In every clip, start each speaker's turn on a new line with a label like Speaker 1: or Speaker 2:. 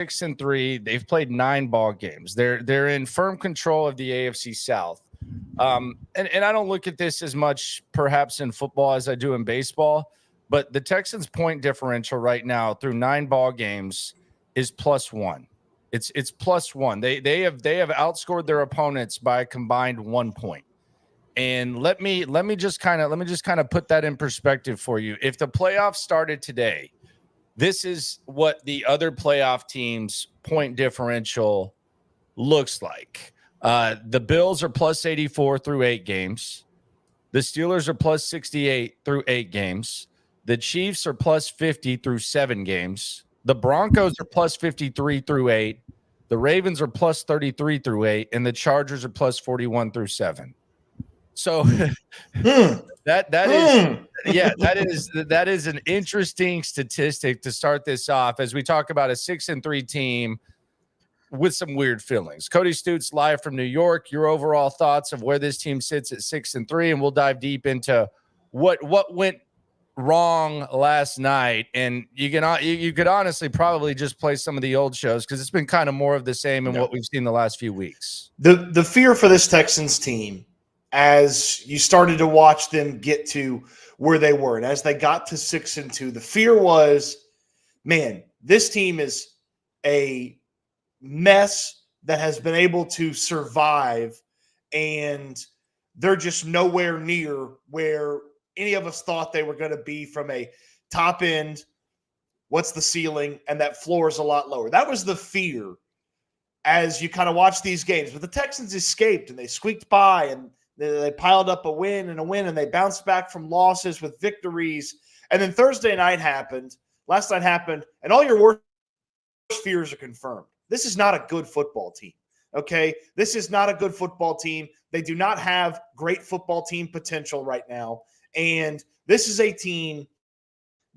Speaker 1: 6-3. They've played 9 ball games. They're in firm control of the AFC South. And I don't look at this as much perhaps in football as I do in baseball, but the Texans' point differential right now through 9 ball games is +1. It's +1. They have outscored their opponents by a combined 1 point. And let me just kind of put that in perspective for you. If the playoffs started today, this is what the other playoff teams' point differential looks like. The Bills are +84 through 8 games. The Steelers are +68 through 8 games. The Chiefs are +50 through 7 games. The Broncos are +53 through 8. The Ravens are +33 through 8. And the Chargers are +41 through 7. So that is an interesting statistic to start this off as we talk about a 6-3 team with some weird feelings. Cody Stoots live from New York. Your overall thoughts of where this team sits at 6-3, and we'll dive deep into what went wrong last night. And you could honestly probably just play some of the old shows because it's been kind of more of the same in what we've seen the last few weeks.
Speaker 2: The fear for this Texans team, as you started to watch them get to where they were, and as they got to 6-2, the fear was, man, this team is a mess that has been able to survive, and they're just nowhere near where any of us thought they were going to be from a top end. What's the ceiling? And that floor is a lot lower. That was the fear as you kind of watch these games. But the Texans escaped, and they squeaked by, and they piled up a win, and they bounced back from losses with victories. And then Thursday night happened, last night happened, and all your worst fears are confirmed. This is not a good football team, okay? This is not a good football team. They do not have great football team potential right now. And this is a team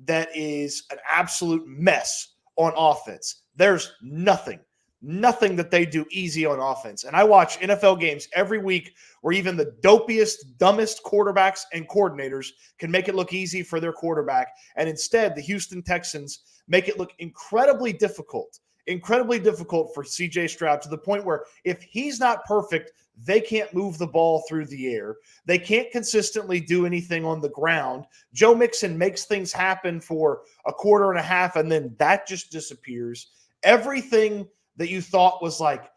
Speaker 2: that is an absolute mess on offense. There's nothing that they do easy on offense. And I watch NFL games every week where even the dopiest, dumbest quarterbacks and coordinators can make it look easy for their quarterback. And instead, the Houston Texans make it look incredibly difficult for CJ Stroud, to the point where if he's not perfect, they can't move the ball through the air. They can't consistently do anything on the ground. Joe Mixon makes things happen for a quarter and a half, and then that just disappears. Everything that you thought was like,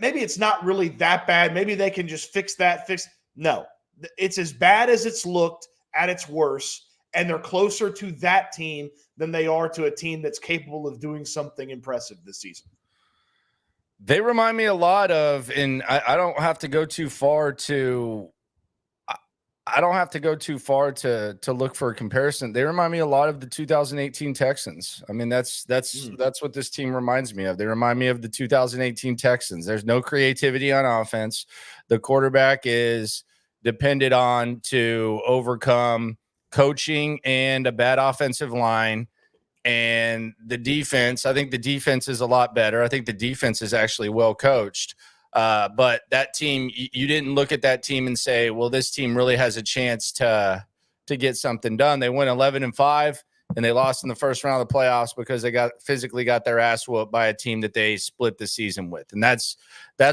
Speaker 2: maybe it's not really that bad. Maybe they can just fix that. No, it's as bad as it's looked at its worst, and they're closer to that team than they are to a team that's capable of doing something impressive this season.
Speaker 1: They remind me a lot of, and I don't have to go too far to look for a comparison. They remind me a lot of the 2018 Texans. I mean, that's what this team reminds me of. They remind me of the 2018 Texans. There's no creativity on offense. The quarterback is depended on to overcome coaching and a bad offensive line. And the defense, I think the defense is a lot better. I think the defense is actually well coached. But that team, you didn't look at that team and say, well, this team really has a chance to get something done. They went 11-5, and they lost in the first round of the playoffs because they physically got their ass whooped by a team that they split the season with. And that's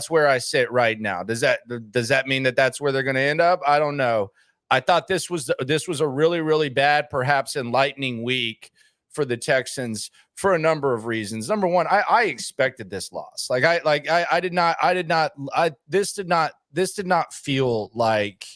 Speaker 1: where I sit right now. Does that mean that that's where they're going to end up? I don't know. I thought this was a really, really bad, perhaps enlightening week for the Texans for a number of reasons. Number one, I expected this loss. This did not feel like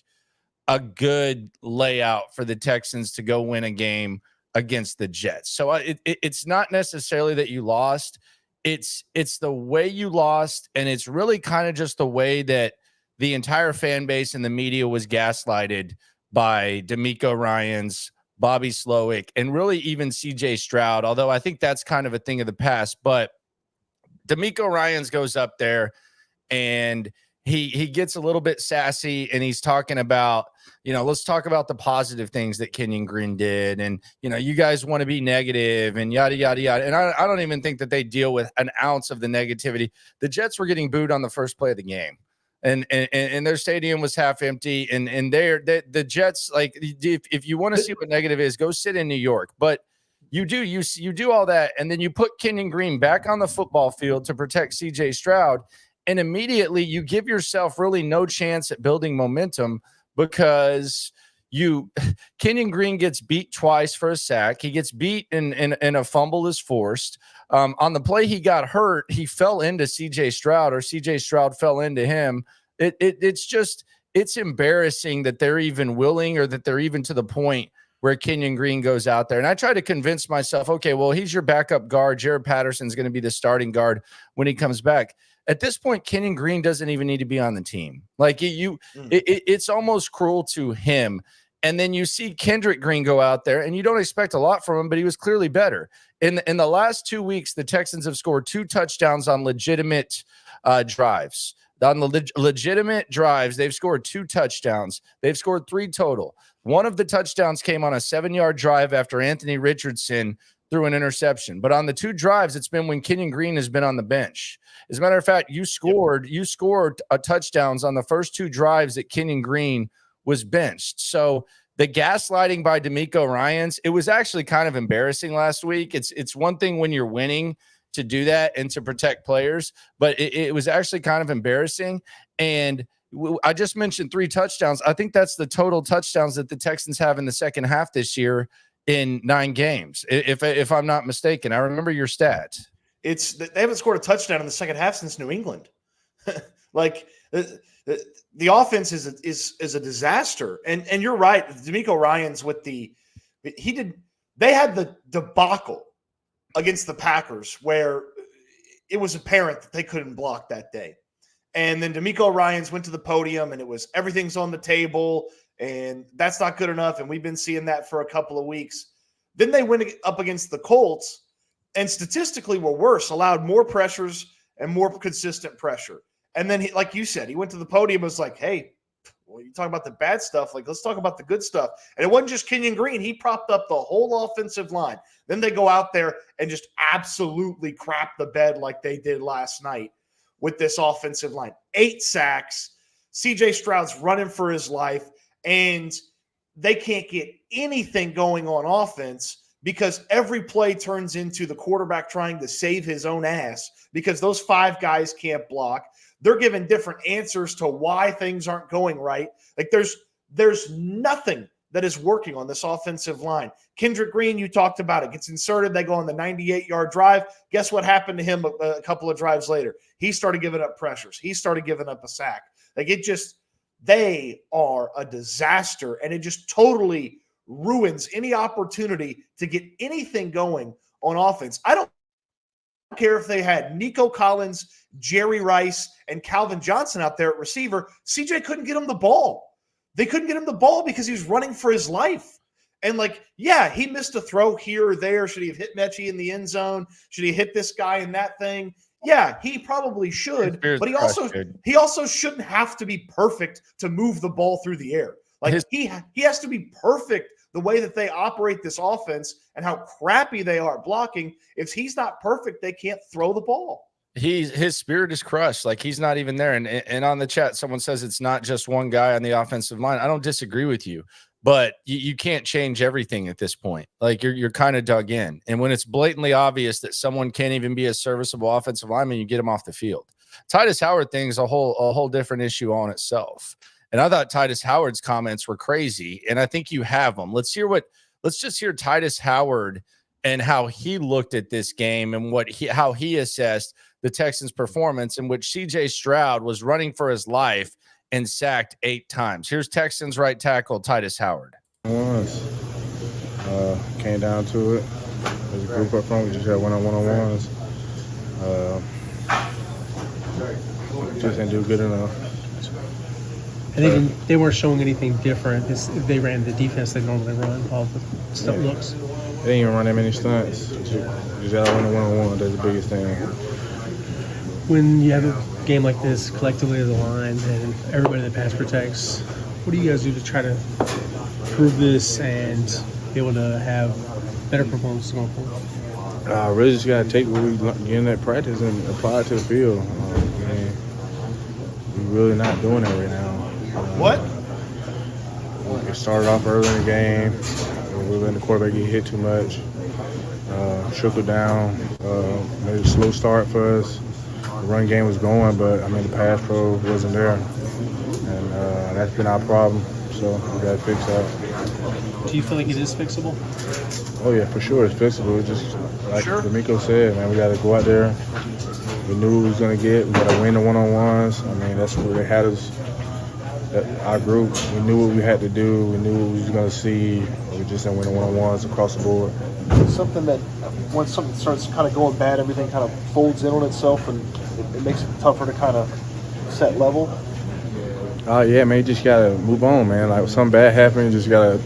Speaker 1: a good layout for the Texans to go win a game against the Jets. So it's not necessarily that you lost. It's the way you lost, and it's really kind of just the way that the entire fan base and the media was gaslighted by DeMeco Ryans, Bobby Slowik, and really even CJ Stroud, although I think that's kind of a thing of the past. But DeMeco Ryans goes up there and he gets a little bit sassy, and he's talking about, let's talk about the positive things that Kenyon Green did. And, you guys want to be negative and yada, yada, yada. And I don't even think that they deal with an ounce of the negativity. The Jets were getting booed on the first play of the game. And their stadium was half empty, and the Jets, like, if you want to see what negative is, go sit in New York. But You do all that, and then you put Kenyon Green back on the football field to protect CJ Stroud, and immediately you give yourself really no chance at building momentum because Kenyon Green gets beat twice for a sack. He gets beat and a fumble is forced. On the play he got hurt, he fell into CJ Stroud, or CJ Stroud fell into him. It's embarrassing that they're even willing, or that they're even to the point where Kenyon Green goes out there. And I try to convince myself, okay, well, he's your backup guard. Jared Patterson's going to be the starting guard when he comes back. At this point, Kenyon Green doesn't even need to be on the team. Like it's almost cruel to him. And then you see Kendrick Green go out there, and you don't expect a lot from him, but he was clearly better. In the last 2 weeks, the Texans have scored 2 touchdowns on legitimate drives. On the legitimate drives, they've scored 2 touchdowns. They've scored 3 total. One of the touchdowns came on a 7-yard drive after Anthony Richardson threw an interception. But on the 2 drives, it's been when Kenyon Green has been on the bench. As a matter of fact, you scored a touchdowns on the first 2 drives that Kenyon Green was benched. So the gaslighting by D'Amico Ryans, it was actually kind of embarrassing last week. It's one thing when you're winning to do that and to protect players, but it was actually kind of embarrassing. And I just mentioned 3 touchdowns. I think that's the total touchdowns that the Texans have in the second half this year in 9 games, if I'm not mistaken. I remember your stat.
Speaker 2: They haven't scored a touchdown in the second half since New England. Like the offense is a disaster. And you're right, D'Amico Ryans they had the debacle against the Packers where it was apparent that they couldn't block that day. And then D'Amico Ryans went to the podium, and it was everything's on the table, and that's not good enough. And we've been seeing that for a couple of weeks. Then they went up against the Colts, and statistically were worse, allowed more pressures and more consistent pressure. And then, like you said, he went to the podium and was like, hey, well, you talk about the bad stuff, like let's talk about the good stuff. And it wasn't just Kenyon Green. He propped up the whole offensive line. Then they go out there and just absolutely crap the bed like they did last night with this offensive line. 8 sacks. CJ Stroud's running for his life, and they can't get anything going on offense because every play turns into the quarterback trying to save his own ass because those 5 guys can't block. They're giving different answers to why things aren't going right. Like there's nothing that is working on this offensive line. Kendrick Green, you talked about it, gets inserted. They go on the 98-yard drive. Guess what happened to him a couple of drives later? He started giving up pressures. He started giving up a sack. Like they are a disaster, and it just totally ruins any opportunity to get anything going on offense. I don't care if they had Nico Collins, Jerry Rice, and Calvin Johnson out there at receiver. CJ couldn't get him the ball. They couldn't get him the ball because he was running for his life. And he missed a throw here or there. Should he have hit Mechie in the end zone? Should he hit this guy in that thing? Yeah, he probably should, but he also shouldn't have to be perfect to move the ball through the air. He has to be perfect the way that they operate this offense and how crappy they are blocking. If he's not perfect, they can't throw the ball.
Speaker 1: His spirit is crushed. Like he's not even there. And on the chat, someone says it's not just one guy on the offensive line. I don't disagree with you, but you can't change everything at this point. Like you're kind of dug in. And when it's blatantly obvious that someone can't even be a serviceable offensive lineman, you get him off the field. Tytus Howard thing is a whole different issue on itself. And I thought Tytus Howard's comments were crazy. And I think you have them. Let's just hear Tytus Howard and how he looked at this game and how he assessed the Texans' performance, in which CJ Stroud was running for his life and sacked 8 times. Here's Texans right tackle Tytus Howard.
Speaker 3: Came down to it. There's a group up front. We just had one-on-ones. Just didn't do good enough.
Speaker 4: And they weren't showing anything different. They ran the defense they normally run, all the stuff looks.
Speaker 3: They didn't even run that many stunts. Just got to win the one-on-one. That's the biggest thing.
Speaker 4: When you have a game like this collectively as a line and everybody that pass protects, what do you guys do to try to prove this and be able to have better performance going forward?
Speaker 3: Really just got to take what we get in that practice and apply it to the field. We're really not doing that right now.
Speaker 2: What?
Speaker 3: It started off early in the game. We were letting the quarterback get hit too much. trickled down. Made a slow start for us. The run game was going, but I mean the pass pro wasn't there, and that's been our problem. So we got to fix that.
Speaker 4: Do you feel like it is fixable?
Speaker 3: Oh yeah, for sure it's fixable. It's just like D'Amico said, man, we got to go out there. We knew what we was gonna get. We got to win the one-on-ones. I mean that's where they had us. Our group, we knew what we had to do. We knew what we was gonna see. We just didn't win the one-on-ones across the board.
Speaker 5: It's something that once something starts kind of going bad, everything kind of folds in on itself, and it makes it tougher to kind of set level.
Speaker 3: Yeah, man, you just gotta move on, man. Like, if something bad happens, you just gotta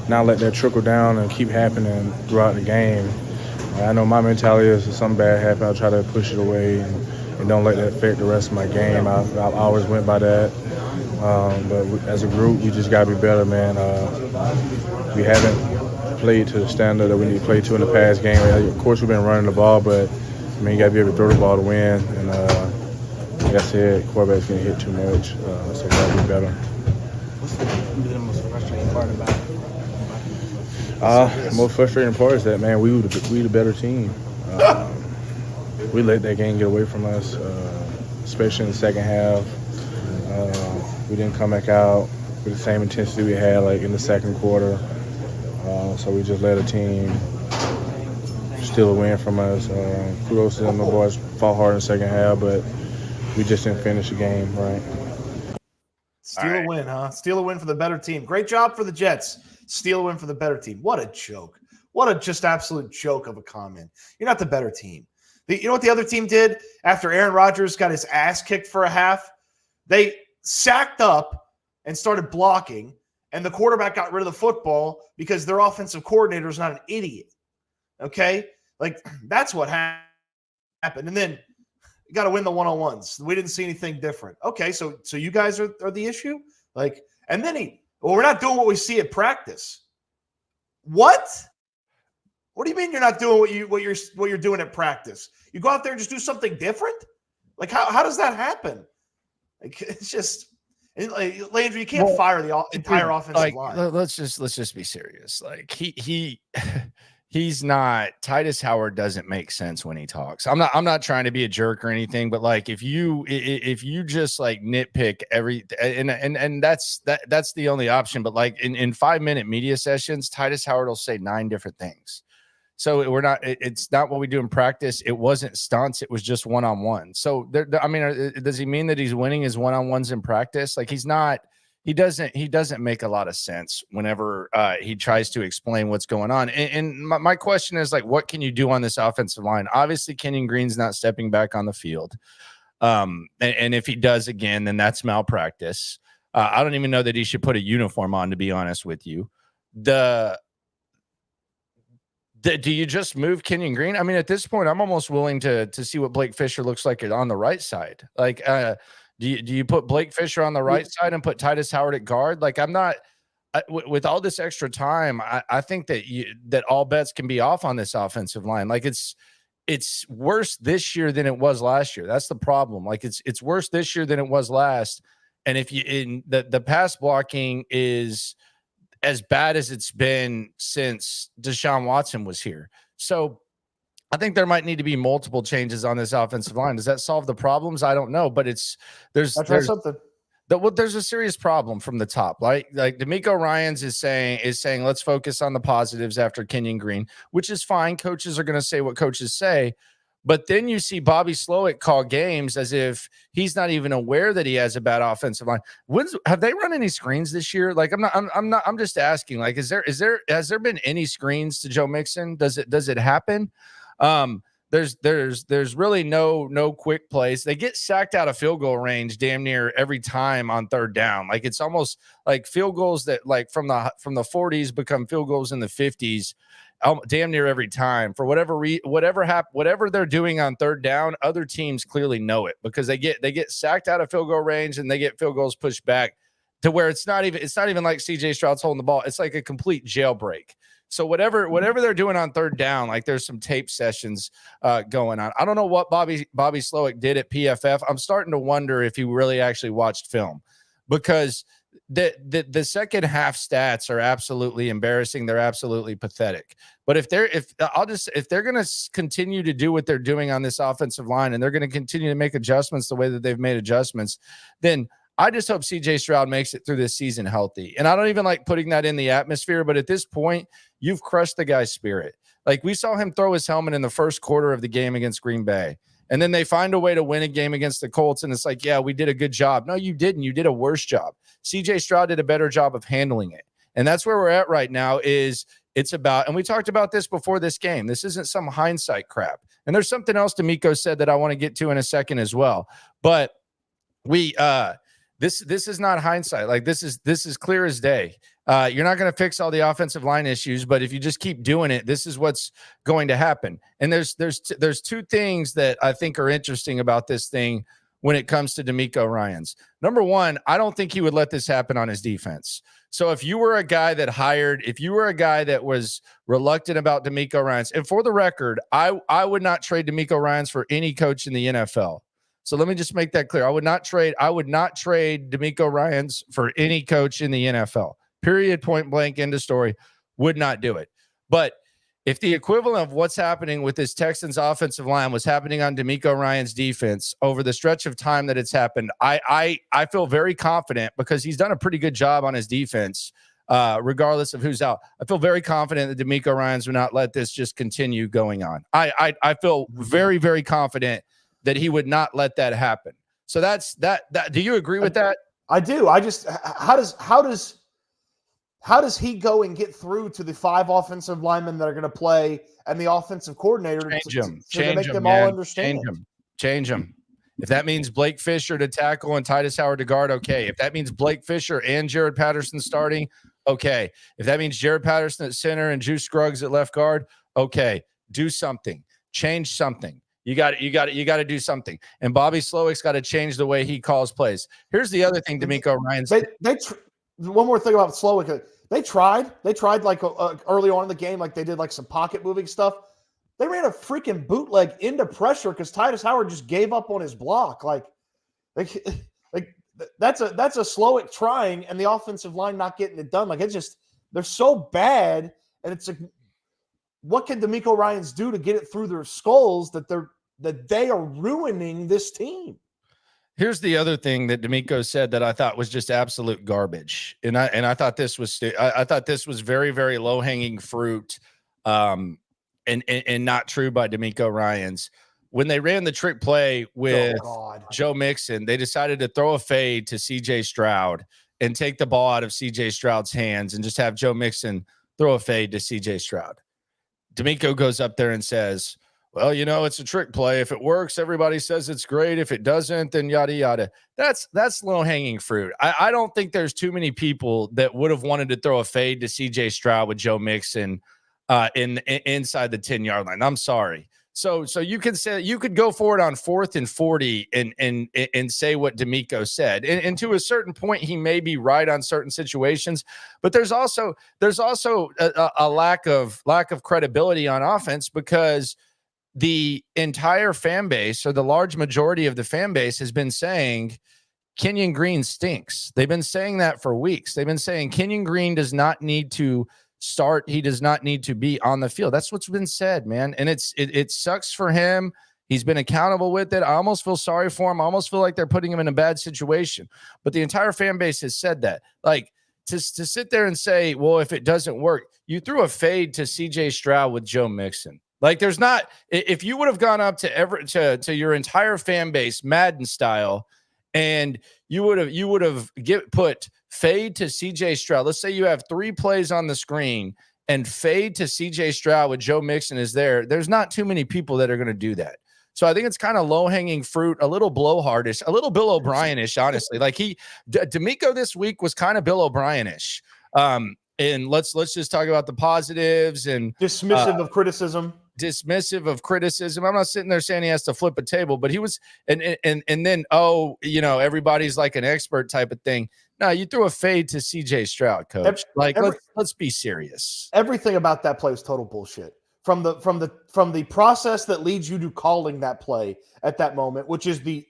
Speaker 3: not let that trickle down and keep happening throughout the game. I know my mentality is if something bad happens, I'll try to push it away and don't let that affect the rest of my game. I always went by that. But as a group, we just gotta be better, man. We haven't played to the standard that we need to play to in the past game. Of course, we've been running the ball, but I mean, you gotta be able to throw the ball to win. And like I said, quarterback's getting hit too much, so we gotta be better.
Speaker 5: What's the most frustrating part about it?
Speaker 3: The most frustrating part is that, man, we the better team. We let that game get away from us, especially in the second half. We didn't come back out with the same intensity we had like in the second quarter. So we just let a team steal a win from us. Kudos to them. The boys fought hard in the second half, but we just didn't finish the game right.
Speaker 2: Steal a win, huh? Steal a win for the better team. Great job for the Jets. Steal a win for the better team. What a joke. What a just absolute joke of a comment. You're not the better team. You know what the other team did after Aaron Rodgers got his ass kicked for a half? They sacked up and started blocking, and the quarterback got rid of the football because their offensive coordinator is not an idiot. Okay? Like, that's what happened. And then you got to win the one-on-ones. We didn't see anything different. Okay, so you guys are the issue? Like, and then we're not doing what we see at practice. What? What do you mean you're not doing what you're doing at practice? You go out there and just do something different? Like, how does that hapen? Like, it's just Landry, you can't fire the entire offensive line.
Speaker 1: Let's just be serious. Like he's not. Tytus Howard doesn't make sense when he talks. I'm not trying to be a jerk or anything, but like if you just like nitpick every and that's the only option. But like in 5-minute media sessions, Tytus Howard will say 9 different things. So we're not. It's not what we do in practice. It wasn't stunts. It was just one-on-one. So I mean, does he mean that he's winning his one-on-ones in practice? Like he's not. He doesn't make a lot of sense whenever he tries to explain what's going on. And my question is like, what can you do on this offensive line? Obviously, Kendrick Green's not stepping back on the field. And if he does again, then that's malpractice. I don't even know that he should put a uniform on, to be honest with you. Do you just move Kendrick Green? I mean, at this point, I'm almost willing to see what Blake Fisher looks like on the right side. Like, do you put Blake Fisher on the right side and put Tytus Howard at guard? Like, I'm not with all this extra time. I think that all bets can be off on this offensive line. Like, it's worse this year than it was last year. That's the problem. Like, it's worse this year than it was last. And if the pass blocking is as bad as it's been since Deshaun Watson was here. So I think there might need to be multiple changes on this offensive line. Does that solve the problems? I don't know, but there's
Speaker 5: something.
Speaker 1: There's a serious problem from the top. Like D'Amico Ryans is saying, let's focus on the positives after Kendrick Green, which is fine. Coaches are going to say what coaches say. But then you see Bobby Slowik call games as if he's not even aware that he has a bad offensive line. Have they run any screens this year? Like I'm just asking. Like, has there been any screens to Joe Mixon? Does it happen? There's really no quick plays. They get sacked out of field goal range damn near every time on third down. Like it's almost like field goals that like from the 40s become field goals in the 50s. Damn near every time for whatever they're doing on third down, other teams clearly know it because they get sacked out of field goal range and they get field goals pushed back to where it's not even like CJ Stroud's holding the ball. It's like a complete jailbreak. So whatever they're doing on third down, like there's some tape sessions going on. I don't know what Bobby Slowik did at PFF. I'm starting to wonder if he really actually watched film because the second half stats are absolutely embarrassing. They're absolutely pathetic. But if they're going to continue to do what they're doing on this offensive line, and they're going to continue to make adjustments the way that they've made adjustments, then I just hope CJ Stroud makes it through this season healthy. And I don't even like putting that in the atmosphere, but at this point, you've crushed the guy's spirit. Like, we saw him throw his helmet in the first quarter of the game against Green Bay. And then they find a way to win a game against the Colts. And it's like, yeah, we did a good job. No, you didn't. You did a worse job. CJ Stroud did a better job of handling it. And that's where we're at right now. Is it's about, and we talked about this before this game. This isn't some hindsight crap. And there's something else D'Amico said that I want to get to in a second as well. But this is not hindsight. Like, this is clear as day. You're not going to fix all the offensive line issues, but if you just keep doing it, this is what's going to happen. And there's two things that I think are interesting about this thing when it comes to D'Amico Ryans. Number one, I don't think he would let this happen on his defense. So if you were a guy that was reluctant about D'Amico Ryans, and for the record, I would not trade D'Amico Ryans for any coach in the NFL. So let me just make that clear. I would not trade D'Amico Ryans for any coach in the NFL. Period, point blank, end of story. Would not do it. But if the equivalent of what's happening with this Texans offensive line was happening on D'Amico Ryans' defense over the stretch of time that it's happened, I feel very confident, because he's done a pretty good job on his defense, regardless of who's out. I feel very confident that D'Amico Ryans would not let this just continue going on. I feel very, very confident that he would not let that happen. So that's that. Do you agree with that?
Speaker 5: I do. I just, how does he go and get through to the 5 offensive linemen that are going to play and the offensive coordinator to make them all understand?
Speaker 1: Change them. If that means Blake Fisher to tackle and Tytus Howard to guard, okay. If that means Blake Fisher and Jared Patterson starting, okay. If that means Jared Patterson at center and Juice Scruggs at left guard, okay. Do something. Change something. You got to do something. And Bobby Slowik's got to change the way he calls plays. Here's the other thing, D'Amico Ryans.
Speaker 5: One more thing about Slowik. They tried like early on in the game, like they did like some pocket moving stuff. They ran a freaking bootleg into pressure because Tytus Howard just gave up on his block. Like that's a Slowik trying and the offensive line not getting it done. Like, it's just, they're so bad. And it's like, what can D'Amico Ryans do to get it through their skulls that they are ruining this team?
Speaker 1: Here's the other thing that D'Amico said that I thought was just absolute garbage, and I thought this was very, very low hanging fruit, and not true by D'Amico Ryans. When they ran the trick play with Joe Mixon, they decided to throw a fade to CJ Stroud and take the ball out of CJ Stroud's hands and just have Joe Mixon throw a fade to CJ Stroud. D'Amico goes up there and says, well, it's a trick play. If it works, everybody says it's great. If it doesn't, then yada, yada. That's low-hanging fruit. I don't think there's too many people that would have wanted to throw a fade to CJ Stroud with Joe Mixon inside the 10-yard line. I'm sorry. So you could go for it on 4th and 40 and say what D'Amico said. And to a certain point, he may be right on certain situations, but there's also a lack of credibility on offense, because the entire fan base, or the large majority of the fan base, has been saying Kenyon Green stinks. They've been saying that for weeks. They've been saying Kenyon Green does not need to start. He does not need to be on the field. That's what's been said, man. And it sucks for him. He's been accountable with it. I almost feel sorry for him. I almost feel like they're putting him in a bad situation. But the entire fan base has said that. Like, to sit there and say, well, if it doesn't work, you threw a fade to CJ Stroud with Joe Mixon. Like, there's not, if you would have gone up to your entire fan base, Madden style, and you would have put fade to CJ Stroud. Let's say you have 3 plays on the screen and fade to CJ Stroud with Joe Mixon is there. There's not too many people that are going to do that. So I think it's kind of low hanging fruit, a little blowhardish, a little Bill O'Brien-ish, honestly. Like, D'Amico this week was kind of Bill O'Brien-ish. And let's just talk about the positives and
Speaker 5: dismissive of criticism.
Speaker 1: I'm not sitting there saying he has to flip a table, but he was, and then, everybody's like an expert type of thing. No, you threw a fade to CJ Stroud, coach. Let's be serious.
Speaker 5: Everything about that play was total bullshit. From the process that leads you to calling that play at that moment, which is the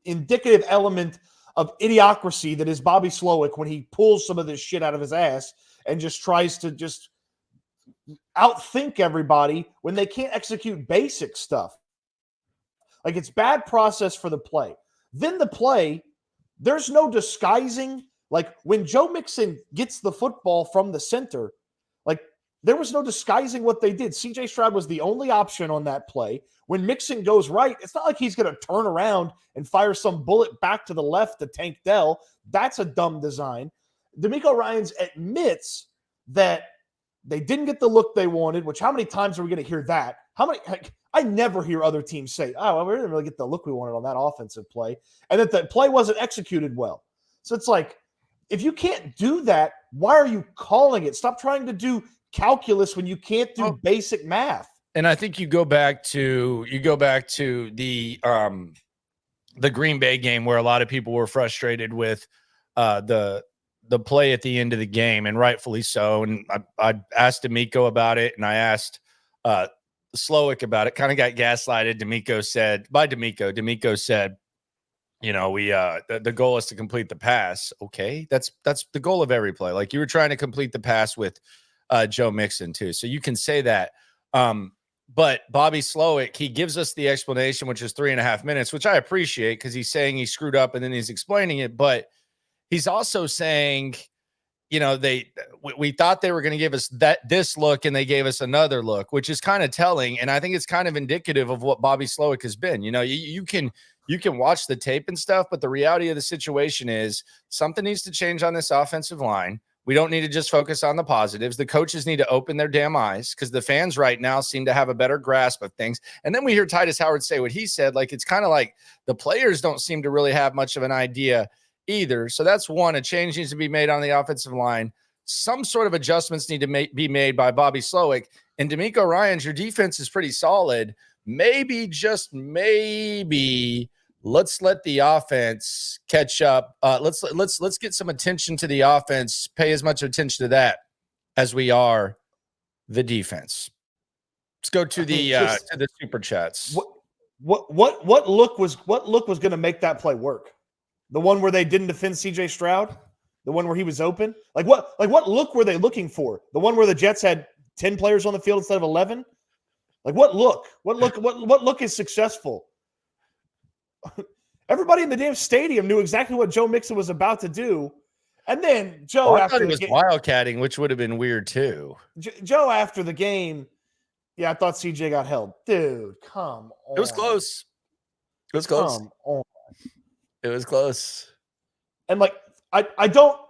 Speaker 5: indicative element of idiocracy that is Bobby Slowik when he pulls some of this shit out of his ass and just tries to just outthink everybody when they can't execute basic stuff. Like, it's bad process for the play. Then the play, there's no disguising. Like, when Joe Mixon gets the football from the center, like, there was no disguising what they did. CJ Stroud was the only option on that play. When Mixon goes right, it's not like he's going to turn around and fire some bullet back to the left to Tank Dell. That's a dumb design. DeMeco Ryans admits that they didn't get the look they wanted, which how many times are we going to hear that? I never hear other teams say, oh, well, we didn't really get the look we wanted on that offensive play, and that the play wasn't executed well. So it's like, if you can't do that, why are you calling it? Stop trying to do calculus when you can't do basic math.
Speaker 1: And I think you go back to the Green Bay game where a lot of people were frustrated with the play at the end of the game, and rightfully so. And I asked DeMeco about it, and I asked Slowik about it. Kind of got gaslighted. DeMeco said, you know, the goal is to complete the pass. Okay, that's the goal of every play. Like, you were trying to complete the pass with Joe Mixon too, so you can say that. But Bobby Slowik, he gives us the explanation, which is 3.5 minutes, which I appreciate because he's saying he screwed up and then he's explaining it. But he's also saying, you know, we thought they were going to give us this look and they gave us another look, which is kind of telling. And I think it's kind of indicative of what Bobby Slowik has been. You know, you can watch the tape and stuff, but the reality of the situation is something needs to change on this offensive line. We don't need to just focus on the positives. The coaches need to open their damn eyes because the fans right now seem to have a better grasp of things. And then we hear Tytus Howard say what he said. Like, it's kind of like the players don't seem to really have much of an idea either. So that's one. A change needs to be made on the offensive line. Some sort of adjustments need to be made by Bobby Slowik. And DeMeco Ryans, your defense is pretty solid. Maybe, just maybe, let's let the offense catch up. Let's get some attention to the offense. Pay as much attention to that as we are the defense. Let's go to the super chats.
Speaker 5: What look was going to make that play work? The one where they didn't defend CJ Stroud? The one where he was open? Like what look were they looking for? The one where the Jets had 10 players on the field instead of 11? Like, what look? What look is successful? Everybody in the damn stadium knew exactly what Joe Mixon was about to do. And then Joe,
Speaker 1: I thought he was wildcatting, which would have been weird too.
Speaker 5: Joe, after the game, yeah, I thought CJ got held. Dude, come on.
Speaker 1: It was close. It was close.
Speaker 5: Come on.
Speaker 1: It was close.
Speaker 5: And like, I don't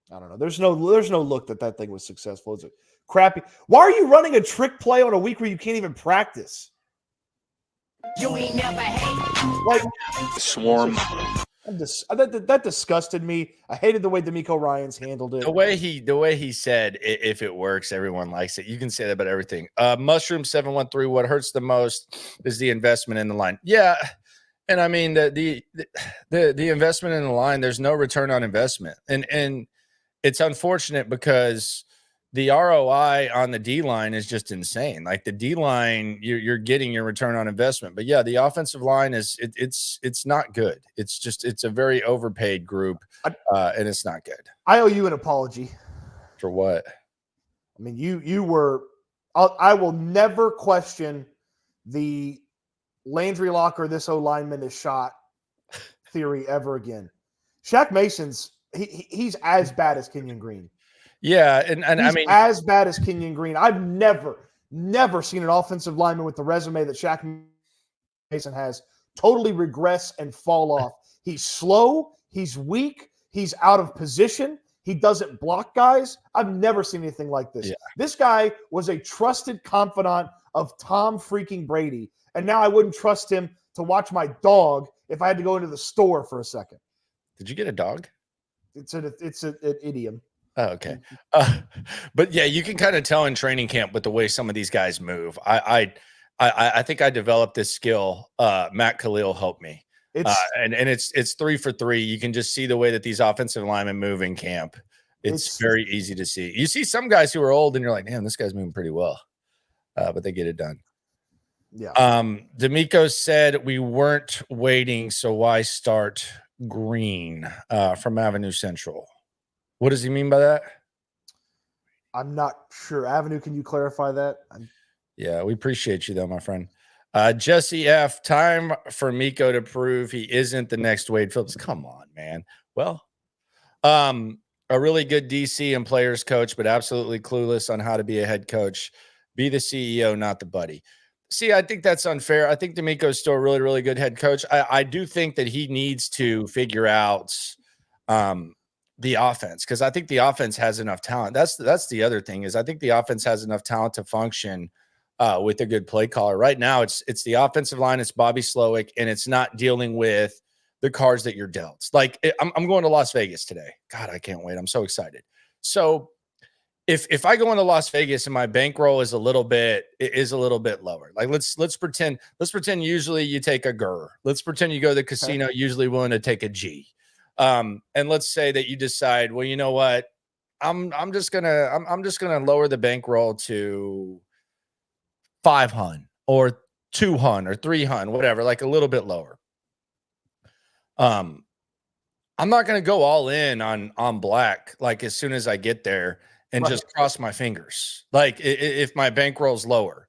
Speaker 5: know. There's no look that thing was successful. It's crappy. Why are you running a trick play on a week where you can't even practice?
Speaker 6: You ain't never hate.
Speaker 5: Like,
Speaker 3: Swarm.
Speaker 5: That disgusted me. I hated the way DeMeco Ryans handled it.
Speaker 1: The way he said, if it works, everyone likes it. You can say that about everything. Mushroom 713. What hurts the most is the investment in the line. Yeah, and I mean the investment in the line. There's no return on investment, and it's unfortunate because the ROI on the D line is just insane. Like, the D line, you're getting your return on investment. But yeah, the offensive line it's not good. It's a very overpaid group, and it's not good.
Speaker 5: I owe you an apology.
Speaker 1: For what?
Speaker 5: I mean, you were. I will never question the Landry Locker, this O lineman is shot theory ever again. Shaq Mason's he's as bad as Kenyon Green.
Speaker 1: Yeah, and I mean,
Speaker 5: as bad as Kenyon Green. I've never seen an offensive lineman with the resume that Shaq Mason has totally regress and fall off. He's slow. He's weak. He's out of position. He doesn't block guys. I've never seen anything like this.
Speaker 1: Yeah.
Speaker 5: This guy was a trusted confidant of Tom freaking Brady, and now I wouldn't trust him to watch my dog if I had to go into the store for a second.
Speaker 1: Did you get a dog?
Speaker 5: It's an idiom.
Speaker 1: Oh, okay. But yeah, you can kind of tell in training camp with the way some of these guys move. I think I developed this skill. Matt Khalil helped me. It's 3 for 3. You can just see the way that these offensive linemen move in camp. It's very easy to see. You see some guys who are old and you're like, damn, this guy's moving pretty well. But they get it done.
Speaker 5: Yeah.
Speaker 1: DeMeco said we weren't waiting, so why start Green from Avenue Central. What does he mean by that?
Speaker 5: I'm not sure. Avenue, can you clarify that?
Speaker 1: Yeah, we appreciate you though, my friend. Jesse F. Time for Miko to prove he isn't the next Wade Phillips. Come on, man. Well, a really good DC and players coach, but absolutely clueless on how to be a head coach. Be the CEO, not the buddy. See, I think that's unfair. I think D'Amico's still a really, really good head coach. I do think that he needs to figure out the offense, because I think the offense has enough talent. That's the other thing, is I think the offense has enough talent to function with a good play caller. Right now, it's the offensive line, it's Bobby Slowik, and it's not dealing with the cards that you're dealt. Like, I'm going to Las Vegas today. God, I can't wait. I'm so excited. So if I go into Las Vegas and my bankroll is a little bit lower, like let's pretend usually you take a GER. Let's pretend you go to the casino, usually willing to take a G. And let's say that you decide, well, you know what? I'm just gonna lower the bankroll to 500 or 200 or 300, whatever, like a little bit lower. I'm not going to go all in on black, like as soon as I get there and just cross my fingers. Like if my bankroll's lower,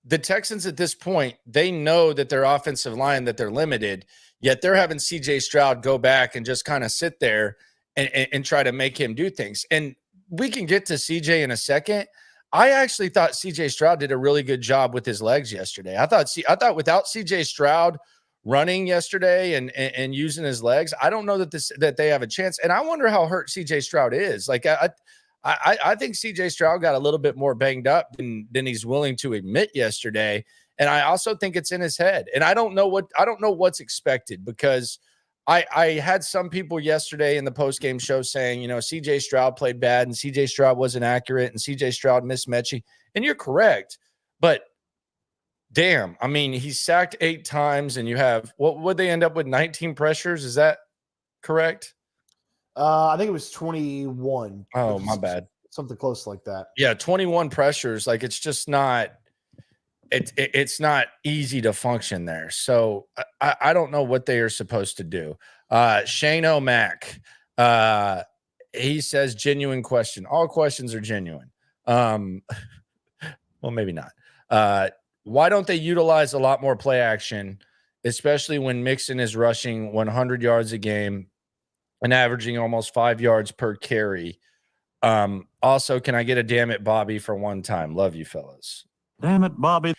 Speaker 1: the Texans at this point, they know that their offensive line, that they're limited, yet they're having CJ Stroud go back and just kind of sit there and try to make him do things. And we can get to CJ in a second. I actually thought CJ Stroud did a really good job with his legs yesterday. I thought without CJ Stroud running yesterday and using his legs, I don't know that they have a chance. And I wonder how hurt CJ Stroud is. Like I think CJ Stroud got a little bit more banged up than he's willing to admit yesterday. And I also think it's in his head. And I don't know what's expected, because I had some people yesterday in the post-game show saying, CJ Stroud played bad and CJ Stroud wasn't accurate and CJ Stroud missed Mechie. And you're correct. But damn, I mean, he's sacked 8 times and you have, what would they end up with, 19 pressures? Is that correct?
Speaker 5: I think it was 21.
Speaker 1: Oh, my bad.
Speaker 5: Something close like that. Yeah,
Speaker 1: 21 pressures. Like, it's just not it's not easy to function there. So I don't know what they are supposed to do. Shane O'Mac, he says, genuine question. All questions are genuine. Well, maybe not. Why don't they utilize a lot more play action, especially when Mixon is rushing 100 yards a game and averaging almost 5 yards per carry? Also, can I get a damn it, Bobby, for one time? Love you, fellas.
Speaker 7: Damn it, Bobby.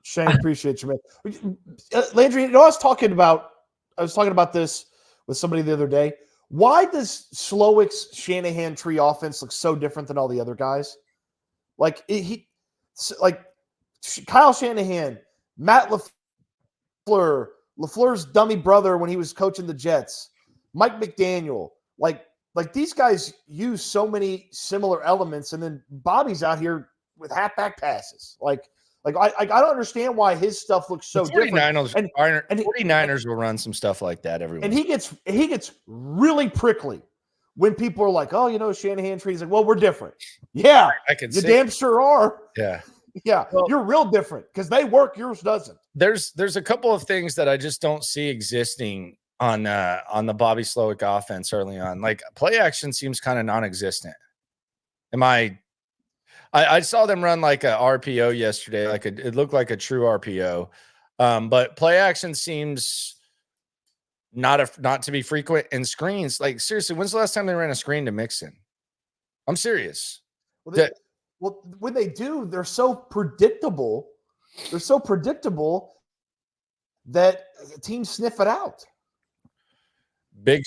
Speaker 5: Shane, appreciate you, man. Landry, I was talking about this with somebody the other day. Why does Slowik's Shanahan tree offense look so different than all the other guys? Like Kyle Shanahan, Matt LaFleur's dummy brother when he was coaching the Jets, Mike McDaniel, like these guys use so many similar elements, and then Bobby's out here with halfback passes. I don't understand why his stuff looks so different.
Speaker 1: 49ers will run some stuff like that every
Speaker 5: and he gets really prickly when people are like, oh, Shanahan trees. Like, well, we're different. Yeah,
Speaker 1: I can
Speaker 5: you damn sure are.
Speaker 1: Yeah.
Speaker 5: Yeah, well, you're real different because they work, yours doesn't.
Speaker 1: There's a couple of things that I just don't see existing on the Bobby Slowik offense early on. Like, play action seems kind of non-existent. I saw them run like a RPO yesterday, it looked like a true RPO, but play action seems not to be frequent. And screens, like, seriously, when's the last time they ran a screen to Mixon? I'm serious.
Speaker 5: Well, when they do, they're so predictable. They're so predictable that teams sniff it out. They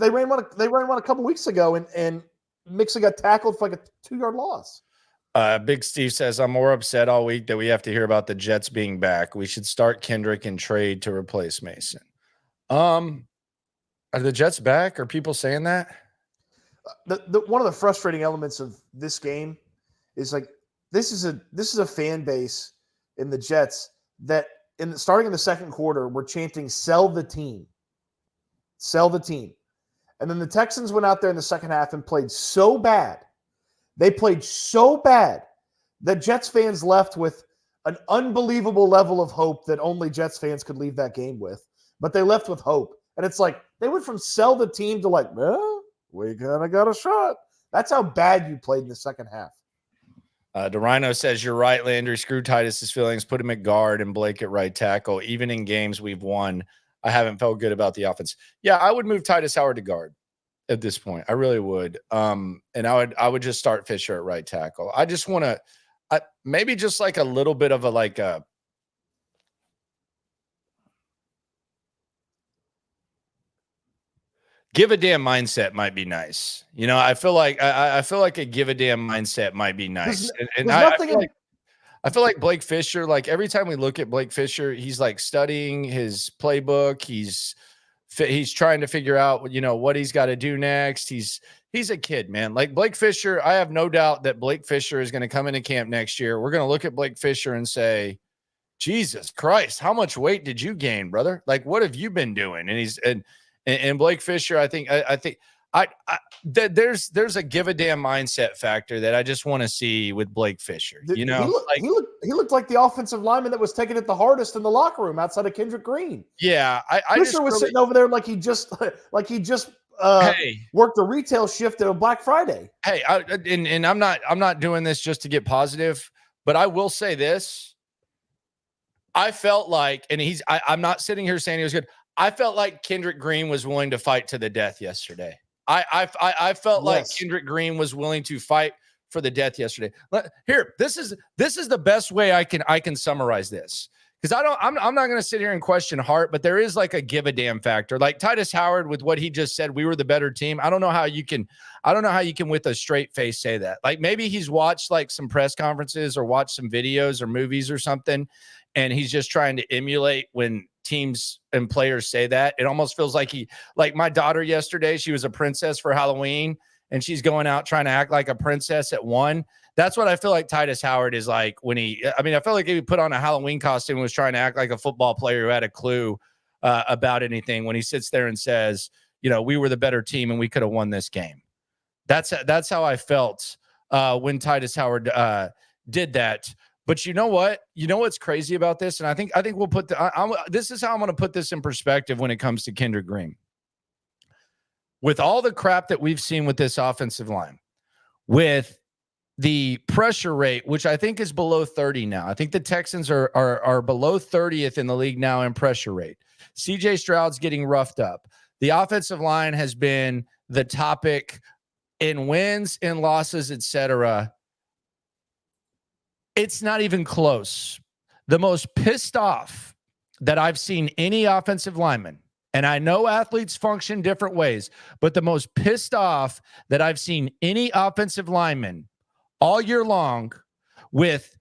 Speaker 5: ran one a couple weeks ago, and Mixon got tackled for like a 2-yard loss.
Speaker 1: Big Steve says, I'm more upset all week that we have to hear about the Jets being back. We should start Kendrick and trade to replace Mason. Are the Jets back? Are people saying that?
Speaker 5: One of the frustrating elements of this game is like this is a fan base in the Jets that starting in the second quarter we're chanting sell the team. And then the Texans went out there in the second half and played so bad. They played so bad that Jets fans left with an unbelievable level of hope that only Jets fans could leave that game with. But they left with hope. And it's like they went from sell the team to like, well, we kind of got a shot. That's how bad you played in the second half.
Speaker 1: DeRhino says, you're right, Landry. Screw Tytus's feelings. Put him at guard and Blake at right tackle. Even in games we've won, I haven't felt good about the offense. Yeah, I would move Tytus Howard to guard at this point. I really would. And I would just start Fisher at right tackle. I just want to maybe just like a little bit of a give a damn mindset might be nice. You know, I feel like I feel like a give a damn mindset might be nice. I feel like Blake Fisher, like every time we look at Blake Fisher, he's like studying his playbook. He's trying to figure out, you know, what he's got to do next. He's a kid, man. Like Blake Fisher, I have no doubt that Blake Fisher is going to come into camp next year. We're going to look at Blake Fisher and say, Jesus Christ, how much weight did you gain, brother? Like, what have you been doing? And Blake Fisher, I think there's a give a damn mindset factor that I just want to see with Blake Fisher. You know,
Speaker 5: he looked like the offensive lineman that was taking it the hardest in the locker room outside of Kendrick Green.
Speaker 1: Yeah,
Speaker 5: Fisher was sitting over there like he just worked a retail shift at a Black Friday.
Speaker 1: Hey, and I'm not doing this just to get positive, but I will say this. I felt like, and I'm not sitting here saying he was good. I felt like Kendrick Green was willing to fight to the death yesterday. I felt like Kendrick Green was willing to fight for the death yesterday. Here, this is the best way I can summarize this, because I'm not going to sit here and question Hart, but there is like a give a damn factor. Like Tytus Howard with what he just said, we were the better team. I don't know how you can with a straight face say that. Like maybe he's watched like some press conferences or watched some videos or movies or something, and he's just trying to emulate when teams and players say that. It almost feels like like my daughter yesterday, she was a princess for Halloween and she's going out trying to act like a princess at 1. That's what I feel like Tytus I felt like he put on a Halloween costume and was trying to act like a football player who had a clue about anything when he sits there and says, you know, we were the better team and we could have won this game. That's how I felt when Tytus Howard did that. But you know what? You know what's crazy about this? And I think we'll put this is how I'm going to put this in perspective when it comes to Kendrick Green. With all the crap that we've seen with this offensive line, with the pressure rate, which I think is below 30 now. I think the Texans are below 30th in the league now in pressure rate. CJ Stroud's getting roughed up. The offensive line has been the topic in wins, in losses, etc. It's not even close. The most pissed off that I've seen any offensive lineman, and I know athletes function different ways, but the most pissed off that I've seen any offensive lineman all year long with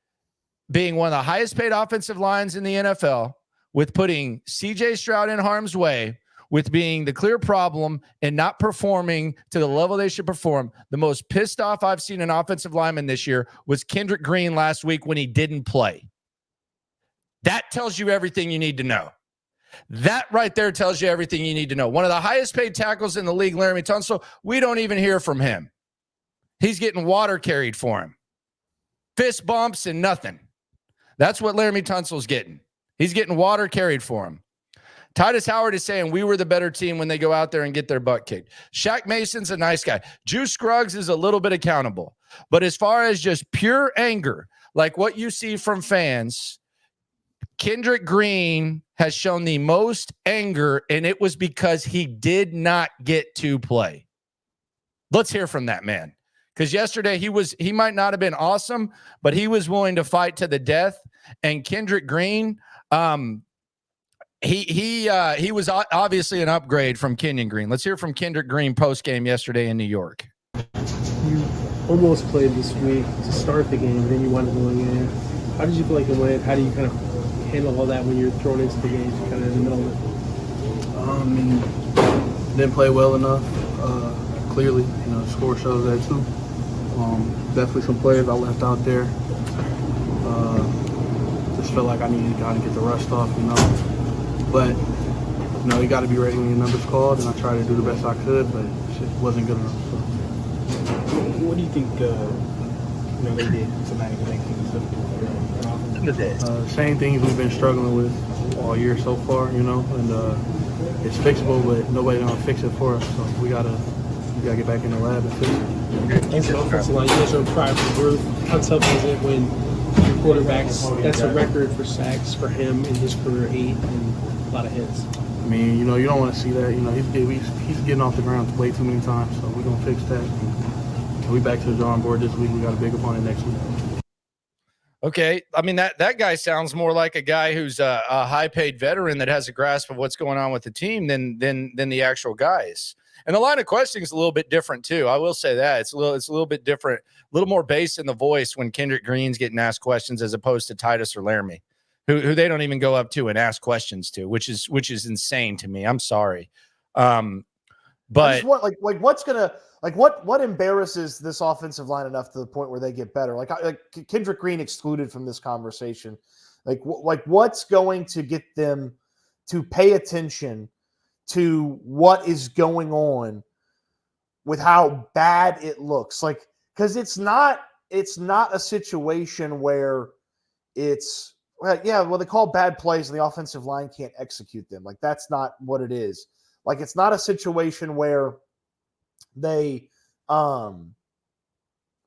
Speaker 1: being one of the highest paid offensive lines in the NFL, with putting CJ Stroud in harm's way, with being the clear problem and not performing to the level they should perform. The most pissed off I've seen an offensive lineman this year was Kendrick Green last week when he didn't play. That tells you everything you need to know. That right there tells you everything you need to know. One of the highest paid tackles in the league, Laramie Tunsil, we don't even hear from him. He's getting water carried for him. Fist bumps and nothing. That's what Laramie Tunsil's getting. He's getting water carried for him. Tytus Howard is saying we were the better team when they go out there and get their butt kicked. Shaq Mason's a nice guy. Juice Scruggs is a little bit accountable. But as far as just pure anger, like what you see from fans, Kendrick Green has shown the most anger, and it was because he did not get to play. Let's hear from that man. Because yesterday he might not have been awesome, but he was willing to fight to the death. And Kendrick Green, He was obviously an upgrade from Kenyon Green. Let's hear from Kendrick Green post-game yesterday in New York.
Speaker 4: You almost played this week to start the game, then you wound up going in. How did you feel like it went? How do you kind of handle all that when you're thrown into the game, kind of in the middle of it?
Speaker 7: Didn't play well enough, clearly. You know, the score shows that too. Definitely some players I left out there. Just felt like I needed to kind of get the rust off, you know. But, you know, you got to be ready when your number's called, and I tried to do the best I could, but it wasn't good enough. So.
Speaker 4: What do you think they did tonight to make things difficult for you?
Speaker 7: Same things we've been struggling with. all year so far, and it's fixable, but nobody's gonna fix it for us. So we gotta get back in the lab and fix it.
Speaker 4: As an offensive line, you guys are prior to growth. How tough is it when your quarterbacks, that's a record for sacks for him in his career, 8 and a lot of hits?
Speaker 7: I mean, you don't want to see that. He's getting off the ground way too many times, so we're gonna fix that. And we back to the drawing board this week. We got a big opponent next week.
Speaker 1: Okay, I mean that guy sounds more like a guy who's a high-paid veteran that has a grasp of what's going on with the team than the actual guys. And the line of questioning is a little bit different too. I will say that it's a little bit different, a little more bass in the voice when Kendrick Green's getting asked questions as opposed to Tytus or Laramie, who they don't even go up to and ask questions to, which is insane to me. I'm sorry, but
Speaker 5: what embarrasses this offensive line enough to the point where they get better? Like Kendrick Green excluded from this conversation. Like what's going to get them to pay attention to what is going on with how bad it looks? Like, because it's not a situation where it's they call bad plays and the offensive line can't execute them. Like, that's not what it is. Like, it's not a situation where they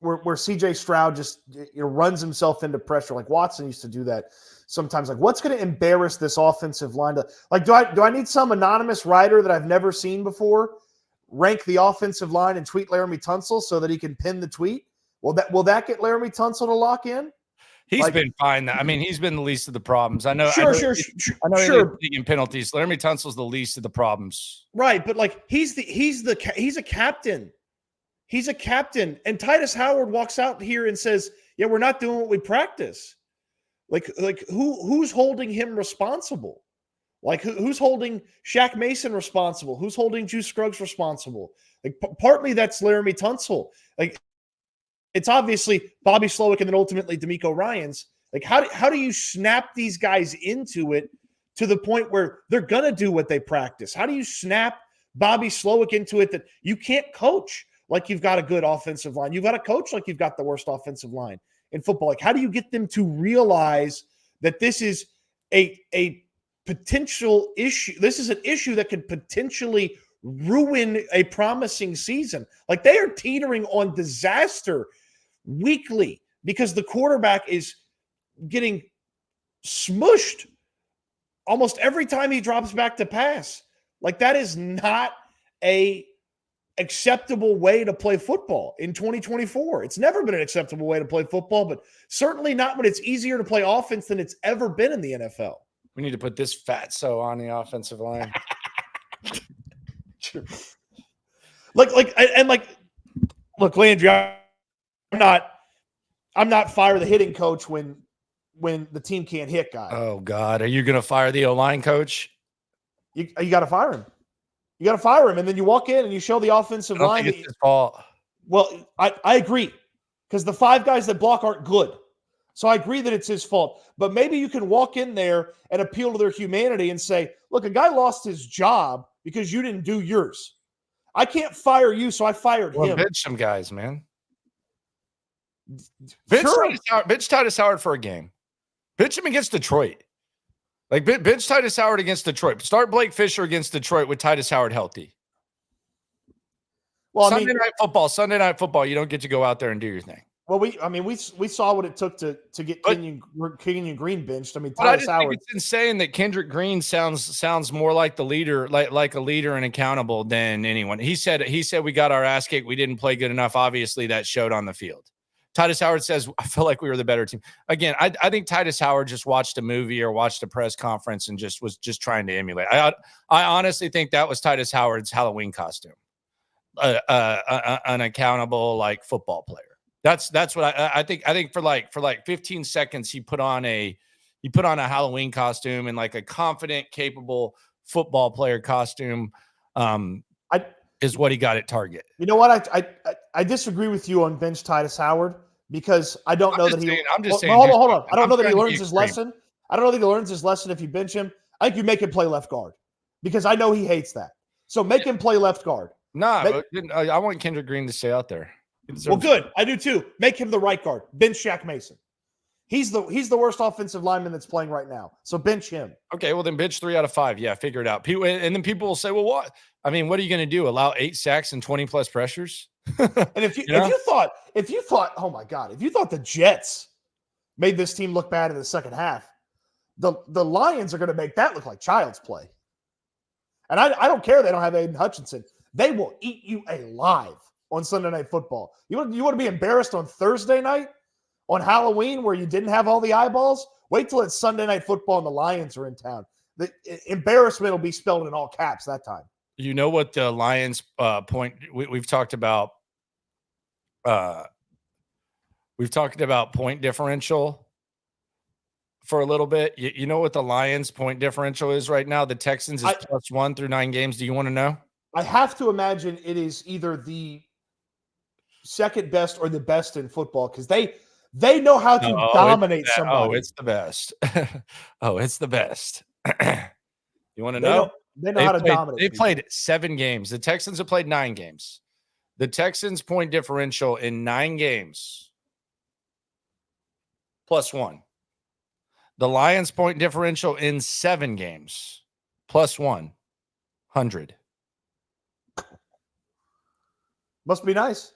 Speaker 5: where CJ Stroud just runs himself into pressure. Like Watson used to do that sometimes. Like, what's going to embarrass this offensive line? Do I need some anonymous writer that I've never seen before rank the offensive line and tweet Laramie Tunsil so that he can pin the tweet? Will that get Laramie Tunsil to lock in?
Speaker 1: He's been fine. I mean, he's been the least of the problems. I know.
Speaker 5: Sure.
Speaker 1: In penalties, Laramie Tunsil's the least of the problems.
Speaker 5: Right, but like he's a captain. He's a captain, and Tytus Howard walks out here and says, "Yeah, we're not doing what we practice." Like who's holding him responsible? Like who's holding Shaq Mason responsible? Who's holding Juice Scruggs responsible? Like partly that's Laramie Tunsil. Like, it's obviously Bobby Slowik and then ultimately D'Amico Ryans. Like, how do you snap these guys into it to the point where they're going to do what they practice? How do you snap Bobby Slowik into it that you can't coach like you've got a good offensive line? You've got to coach like you've got the worst offensive line in football. Like, how do you get them to realize that this is a potential issue? This is an issue that could potentially ruin a promising season. Like, they are teetering on disaster weekly because the quarterback is getting smushed almost every time he drops back to pass. Like, that is not a acceptable way to play football in 2024. It's never been an acceptable way to play football, but certainly not when it's easier to play offense than it's ever been in the NFL.
Speaker 1: We need to put this fatso on the offensive line.
Speaker 5: Look, Landry, I'm not fire the hitting coach when the team can't hit guys.
Speaker 1: Oh God, are you going to fire the O-line coach?
Speaker 5: You got to fire him. You got to fire him, and then you walk in and you show the offensive line.
Speaker 1: Think it's his fault.
Speaker 5: Well, I agree, because the 5 guys that block aren't good. So I agree that it's his fault. But maybe you can walk in there and appeal to their humanity and say, look, a guy lost his job because you didn't do yours. I can't fire you, so I fired him.
Speaker 1: Bench some guys, man. Bench Tytus Howard for a game. Bench him against Detroit. Like, bench Tytus Howard against Detroit. Start Blake Fisher against Detroit with Tytus Howard healthy.
Speaker 5: Well,
Speaker 1: Sunday night football, you don't get to go out there and do your thing.
Speaker 5: Well, we saw what it took to get Kenyon Green benched. I mean,
Speaker 1: I just think it's insane that Kendrick Green sounds more like the leader, like a leader and accountable than anyone. He said we got our ass kicked. We didn't play good enough. Obviously, that showed on the field. Tytus Howard says, I feel like we were the better team. Again, I think Tytus Howard just watched a movie or watched a press conference and was trying to emulate. I honestly think that was Tytus Howard's Halloween costume. An accountable, like, football player. That's what I think. I think for like 15 seconds, he put on a Halloween costume and like a confident, capable football player costume. Is what he got at Target.
Speaker 5: You know what? I disagree with you on bench Tytus Howard, because I don't know that he.
Speaker 1: I'm just saying.
Speaker 5: Hold on. I don't know that he learns his lesson. I don't know that he learns his lesson if you bench him. I think you make him play left guard, because I know he hates that. So make him play left guard.
Speaker 1: I want Kendrick Green to stay out there.
Speaker 5: Well, good. I do too. Make him the right guard. Bench Shaq Mason. He's the worst offensive lineman that's playing right now. So bench him.
Speaker 1: Okay, well then bench 3 out of 5. Yeah, figure it out. And then people will say, well, what? I mean, what are you going to do? Allow 8 sacks and 20 plus pressures?
Speaker 5: And if you thought, oh my God, if you thought the Jets made this team look bad in the second half, the Lions are going to make that look like child's play. And I don't care they don't have Aiden Hutchinson. They will eat you alive on Sunday Night Football. You want to be embarrassed on Thursday night, on Halloween, where you didn't have all the eyeballs? Wait till it's Sunday Night Football and the Lions are in town. The embarrassment will be spelled in all caps that time.
Speaker 1: You know what the Lions point? We've talked about. We've talked about point differential for a little bit. You know what the Lions' point differential is right now? The Texans is +1 through 9 games. Do you want to know?
Speaker 5: I have to imagine it is either the second best or the best in football because they know how to dominate somebody.
Speaker 1: Oh, it's the best. Oh, it's the best. You want to know?
Speaker 5: They know how to dominate.
Speaker 1: They played 7 games. The Texans have played 9 games. The Texans' point differential in 9 games +1. The Lions' point differential in 7 games +100.
Speaker 5: Must be nice.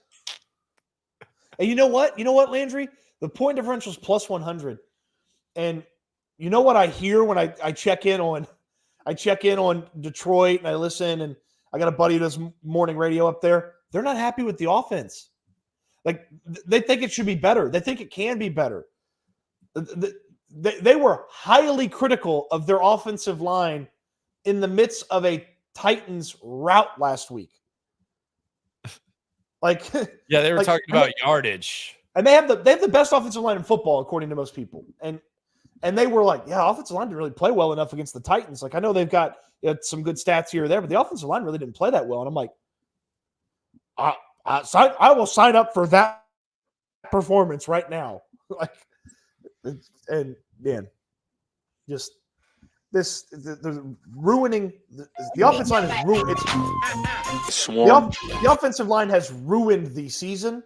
Speaker 5: And you know what? You know what, Landry? The point differential is +100. And you know what I hear when I check in on Detroit and I listen, and I got a buddy who does morning radio up there. They're not happy with the offense. Like they think it should be better. They think it can be better. They were highly critical of their offensive line in the midst of a Titans rout last week. Like,
Speaker 1: yeah, they were talking about yardage,
Speaker 5: and they have the best offensive line in football according to most people. And they were like, yeah, offensive line didn't really play well enough against the Titans. Like, I know they've got some good stats here or there, but the offensive line really didn't play that well. And I'm like, I will sign up for that performance right now. Like, and man, just the ruining the offensive line is ruined. The offensive line has ruined the season.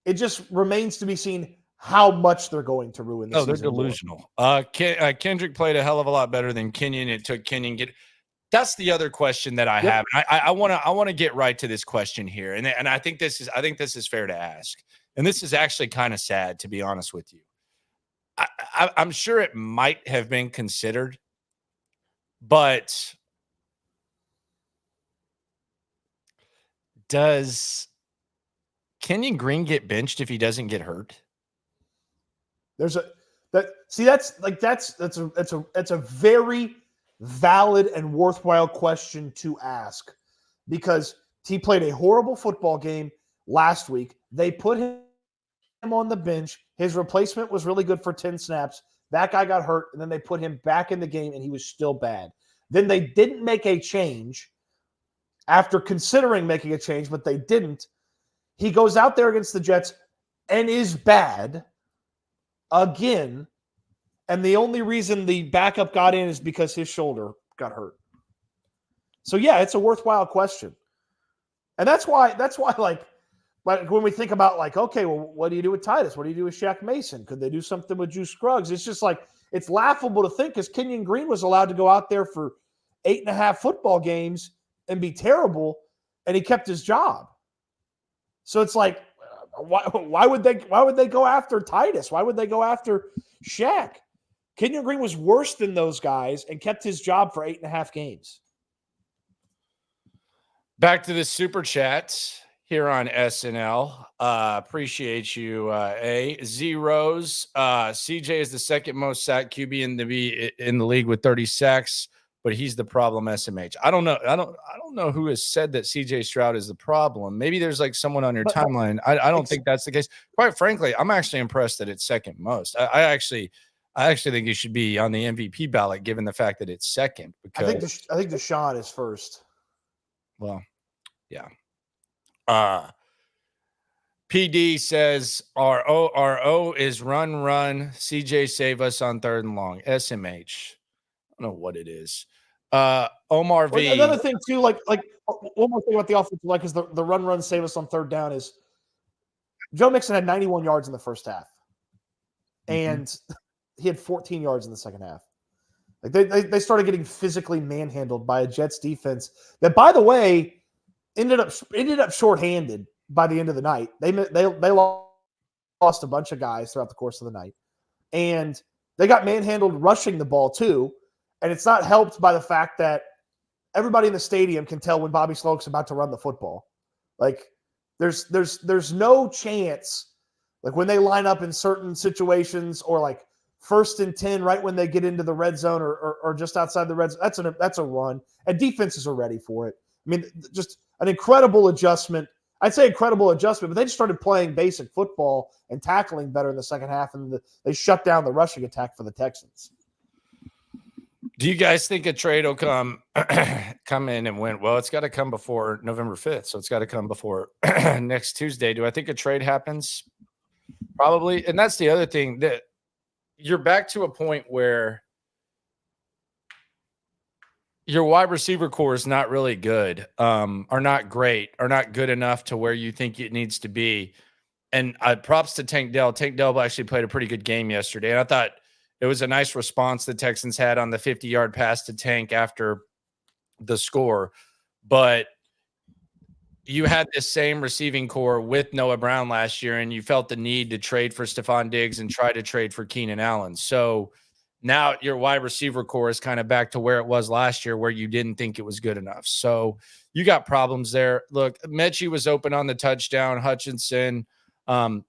Speaker 5: It just remains to be seen how much they're going to ruin the season.
Speaker 1: Oh, they're delusional. Kendrick played a hell of a lot better than Kenyon. It took Kenyon get. That's the other question that I have. I want to get right to this question here, and I think this is fair to ask, and this is actually kind of sad, to be honest with you. I'm sure it might have been considered, but does Kenyon Green get benched if he doesn't get hurt?
Speaker 5: That's a very valid and worthwhile question to ask, because he played a horrible football game last week. They put him on the bench. His replacement was really good for 10 snaps. That guy got hurt, and then they put him back in the game, and he was still bad. Then they didn't make a change after considering making a change, but they didn't. He goes out there against the Jets and is bad again. And the only reason the backup got in is because his shoulder got hurt. So yeah, it's a worthwhile question. And that's why like when we think about like, okay, well, what do you do with Tytus? What do you do with Shaq Mason? Could they do something with Juice Scruggs? It's just like, it's laughable to think, because Kenyon Green was allowed to go out there for 8.5 football games and be terrible, and he kept his job. So it's like, why would they go after Tytus? Why would they go after Shaq? Kenyon Green was worse than those guys and kept his job for 8.5 games.
Speaker 1: Back to the super chats here on S&L. Appreciate you, Zeros. CJ is the second most sacked QB in the league with 30 sacks, but he's the problem. SMH. I don't know who has said that CJ Stroud is the problem. Maybe there's like someone on your timeline. I don't think that's the case. Quite frankly, I'm actually impressed that it's second most. I actually think he should be on the MVP ballot, given the fact that it's second. Because
Speaker 5: I think Deshaun is first.
Speaker 1: Well, yeah. PD says our O is run. CJ save us on 3rd and long. SMH. I don't know what it is. Omar V.
Speaker 5: Another thing too, like one more thing about the offensive line, because the run save us on 3rd down is Joe Mixon had 91 yards in the first half. and he had 14 yards in the second half. Like they started getting physically manhandled by a Jets defense that, by the way, ended up shorthanded by the end of the night. They lost a bunch of guys throughout the course of the night, and they got manhandled rushing the ball too. And it's not helped by the fact that everybody in the stadium can tell when Bobby Slowik's about to run the football. Like there's no chance, like when they line up in certain situations, or like 1st and 10 right when they get into the red zone, or just outside the red zone, that's a run, and defenses are ready for it. I mean, just an incredible adjustment. I'd say incredible adjustment, but they just started playing basic football and tackling better in the second half, and they shut down the rushing attack for the Texans.
Speaker 1: Do you guys think a trade will come in and win? Well, it's got to come before November 5th, so it's got to come before next Tuesday. Do I think a trade happens? Probably. And that's the other thing, that you're back to a point where your wide receiver core is not really good, are not great, are not good enough to where you think it needs to be. And props to Tank Dell. Tank Dell actually played a pretty good game yesterday, and I thought it was a nice response the Texans had on the 50-yard pass to Tank after the score. But you had this same receiving core with Noah Brown last year, and you felt the need to trade for Stephon Diggs and try to trade for Keenan Allen. So now your wide receiver core is kind of back to where it was last year, where you didn't think it was good enough. So you got problems there. Look, Mechie was open on the touchdown. Hutchinson,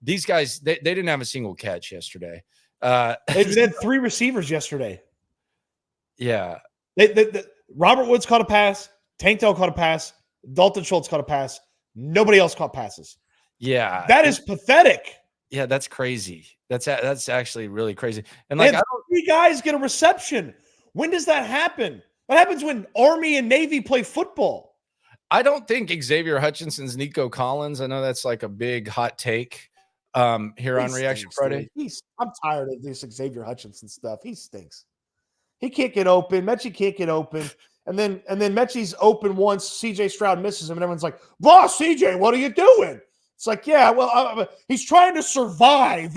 Speaker 1: these guys, they didn't have a single catch yesterday.
Speaker 5: They had 3 receivers yesterday.
Speaker 1: Yeah.
Speaker 5: Robert Woods caught a pass. Tank Dell caught a pass. Dalton Schultz caught a pass. Nobody else caught passes.
Speaker 1: Yeah.
Speaker 5: That is pathetic.
Speaker 1: Yeah, that's crazy. That's actually really crazy. And like,
Speaker 5: 3 guys get a reception. When does that happen? That happens when Army and Navy play football.
Speaker 1: I don't think Xavier Hutchinson's Nico Collins. I know that's like a big hot take here on Reaction Friday.
Speaker 5: I'm tired of this Xavier Hutchinson stuff. He stinks. He can't get open. Mechie can't get open. And then Mechie's open once. CJ Stroud misses him, and everyone's like, "Boss, CJ, what are you doing?" It's like, yeah, well, he's trying to survive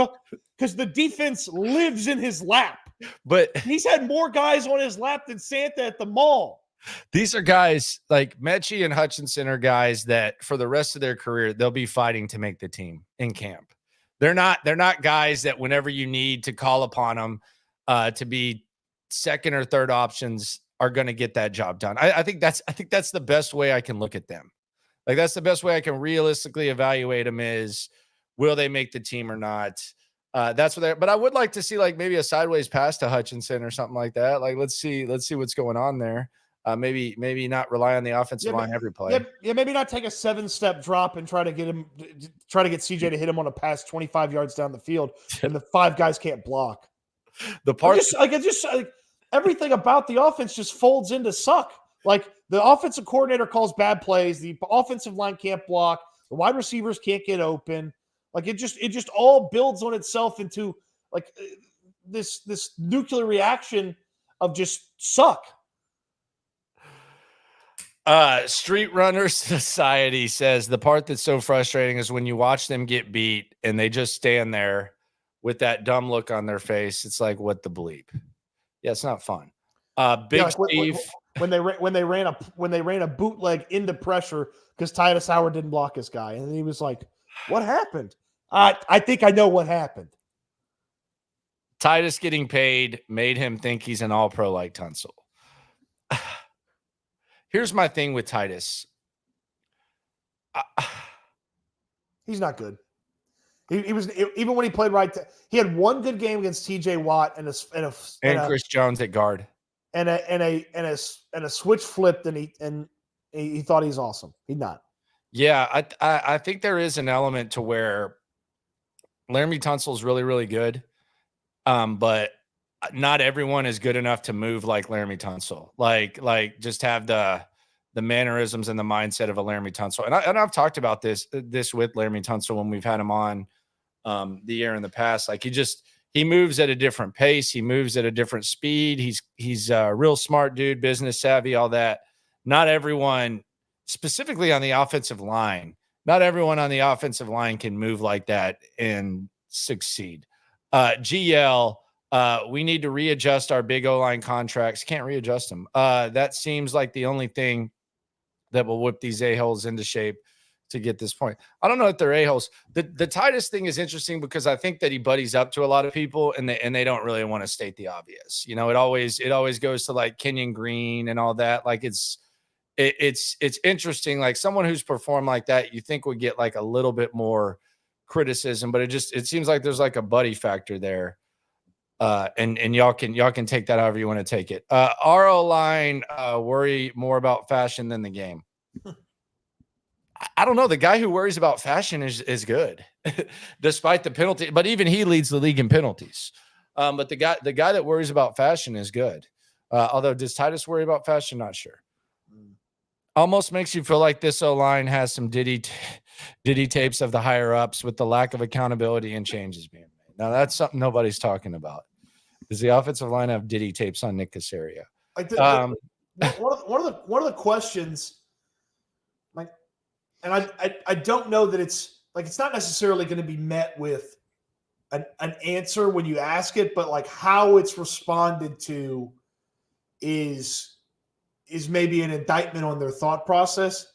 Speaker 5: because the defense lives in his lap.
Speaker 1: But
Speaker 5: he's had more guys on his lap than Santa at the mall.
Speaker 1: These are guys like Mechie and Hutchinson are guys that for the rest of their career, they'll be fighting to make the team in camp. They're not guys that whenever you need to call upon them to be second or third options are going to get that job done. I think that's the best way I can look at them. Like, that's the best way I can realistically evaluate them is, will they make the team or not? That's what they're, but I would like to see like maybe a sideways pass to Hutchinson or something like that. Like, let's see what's going on there. Maybe not rely on the offensive line every play.
Speaker 5: Yeah, maybe not take a 7-step drop and try to get CJ to hit him on a pass 25 yards down the field, and the 5 guys can't block.
Speaker 1: The part
Speaker 5: everything about the offense just folds into suck. Like, the offensive coordinator calls bad plays, the offensive line can't block, the wide receivers can't get open. Like, it just all builds on itself into like this nuclear reaction of just suck.
Speaker 1: Street Runner Society says the part that's so frustrating is when you watch them get beat and they just stand there with that dumb look on their face. It's like, what the bleep? Yeah, it's not fun. Big Steve,
Speaker 5: when they ran a bootleg into pressure because Tytus Howard didn't block his guy, and he was like, "What happened?" I think I know what happened.
Speaker 1: Tytus getting paid made him think he's an all-pro like Tunsil. Here's my thing with Tytus.
Speaker 5: He's not good. He was, even when he played right. He had one good game against T.J. Watt and
Speaker 1: Chris Jones at guard
Speaker 5: and a switch flipped, and he thought he's awesome. He's not.
Speaker 1: Yeah, I think there is an element to where Laramie Tunsil is really, really good, but not everyone is good enough to move like Laramie Tunsil. Like just have the mannerisms and the mindset of a Laramie Tunsil. And I've talked about this with Laramie Tunsil when we've had him on the air in the past. Like, he moves at a different pace. He moves at a different speed. He's a real smart dude, business savvy, all that. Not everyone, specifically on the offensive line, not everyone on the offensive line can move like that and succeed. GL, we need to readjust our big O-line contracts. Can't readjust them. That seems like the only thing that will whip these a-holes into shape to get this point. I don't know if they're a-holes. The Tytus thing is interesting because I think that he buddies up to a lot of people and they don't really want to state the obvious. You know, it always goes to like Kendrick Green and all that. Like it's interesting. Like someone who's performed like that, you think would get like a little bit more criticism, but it seems like there's like a buddy factor there. And y'all can take that however you want to take it. RO line worry more about fashion than the game. I don't know. The guy who worries about fashion is good, despite the penalty. But even he leads the league in penalties. But the guy that worries about fashion is good. Although does Tytus worry about fashion? Not sure. Almost makes you feel like this O-line has some Diddy tapes of the higher ups with the lack of accountability and changes being made. Now that's something nobody's talking about. Does the offensive line have Diddy tapes on Nick Caserio?
Speaker 5: One of the questions, like, and I don't know that it's not necessarily going to be met with an answer when you ask it, but like how it's responded to is maybe an indictment on their thought process.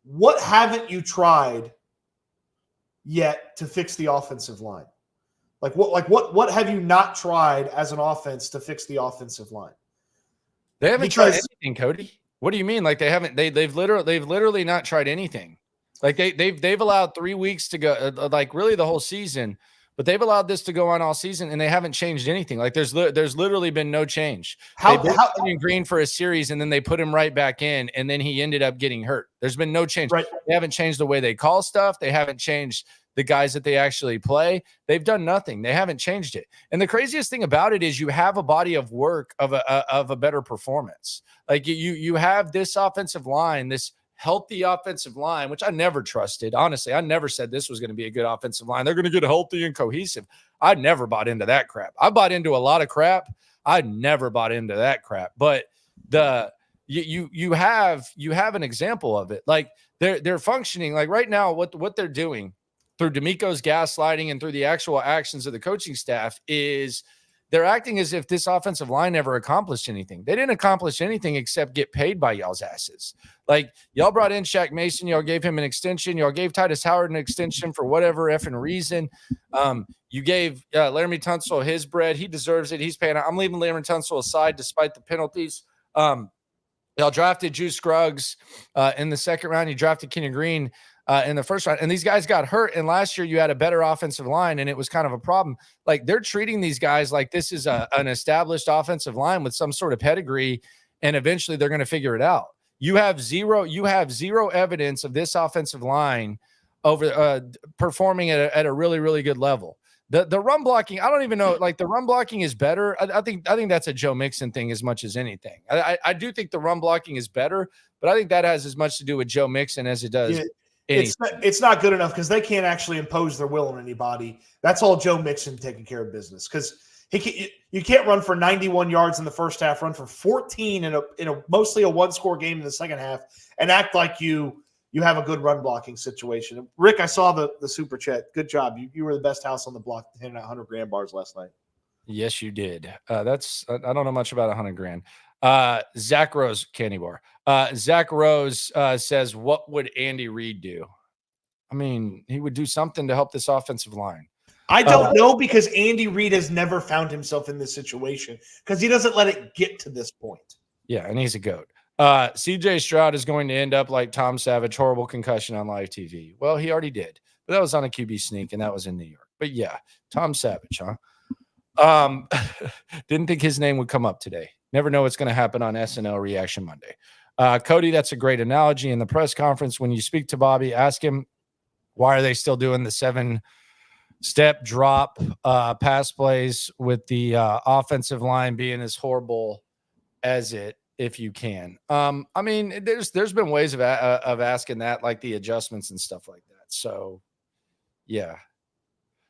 Speaker 5: What haven't you tried yet to fix the offensive line? What have you not tried as an offense to fix the offensive line?
Speaker 1: They haven't tried anything, Cody. What do you mean? Like they've literally not tried anything. Like they've allowed 3 weeks to go, like really the whole season, but they've allowed this to go on all season and they haven't changed anything. Like there's literally been no change. How Green for a series and then they put him right back in and then he ended up getting hurt. There's been no change.
Speaker 5: Right.
Speaker 1: They haven't changed the way they call stuff. They haven't changed the guys that they actually play. They've done nothing. They haven't changed it. And the craziest thing about it is you have a body of work of a better performance. Like you have this offensive line, this healthy offensive line, which I never trusted. Honestly, I never said this was going to be a good offensive line. They're going to get healthy and cohesive. I never bought into that crap. I bought into a lot of crap. I never bought into that crap. But you have an example of it. Like they're functioning like right now. What they're doing through D'Amico's gaslighting and through the actual actions of the coaching staff is they're acting as if this offensive line never accomplished anything. They didn't accomplish anything except get paid by y'all's asses. Like y'all brought in Shaq Mason. Y'all gave him an extension. Y'all gave Tytus Howard an extension for whatever effing reason. You gave Laramie Tunsil his bread. He deserves it. He's paying. I'm leaving Laramie Tunsil aside despite the penalties. Y'all drafted Juice Scruggs in the second round. You drafted Kendrick Green in the first round. And these guys got hurt. And last year you had a better offensive line and it was kind of a problem. Like they're treating these guys like this is an established offensive line with some sort of pedigree. And eventually they're going to figure it out. You have zero evidence of this offensive line over performing at a really, really good level. The run blocking, I don't even know. Like the run blocking is better. I think that's a Joe Mixon thing as much as anything. I do think the run blocking is better, but I think that has as much to do with Joe Mixon as it does.
Speaker 5: Yeah, it's not good enough because they can't actually impose their will on anybody. That's all Joe Mixon taking care of business because you can't run for 91 yards in the first half, run for 14 in a mostly a one-score game in the second half, and act like you have a good run blocking situation. Rick, I saw the super chat. Good job. You were the best house on the block handing out 100 grand bars last night.
Speaker 1: Yes, you did. I don't know much about 100 grand. Zach Rose candy bar. Zach Rose says, what would Andy Reid do? I mean, he would do something to help this offensive line.
Speaker 5: I don't know because Andy Reid has never found himself in this situation because he doesn't let it get to this point.
Speaker 1: Yeah, and he's a goat. CJ Stroud is going to end up like Tom Savage, horrible concussion on live TV. Well, he already did, but that was on a QB sneak, and that was in New York. But yeah, Tom Savage, huh? Didn't think his name would come up today. Never know what's going to happen on S&L Reaction Monday. Cody, that's a great analogy. In the press conference, when you speak to Bobby, ask him, why are they still doing the 7-step drop pass plays with the offensive line being as horrible as it, if you can. I mean, there's been ways of asking that, like the adjustments and stuff like that. So, yeah.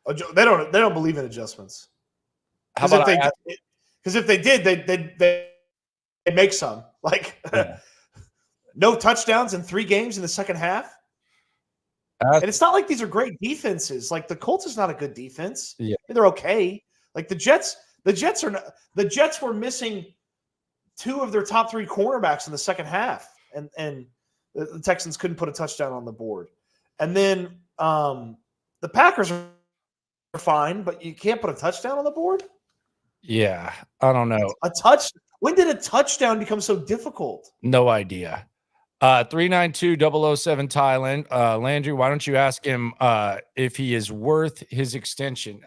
Speaker 5: They don't believe in adjustments.
Speaker 1: How about
Speaker 5: because if they did, they make some. Like no touchdowns in 3 games in the second half.
Speaker 2: And it's not like these are great defenses. Like the Colts is not a good defense.
Speaker 1: Yeah.
Speaker 2: They're okay. Like the Jets were missing 2 of their top 3 cornerbacks in the second half, and the Texans couldn't put a touchdown on the board. And then the Packers are fine, but you can't put a touchdown on the board.
Speaker 1: Yeah, I don't know.
Speaker 2: When did a touchdown become so difficult?
Speaker 1: No idea. 392-007 Thailand. Landry, why don't you ask him if he is worth his extension?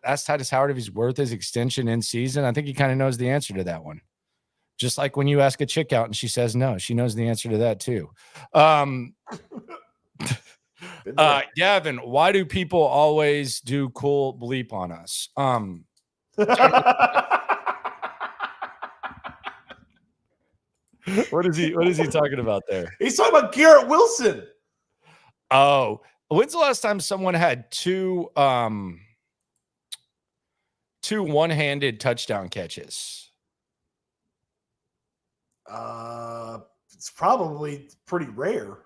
Speaker 1: Ask Tytus Howard if he's worth his extension in season. I think he kind of knows the answer to that one. Just like when you ask a chick out and she says no, she knows the answer to that too. Gavin, why do people always do cool bleep on us? What is he talking about there?
Speaker 2: He's talking about Garrett Wilson.
Speaker 1: Oh, when's the last time someone had two one-handed touchdown catches?
Speaker 2: It's probably pretty rare.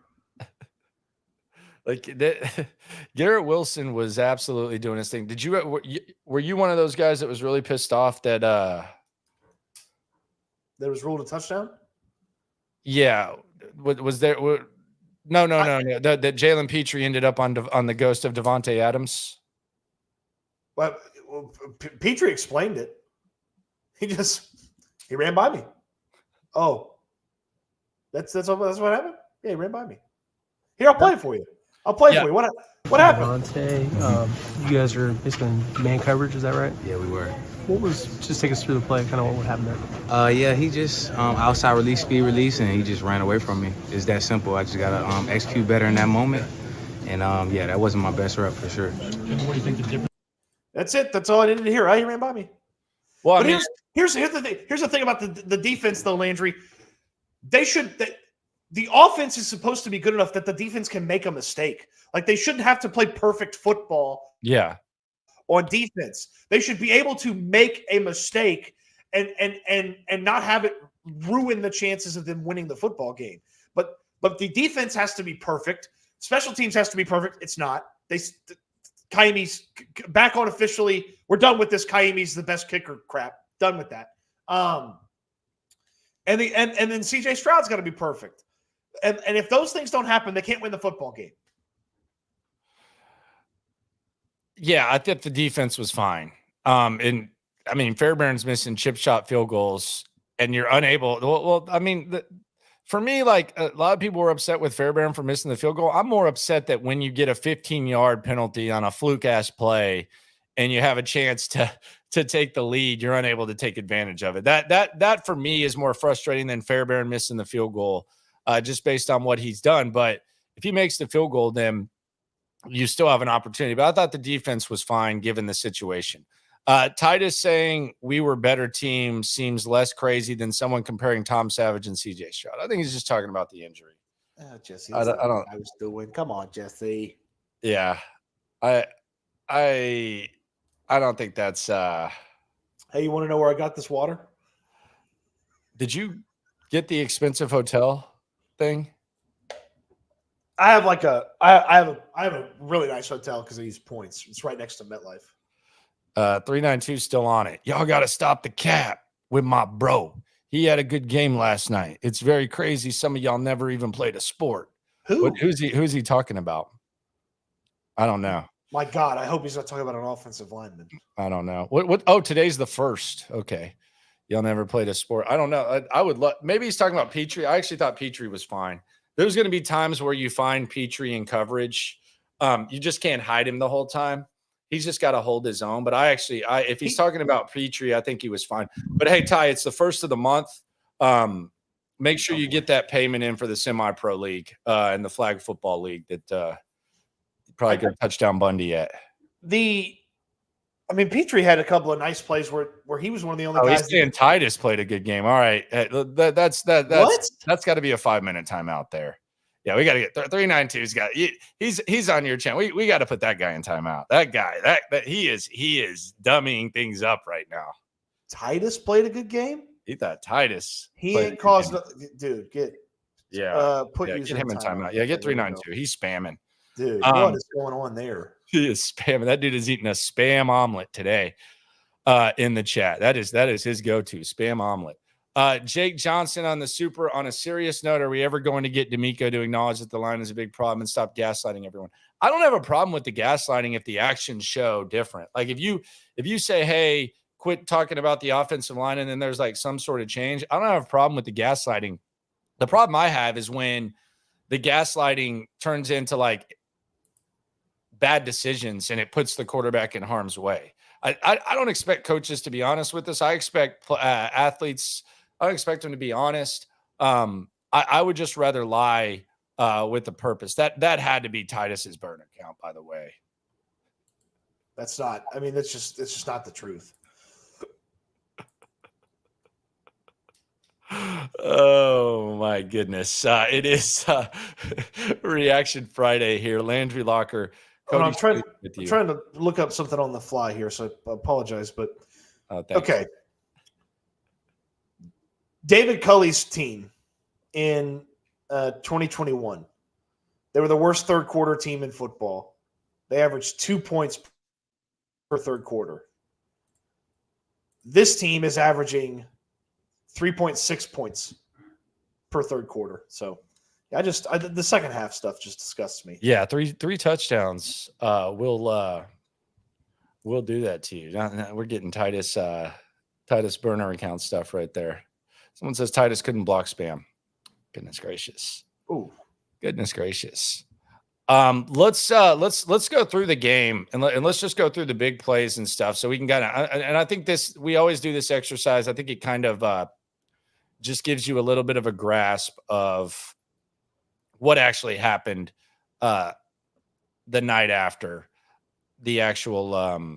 Speaker 1: Like that, Garrett Wilson was absolutely doing his thing. Did you were you one of those guys that was really pissed off that
Speaker 2: that was ruled a touchdown?
Speaker 1: Yeah, was there? No. That Jalen Petrie ended up on the ghost of Devontae Adams.
Speaker 2: Well, Petrie explained it. He ran by me. Oh, that's what happened. Yeah, he ran by me. Here, I'll play it for you. For you. What happened?
Speaker 4: Devontae, you guys are basically in man coverage, is that right?
Speaker 8: Yeah, we were.
Speaker 4: Just take us through the play, kind of what happened there.
Speaker 8: Yeah, he just outside release, speed release, and he just ran away from me. It's that simple. I just gotta execute better in that moment, and yeah, that wasn't my best rep for sure.
Speaker 4: What do you think the difference?
Speaker 2: That's it. That's all I needed to hear. He ran by me.
Speaker 1: Well,
Speaker 2: but here's the thing. Here's the thing about the defense, though, Landry. The offense is supposed to be good enough that the defense can make a mistake. Like they shouldn't have to play perfect football.
Speaker 1: Yeah.
Speaker 2: On defense, they should be able to make a mistake and not have it ruin the chances of them winning the football game. But the defense has to be perfect. Special teams has to be perfect. It's not. Kaimi's back on officially. We're done with this. Kaimi's the best kicker crap. Done with that. And then CJ Stroud's got to be perfect. And if those things don't happen, they can't win the football game.
Speaker 1: Yeah, I think the defense was fine. And I mean, Fairbairn's missing chip shot field goals, and you're unable. Well, I mean, for me, like a lot of people were upset with Fairbairn for missing the field goal. I'm more upset that when you get a 15-yard penalty on a fluke ass play, and you have a chance to take the lead, you're unable to take advantage of it. That for me is more frustrating than Fairbairn missing the field goal, just based on what he's done. But if he makes the field goal, then you still have an opportunity. But I thought the defense was fine given the situation. Tytus saying we were better team seems less crazy than someone comparing Tom Savage and CJ Stroud. I think he's just talking about the injury.
Speaker 2: Jesse,
Speaker 1: I don't.
Speaker 2: I was doing. Come on, Jesse.
Speaker 1: Yeah, I don't think that's.
Speaker 2: Hey, you want to know where I got this water?
Speaker 1: Did you get the expensive hotel thing?
Speaker 2: I have a really nice hotel because of these points. It's right next to MetLife.
Speaker 1: 392 still on it. Y'all got to stop the cap with my bro. He had a good game last night. It's very crazy. Some of y'all never even played a sport. Who's he talking about? I don't know.
Speaker 2: My God, I hope he's not talking about an offensive lineman.
Speaker 1: I don't know. What? Oh, today's the first. Okay. Y'all never played a sport. I don't know. I would love. Maybe he's talking about Petrie. I actually thought Petrie was fine. There's going to be times where you find Petrie in coverage. You just can't hide him the whole time. He's just got to hold his own. But if he's talking about Petrie, I think he was fine. But hey, Ty, it's the first of the month. Make sure you get that payment in for the semi-pro league and the flag football league that probably got touchdown Bundy at.
Speaker 2: Petrie had a couple of nice plays where he was one of the only guys.
Speaker 1: He's saying Tytus played a good game. All right, that's got to be a 5-minute timeout there. Yeah, we got to get 392's got. He's on your channel. We got to put that guy in timeout. That guy, that he is dummying things up right now.
Speaker 2: Tytus played a good game.
Speaker 1: He thought Tytus.
Speaker 2: He ain't caused. Dude, get
Speaker 1: get him in timeout. Yeah, get 392. He's spamming.
Speaker 5: Dude, what is going on there?
Speaker 1: He is spamming. That dude is eating a spam omelet today in the chat. That is his go-to, spam omelet. Jake Johnson on the super. On a serious note, are we ever going to get D'Amico to acknowledge that the line is a big problem and stop gaslighting everyone? I don't have a problem with the gaslighting if the actions show different. Like if you say, hey, quit talking about the offensive line, and then there's like some sort of change, I don't have a problem with the gaslighting. The problem I have is when the gaslighting turns into like bad decisions and it puts the quarterback in harm's way. I don't expect coaches to be honest with this. I expect athletes, I don't expect them to be honest. I would just rather lie with the purpose. That had to be Tytus's burner account, by the way.
Speaker 5: That's not, I mean, it's just not the truth.
Speaker 1: Oh my goodness. It is Reaction Friday here. Landry Locker. Cody,
Speaker 5: I'm trying to look up something on the fly here, so I apologize, but okay. David Culley's team in 2021, they were the worst third quarter team in football. They averaged 2 points per third quarter. This team is averaging 3.6 points per third quarter. So the second half stuff just disgusts me.
Speaker 1: Yeah, three touchdowns will do that to you. We're getting Tytus burner account stuff right there. Someone says Tytus couldn't block spam. Goodness gracious.
Speaker 5: Ooh,
Speaker 1: goodness gracious. Let's go through the game and let's just go through the big plays and stuff so we can kind of, and I think we always do this exercise. I think it kind of just gives you a little bit of a grasp of what actually happened the night after the actual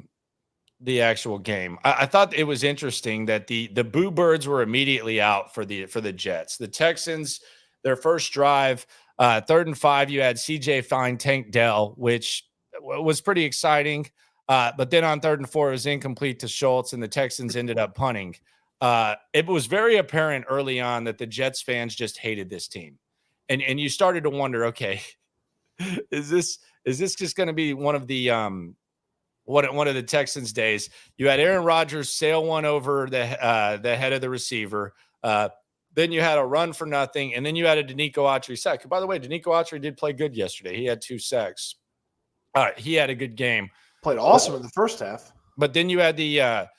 Speaker 1: game. I thought it was interesting that the Boo Birds were immediately out for the Jets. The Texans, their first drive, 3rd and 5, you had CJ find Tank Dell, which was pretty exciting. But then on 3rd and 4, it was incomplete to Schultz, and the Texans ended up punting. It was very apparent early on that the Jets fans just hated this team. And you started to wonder, okay, is this just going to be one of the one of the Texans' days? You had Aaron Rodgers sail one over the head of the receiver. Then you had a run for nothing, and then you had a Danico Autry sack. By the way, Danico Autry did play good yesterday. He had 2 sacks. He had a good game.
Speaker 5: Played awesome in the first half.
Speaker 1: But then you had the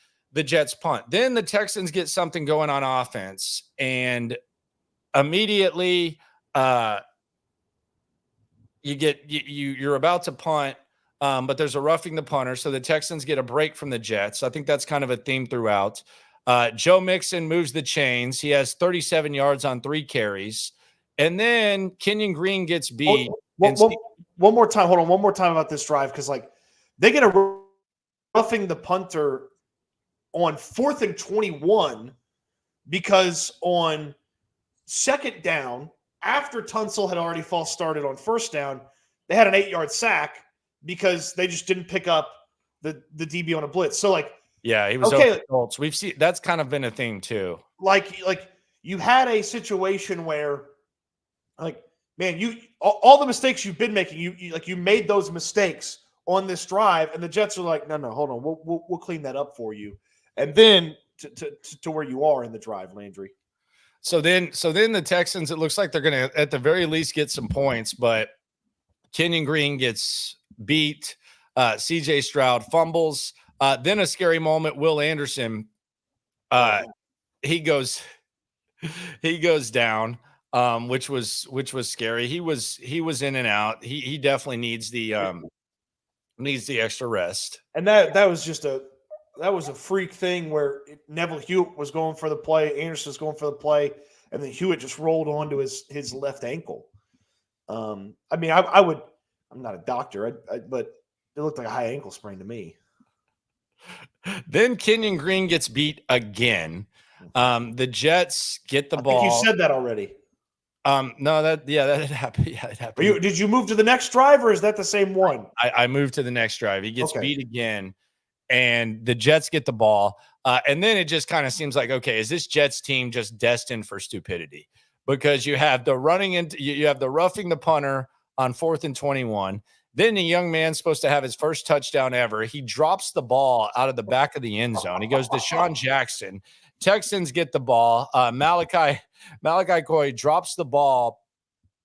Speaker 1: Jets punt. Then the Texans get something going on offense, and immediately you're about to punt, but there's a roughing the punter, so the Texans get a break from the Jets. I think that's kind of a theme throughout. Joe Mixon moves the chains. He has 37 yards on 3 carries, and then Kenyon Green gets beat.
Speaker 5: One more time. Hold on. One more time about this drive, because they get a roughing the punter on 4th and 21 because on 2nd down, after Tunsil had already false started on 1st down, they had an 8-yard sack because they just didn't pick up the DB on a blitz. So
Speaker 1: yeah, he was okay. We've seen that's kind of been a thing too.
Speaker 5: Like you had a situation where, man, all the mistakes you've been making, you made those mistakes on this drive, and the Jets are like, no, hold on, we'll clean that up for you, and then to where you are in the drive, Landry.
Speaker 1: So then the Texans, it looks like they're going to at the very least get some points, but Kenyon Green gets beat. CJ Stroud fumbles. Then a scary moment. Will Anderson, he goes down, which was scary. He was in and out. He definitely needs the extra rest.
Speaker 5: And that was a freak thing where Neville Hewitt was going for the play, Anderson was going for the play, and then Hewitt just rolled onto his left ankle. I mean, I'm not a doctor, but it looked like a high ankle sprain to me.
Speaker 1: Then Kenyon Green gets beat again. The Jets get the ball.
Speaker 5: I think you said that already.
Speaker 1: No, that happened. Yeah, it happened.
Speaker 5: Did you move to the next drive, or is that the same one?
Speaker 1: I moved to the next drive. He gets beat again, and the Jets get the ball. And then it just kind of seems like, okay, is this Jets team just destined for stupidity? Because you have the roughing the punter on 4th and 21. Then the young man's supposed to have his first touchdown ever. He drops the ball out of the back of the end zone. He goes to Deshaun Jackson. Texans get the ball. Malachi Coy drops the ball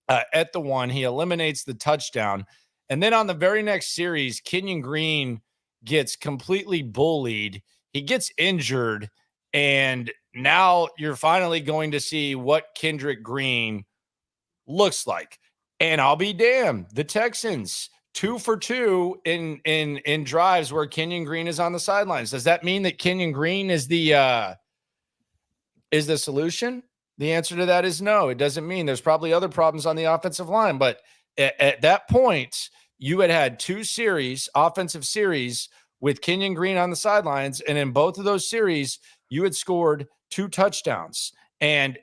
Speaker 1: at the 1. He eliminates the touchdown. And then on the very next series, Kenyon Green gets completely bullied. He gets injured. And now you're finally going to see what Kendrick Green looks like. And I'll be damned. The Texans 2 for 2 in drives where Kenyon Green is on the sidelines. Does that mean that Kenyon Green is the solution? The answer to that is no. It doesn't mean. There's probably other problems on the offensive line, but at that point, you had 2 offensive series with Kenyon Green on the sidelines, and in both of those series, you had scored 2 touchdowns. And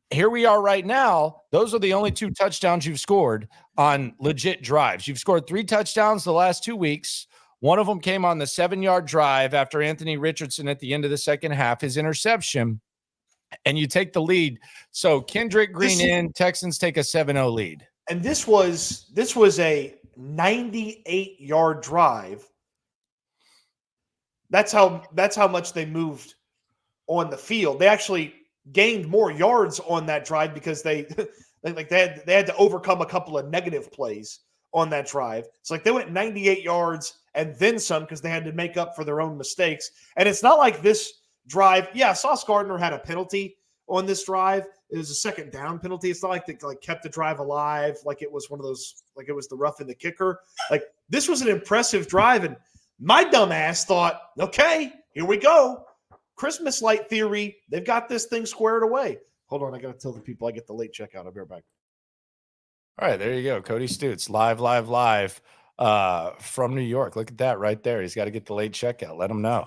Speaker 1: here we are right now. Those are the only 2 touchdowns you've scored on legit drives. You've scored 3 touchdowns the last 2 weeks. One of them came on the 7-yard drive after Anthony Richardson at the end of the second half, his interception, and you take the lead. So Kendrick Green Texans take a 7-0 lead.
Speaker 2: And this was a 98-yard drive. That's how much they moved on the field. They actually gained more yards on that drive because they had to overcome a couple of negative plays on that drive. It's like they went 98 yards and then some because they had to make up for their own mistakes. And it's not like this drive. Yeah, Sauce Gardner had a penalty on this drive. It was a second down penalty. It's not like they kept the drive alive, like it was one of those, like it was the rough in the kicker. Like this was an impressive drive, and my dumb ass thought, okay, here we go. Christmas light theory. They've got this thing squared away. Hold on, I got to tell the people I get the late checkout. I'll be right back.
Speaker 1: All right, there you go. Cody Stoots, live from New York. Look at that right there. He's got to get the late checkout. Let him know.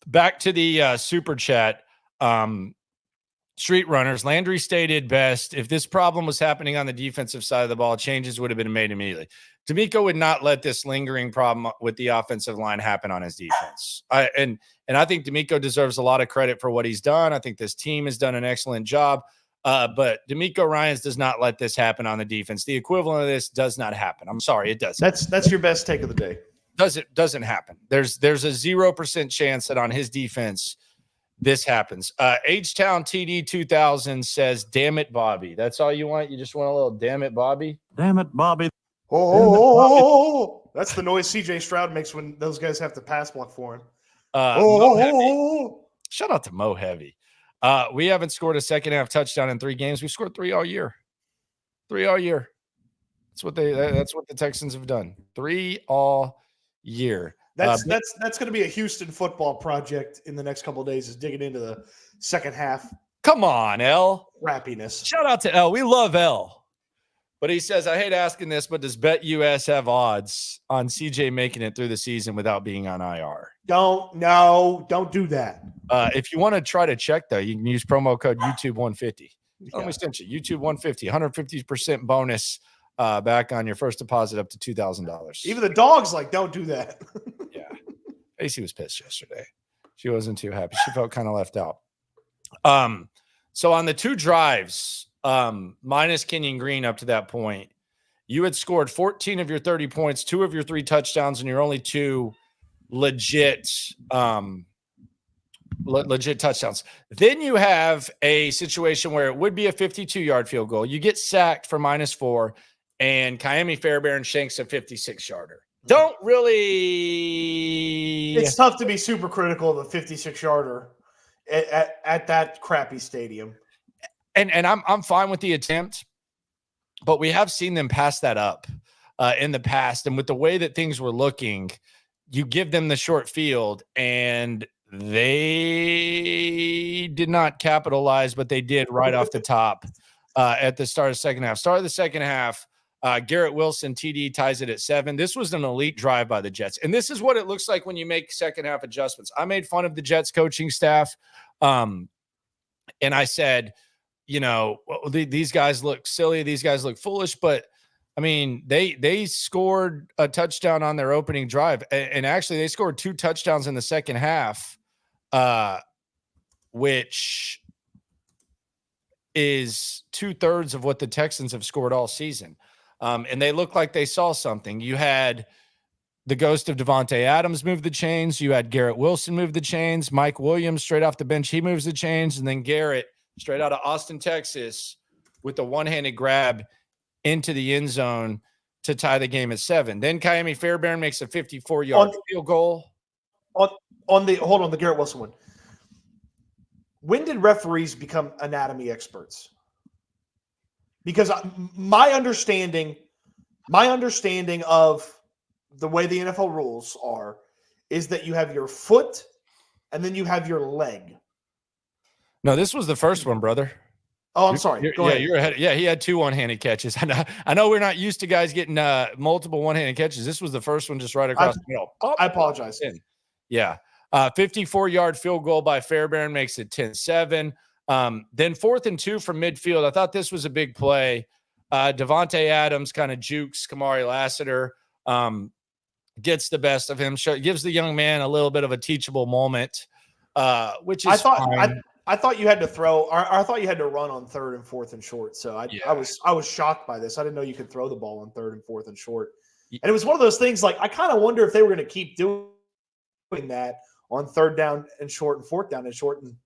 Speaker 1: Back to the super chat. Street Runners. Landry stated best, if this problem was happening on the defensive side of the ball, changes would have been made immediately. D'Amico would not let this lingering problem with the offensive line happen on his defense. And I think D'Amico deserves a lot of credit for what he's done. I think this team has done an excellent job. But D'Amico Ryans does not let this happen on the defense. The equivalent of this does not happen. I'm sorry, it doesn't.
Speaker 2: That's your best take of the day.
Speaker 1: Doesn't happen. There's a 0% chance that on his defense this happens. H-Town TD 2000 says, damn it, Bobby. That's all you want? You just want a little damn it, Bobby?
Speaker 9: Damn it, Bobby.
Speaker 2: Oh, that's the noise CJ Stroud makes when those guys have to pass block for him.
Speaker 1: Shout out to Mo Heavy. We haven't scored a second half touchdown in 3 games. We've scored 3 all year. 3 all year. That's what the Texans have done. 3 all year.
Speaker 2: That's going to be a Houston football project in the next couple of days, is digging into the second half.
Speaker 1: Come on, L.
Speaker 2: Crappiness.
Speaker 1: Shout out to L. We love L. But he says, I hate asking this, but does BetUS have odds on CJ making it through the season without being on IR?
Speaker 2: Don't do that.
Speaker 1: If you want to try to check, though, you can use promo code YouTube150. Let me send you YouTube150, 150% bonus back on your first deposit up to $2,000.
Speaker 2: Even the dog's like, don't do that.
Speaker 1: Yeah. Casey was pissed yesterday. She wasn't too happy. She felt kind of left out. So on the 2 drives, minus Kenyon Green up to that point, you had scored 14 of your 30 points, 2 of your 3 touchdowns, and your only 2 legit touchdowns. Then you have a situation where it would be a 52-yard field goal. You get sacked for -4, and Kaimi Fairbairn shanks a 56-yarder. Don't really.
Speaker 2: It's tough to be super critical of a 56-yarder at that crappy stadium.
Speaker 1: And I'm fine with the attempt, but we have seen them pass that up in the past. And with the way that things were looking, you give them the short field, and they did not capitalize, but they did right off the top at the start of the second half. Start of the second half, Garrett Wilson, TD, ties it at 7. This was an elite drive by the Jets. And this is what it looks like when you make second half adjustments. I made fun of the Jets coaching staff, and I said, these guys look silly. These guys look foolish. But, I mean, they scored a touchdown on their opening drive. And actually, they scored 2 touchdowns in the second half, which is 2/3 of what the Texans have scored all season. and they looked like they saw something. You had the ghost of Devontae Adams move the chains. You had Garrett Wilson move the chains. Mike Williams straight off the bench, he moves the chains, and then Garrett straight out of Austin, Texas, with the one-handed grab into the end zone to tie the game at 7. Then Ka'imi Fairbairn makes a 54-yard field goal.
Speaker 2: On the Garrett Wilson one. When did referees become anatomy experts? Because my understanding of the way the NFL rules is that you have your foot and then you have your leg.
Speaker 1: No, this was the first one, brother.
Speaker 2: Oh, I'm sorry. Go ahead.
Speaker 1: You're ahead. Yeah, he had 2 one-handed catches. I know we're not used to guys getting multiple one-handed catches. This was the first one just right across the middle.
Speaker 2: I apologize.
Speaker 1: Yeah. 54-yard field goal by Fairbairn makes it 10-7. Then 4th and 2 from midfield. I thought this was a big play. Devontae Adams kind of jukes Kamari Lassiter, gets the best of him, gives the young man a little bit of a teachable moment, which is fine.
Speaker 2: I thought you had to throw, or I thought you had to run on 3rd and 4th and short. So I was shocked by this. I didn't know you could throw the ball on 3rd and 4th and short. And it was one of those things like I kind of wonder if they were going to keep doing that on 3rd down and short and 4th down and short. And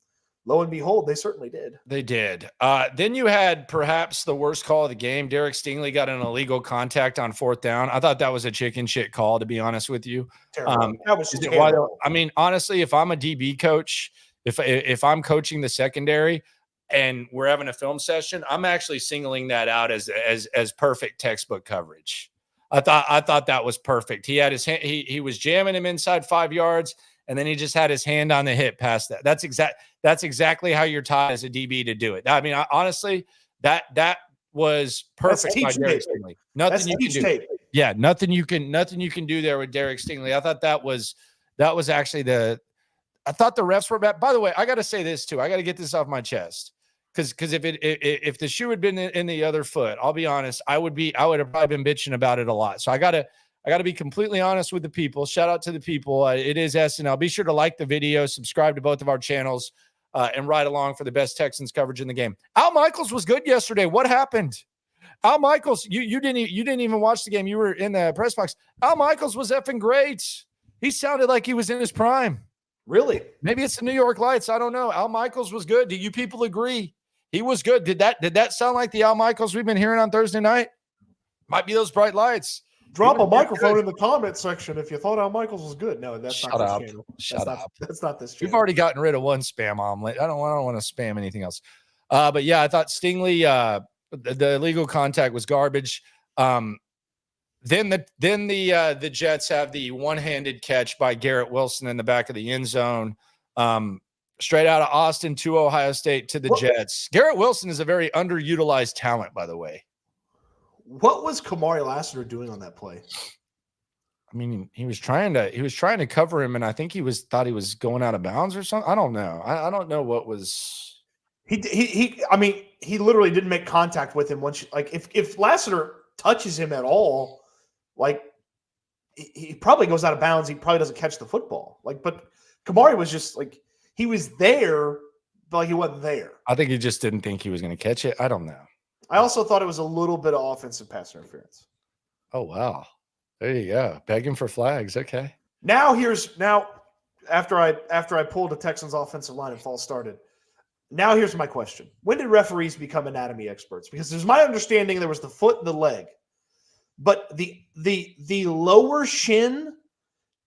Speaker 2: lo and behold, they certainly did.
Speaker 1: They did. Then you had perhaps the worst call of the game. Derek Stingley got an illegal contact on 4th down. I thought that was a chicken shit call, to be honest with you.
Speaker 2: That was terrible.
Speaker 1: I mean, honestly, if I'm a DB coach, if I'm coaching the secondary and we're having a film session, I'm actually singling that out as perfect textbook coverage. I thought that was perfect. He had his hand, he was jamming him inside 5 yards, and then he just had his hand on the hip past that. That's exactly how you're taught as a DB to do it. I mean, honestly, that was perfect by Derek Stingley. Nothing you can do. Yeah, nothing you can do there with Derek Stingley. I thought that was actually I thought the refs were bad. By the way, I got to say this too. I got to get this off my chest because if the shoe had been in the other foot, I'll be honest, I would have probably been bitching about it a lot. So I got to be completely honest with the people. Shout out to the people. It is S&L. Be sure to like the video, subscribe to both of our channels, and ride along for the best Texans coverage in the game. Al Michaels was good yesterday. What happened? Al Michaels, you didn't even watch the game. You were in the press box. Al Michaels was effing great. He sounded like he was in his prime.
Speaker 2: Really?
Speaker 1: Maybe it's the New York Lights. I don't know. Al Michaels was good. Do you people agree? He was good. Did that sound like the Al Michaels we've been hearing on Thursday night? Might be those bright lights.
Speaker 2: Drop a microphone in the comment section if you thought Al Michaels was good. No, that's not this channel.
Speaker 1: Shut up.
Speaker 2: That's not this channel.
Speaker 1: We've already gotten rid of one spam omelet. I don't want to spam anything else. But yeah, I thought Stingley, the illegal contact was garbage. Then the Jets have the one-handed catch by Garrett Wilson in the back of the end zone, straight out of Austin to Ohio State to the Jets. Garrett Wilson is a very underutilized talent, by the way.
Speaker 2: What was Kamari Lassiter doing on that play?
Speaker 1: I mean, he was trying to cover him, and I think thought he was going out of bounds or something. I don't know. I don't know what was.
Speaker 2: I mean, he literally didn't make contact with him once. Like if Lassiter touches him at all, like he probably goes out of bounds. He probably doesn't catch the football. But Kamari was just like he was there, but like he wasn't there.
Speaker 1: I think he just didn't think he was going to catch it. I don't know.
Speaker 2: I also thought it was a little bit of offensive pass interference.
Speaker 1: Oh wow, there you go, begging for flags. Okay.
Speaker 2: Now after I pulled the Texans offensive line and false started. Now here's my question: when did referees become anatomy experts? Because there's my understanding there was the foot and the leg. But the lower shin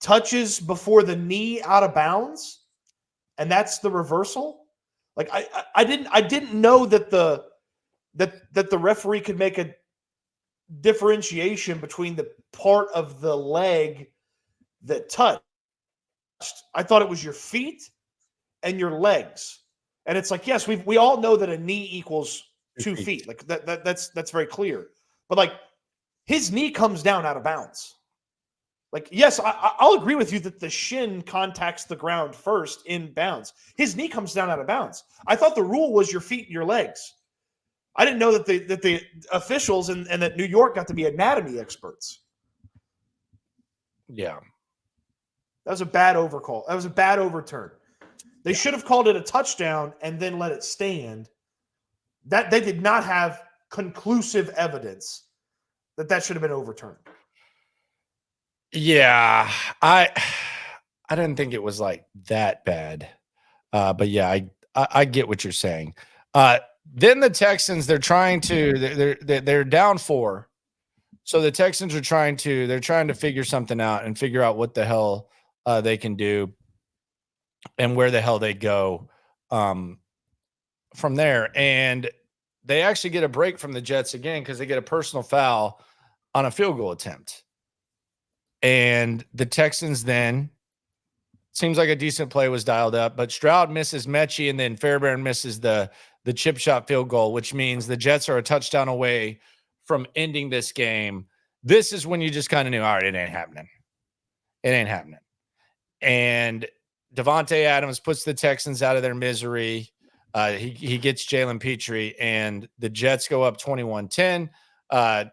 Speaker 2: touches before the knee out of bounds, and that's the reversal. Like I didn't know that the referee could make a differentiation between the part of the leg that touched. I thought it was your feet and your legs, and it's like yes, we all know that a knee equals 2 feet. Like that's very clear, but like. His knee comes down out of bounds. Like, yes, I'll agree with you that the shin contacts the ground first in bounds. His knee comes down out of bounds. I thought the rule was your feet and your legs. I didn't know that the officials and that New York got to be anatomy experts.
Speaker 1: Yeah.
Speaker 2: That was a bad overcall. That was a bad overturn. They should have called it a touchdown and then let it stand. That they did not have conclusive evidence
Speaker 5: that should have been overturned.
Speaker 1: Yeah, I didn't think it was like that bad. But yeah, I get what you're saying. Then the Texans, they're down 4. So the Texans are trying to figure something out and figure out what the hell they can do and where the hell they go from there. And they actually get a break from the Jets again because they get a personal foul on a field goal attempt. And the Texans then, seems like a decent play was dialed up, but Stroud misses Mechie, and then Fairbairn misses the chip shot field goal, which means the Jets are a touchdown away from ending this game. This is when you just kind of knew, all right, it ain't happening. It ain't happening. And Devontae Adams puts the Texans out of their misery. He gets Jalen Petrie, and the Jets go up 21-10.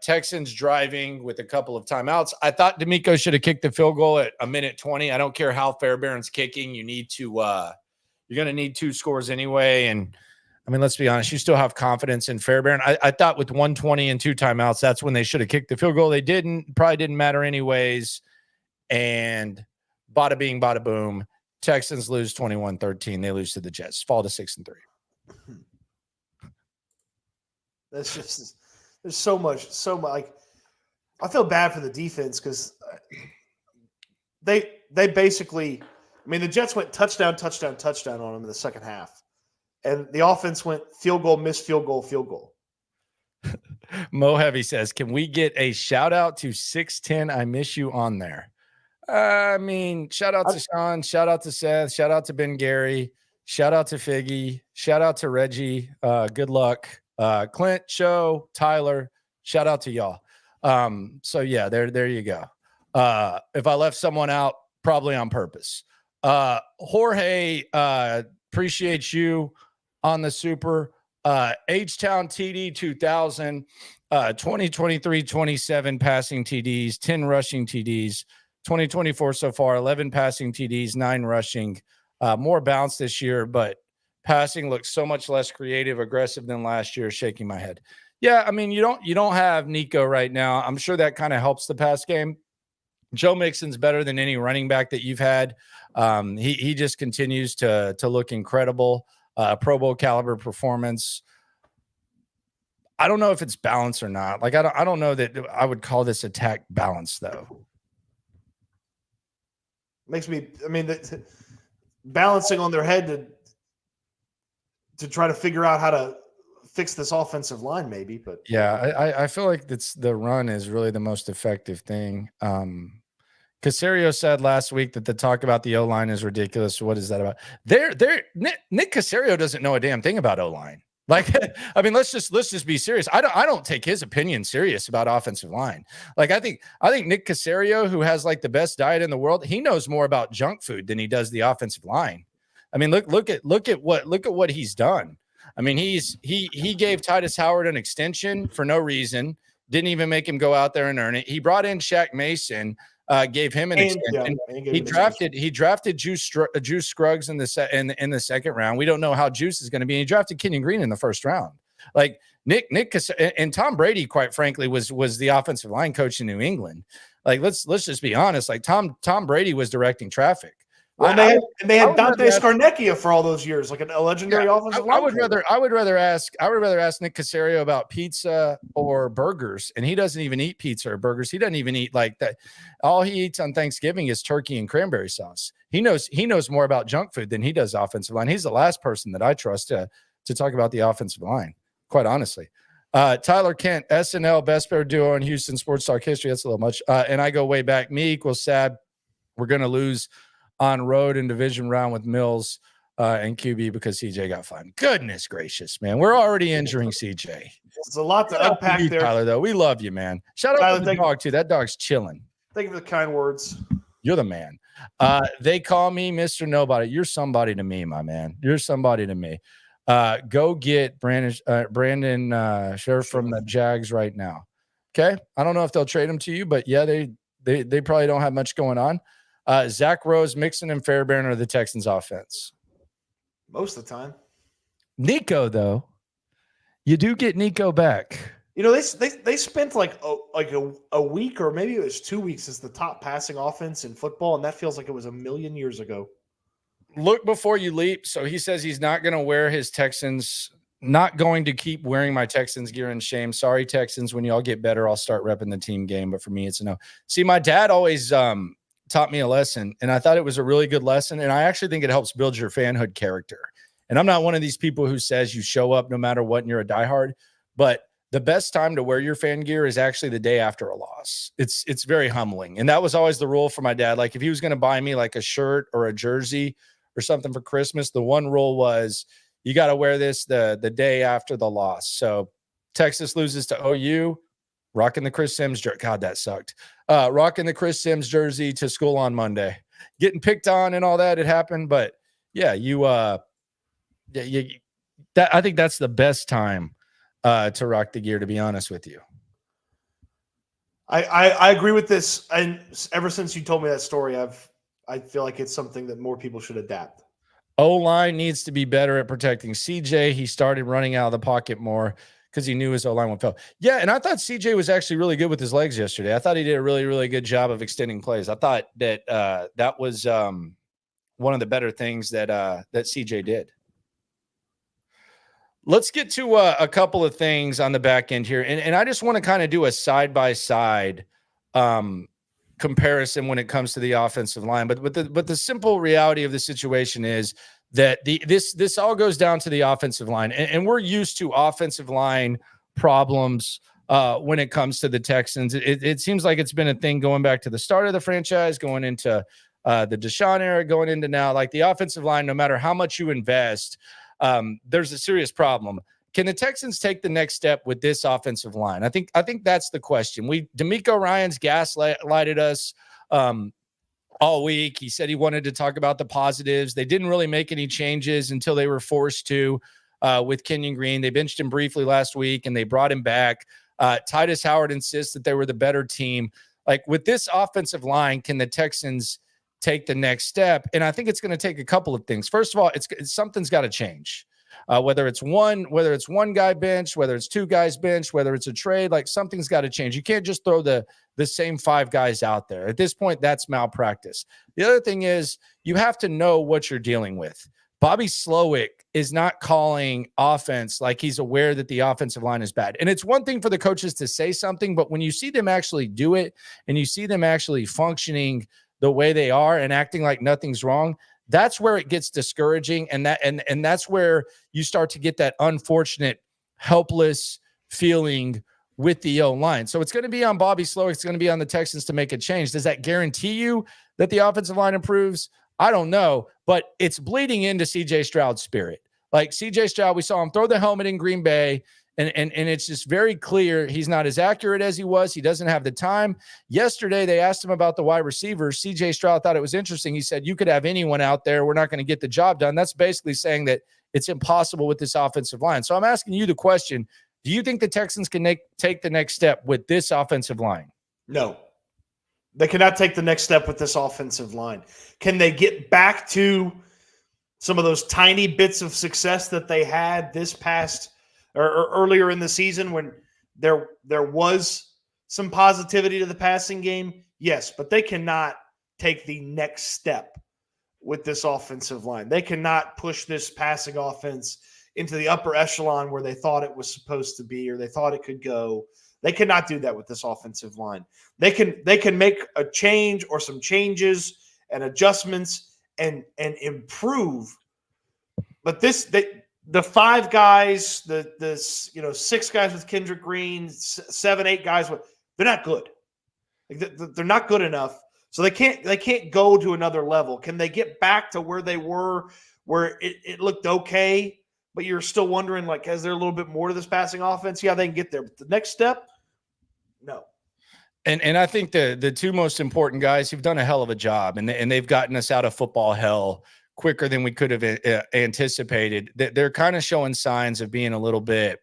Speaker 1: Texans driving with a couple of timeouts. I thought D'Amico should have kicked the field goal at 1:20. I don't care how Fairbairn's kicking. You need to you're going to need 2 scores anyway. And I mean, let's be honest, you still have confidence in Fairbairn. I thought with 1:20 and 2 timeouts, that's when they should have kicked the field goal. They didn't. Probably didn't matter anyways. And bada bing, bada boom. Texans lose 21-13. They lose to the Jets. Fall to 6-3.
Speaker 5: That's just there's so much. Like, I feel bad for the defense because they basically. I mean, the Jets went touchdown on them in the second half, and the offense went field goal, missed field goal, field goal.
Speaker 1: Mo Heavy says, "Can we get a shout out to 610? I miss you on there." I mean, shout out to Sean, shout out to Seth, shout out to Ben Gary, shout out to Figgy, shout out to Reggie. Good luck, Clint, Show, Tyler. Shout out to y'all. So yeah, there you go. If I left someone out, probably on purpose. Jorge, appreciate you on the super. H-Town TD 2000, 2023, 27 passing TDs, 10 rushing TDs. 2024 so far, 11 passing TDs, 9 rushing. More bounce this year, but passing looks so much less creative, aggressive than last year. Shaking my head. Yeah, I mean, you don't have Nico right now. I'm sure that kind of helps the pass game. Joe Mixon's better than any running back that you've had. He just continues to look incredible. Pro Bowl caliber performance. I don't know if it's balance or not. Like I don't know that I would call this attack balance though.
Speaker 5: Makes me. I mean, balancing on their head to try to figure out how to fix this offensive line, maybe. But
Speaker 1: yeah, I feel like the run is really the most effective thing. Caserio said last week that the talk about the O-line is ridiculous. What is that about? Nick Caserio doesn't know a damn thing about O-line. Like, I mean, let's just be serious. I don't take his opinion serious about offensive line. Like, I think Nick Caserio, who has like the best diet in the world, he knows more about junk food than he does the offensive line. I mean, look at what he's done. I mean, he gave Tytus Howard an extension for no reason. Didn't even make him go out there and earn it. He brought in Shaq Mason. Gave him an extension. He drafted Juice Scruggs in the second round. We don't know how Juice is going to be. And he drafted Kenyon Green in the first round. Like Nick and Tom Brady, quite frankly, was the offensive line coach in New England. Like let's just be honest. Like Tom Brady was directing traffic.
Speaker 5: Well, they had Dante Scarnecchia for all those years, like a legendary offensive line.
Speaker 1: I would rather ask Nick Caserio about pizza or burgers, and he doesn't even eat pizza or burgers. He doesn't even eat like that. All he eats on Thanksgiving is turkey and cranberry sauce. He knows more about junk food than he does offensive line. He's the last person that I trust to talk about the offensive line, quite honestly. Tyler Kent, S&L best pair duo in Houston sports talk history. That's a little much. And I go way back. Me equals sad. We're going to lose on road and division round with Mills and QB because CJ got fined. Goodness gracious, man. We're already injuring CJ.
Speaker 5: It's a lot to unpack there.
Speaker 1: Tyler, though. We love you, man. Shout out to the dog, too. That dog's chilling.
Speaker 5: Thank you for the kind words.
Speaker 1: You're the man. They call me Mr. Nobody. You're somebody to me, my man. You're somebody to me. Go get Brandon Scherf from the Jags right now. Okay? I don't know if they'll trade him to you, but yeah, they probably don't have much going on. Zach Rose, Mixon, and Fairbairn are the Texans offense.
Speaker 5: Most of the time.
Speaker 1: Nico, though, you do get Nico back.
Speaker 2: You know, they spent like a week or maybe it was 2 weeks as the top passing offense in football, and that feels like it was a million years ago.
Speaker 1: Look before you leap. So he says he's not going to wear his Texans, not going to keep wearing my Texans gear in shame. Sorry, Texans. When y'all get better, I'll start repping the team game. But for me, it's a no. See, my dad always taught me a lesson, and I thought it was a really good lesson. And I actually think it helps build your fanhood character. And I'm not one of these people who says you show up no matter what and you're a diehard, but the best time to wear your fan gear is actually the day after a loss. It's very humbling. And that was always the rule for my dad. Like if he was going to buy me like a shirt or a jersey or something for Christmas, the one rule was you got to wear this the day after the loss. So Texas loses to OU, rocking the Chris Sims jersey. God, that sucked. Rocking the Chris Sims jersey to school on Monday. Getting picked on and all that, it happened. But yeah, I think that's the best time to rock the gear, to be honest with you.
Speaker 2: I agree with this. And ever since you told me that story, I feel like it's something that more people should adapt.
Speaker 1: O-line needs to be better at protecting CJ. He started running out of the pocket more because he knew his O-line would fail. Yeah, and I thought CJ was actually really good with his legs yesterday. I thought he did a really, really good job of extending plays. I thought that that was one of the better things that CJ did. Let's get to a couple of things on the back end here. And I just want to kind of do a side-by-side comparison when it comes to the offensive line. But the simple reality of the situation is that this all goes down to the offensive line. And we're used to offensive line problems when it comes to the Texans. It seems like it's been a thing going back to the start of the franchise, going into the Deshaun era, going into now. Like the offensive line, no matter how much you invest, there's a serious problem. Can the Texans take the next step with this offensive line? I think that's the question. D'Amico Ryans gaslighted us all week. He said he wanted to talk about the positives. They didn't really make any changes until they were forced to with Kendrick Green. They benched him briefly last week and they brought him back. Tytus Howard insists that they were the better team. Like with this offensive line, can the Texans take the next step? And I think it's going to take a couple of things. First of all, something's got to change. Whether it's one guy bench, whether it's two guys bench, whether it's a trade, like something's got to change. You can't just throw the same five guys out there. At this point, that's malpractice. The other thing is you have to know what you're dealing with. Bobby Slowik is not calling offense like he's aware that the offensive line is bad. And it's one thing for the coaches to say something, but when you see them actually do it and you see them actually functioning the way they are and acting like nothing's wrong, that's where it gets discouraging. And that's where you start to get that unfortunate, helpless feeling with the O-line. So it's going to be on Bobby Slowik. It's going to be on the Texans to make a change. Does that guarantee you that the offensive line improves? I don't know, but it's bleeding into CJ Stroud's spirit. Like CJ Stroud, we saw him throw the helmet in Green Bay, and it's just very clear he's not as accurate as he was. He doesn't have the time. Yesterday, they asked him about the wide receivers. CJ Stroud thought it was interesting. He said, you could have anyone out there. We're not going to get the job done. That's basically saying that it's impossible with this offensive line. So I'm asking you the question, do you think the Texans can take the next step with this offensive line?
Speaker 2: No. They cannot take the next step with this offensive line. Can they get back to some of those tiny bits of success that they had this past or earlier in the season when there was some positivity to the passing game? Yes, but they cannot take the next step with this offensive line. They cannot push this passing offense into the upper echelon where they thought it was supposed to be or they thought it could go. They cannot do that with this offensive line. They can make a change or some changes and adjustments and improve. But the five guys, the 6 guys with Kendrick Green, 7, 8 guys with, they're not good. They're not good enough. So they can't go to another level. Can they get back to where they were, where it looked okay, but you're still wondering, like, is there a little bit more to this passing offense? Yeah, they can get there. But the next step, no.
Speaker 1: And I think the two most important guys who've done a hell of a job, and they've gotten us out of football hell quicker than we could have anticipated. They're kind of showing signs of being a little bit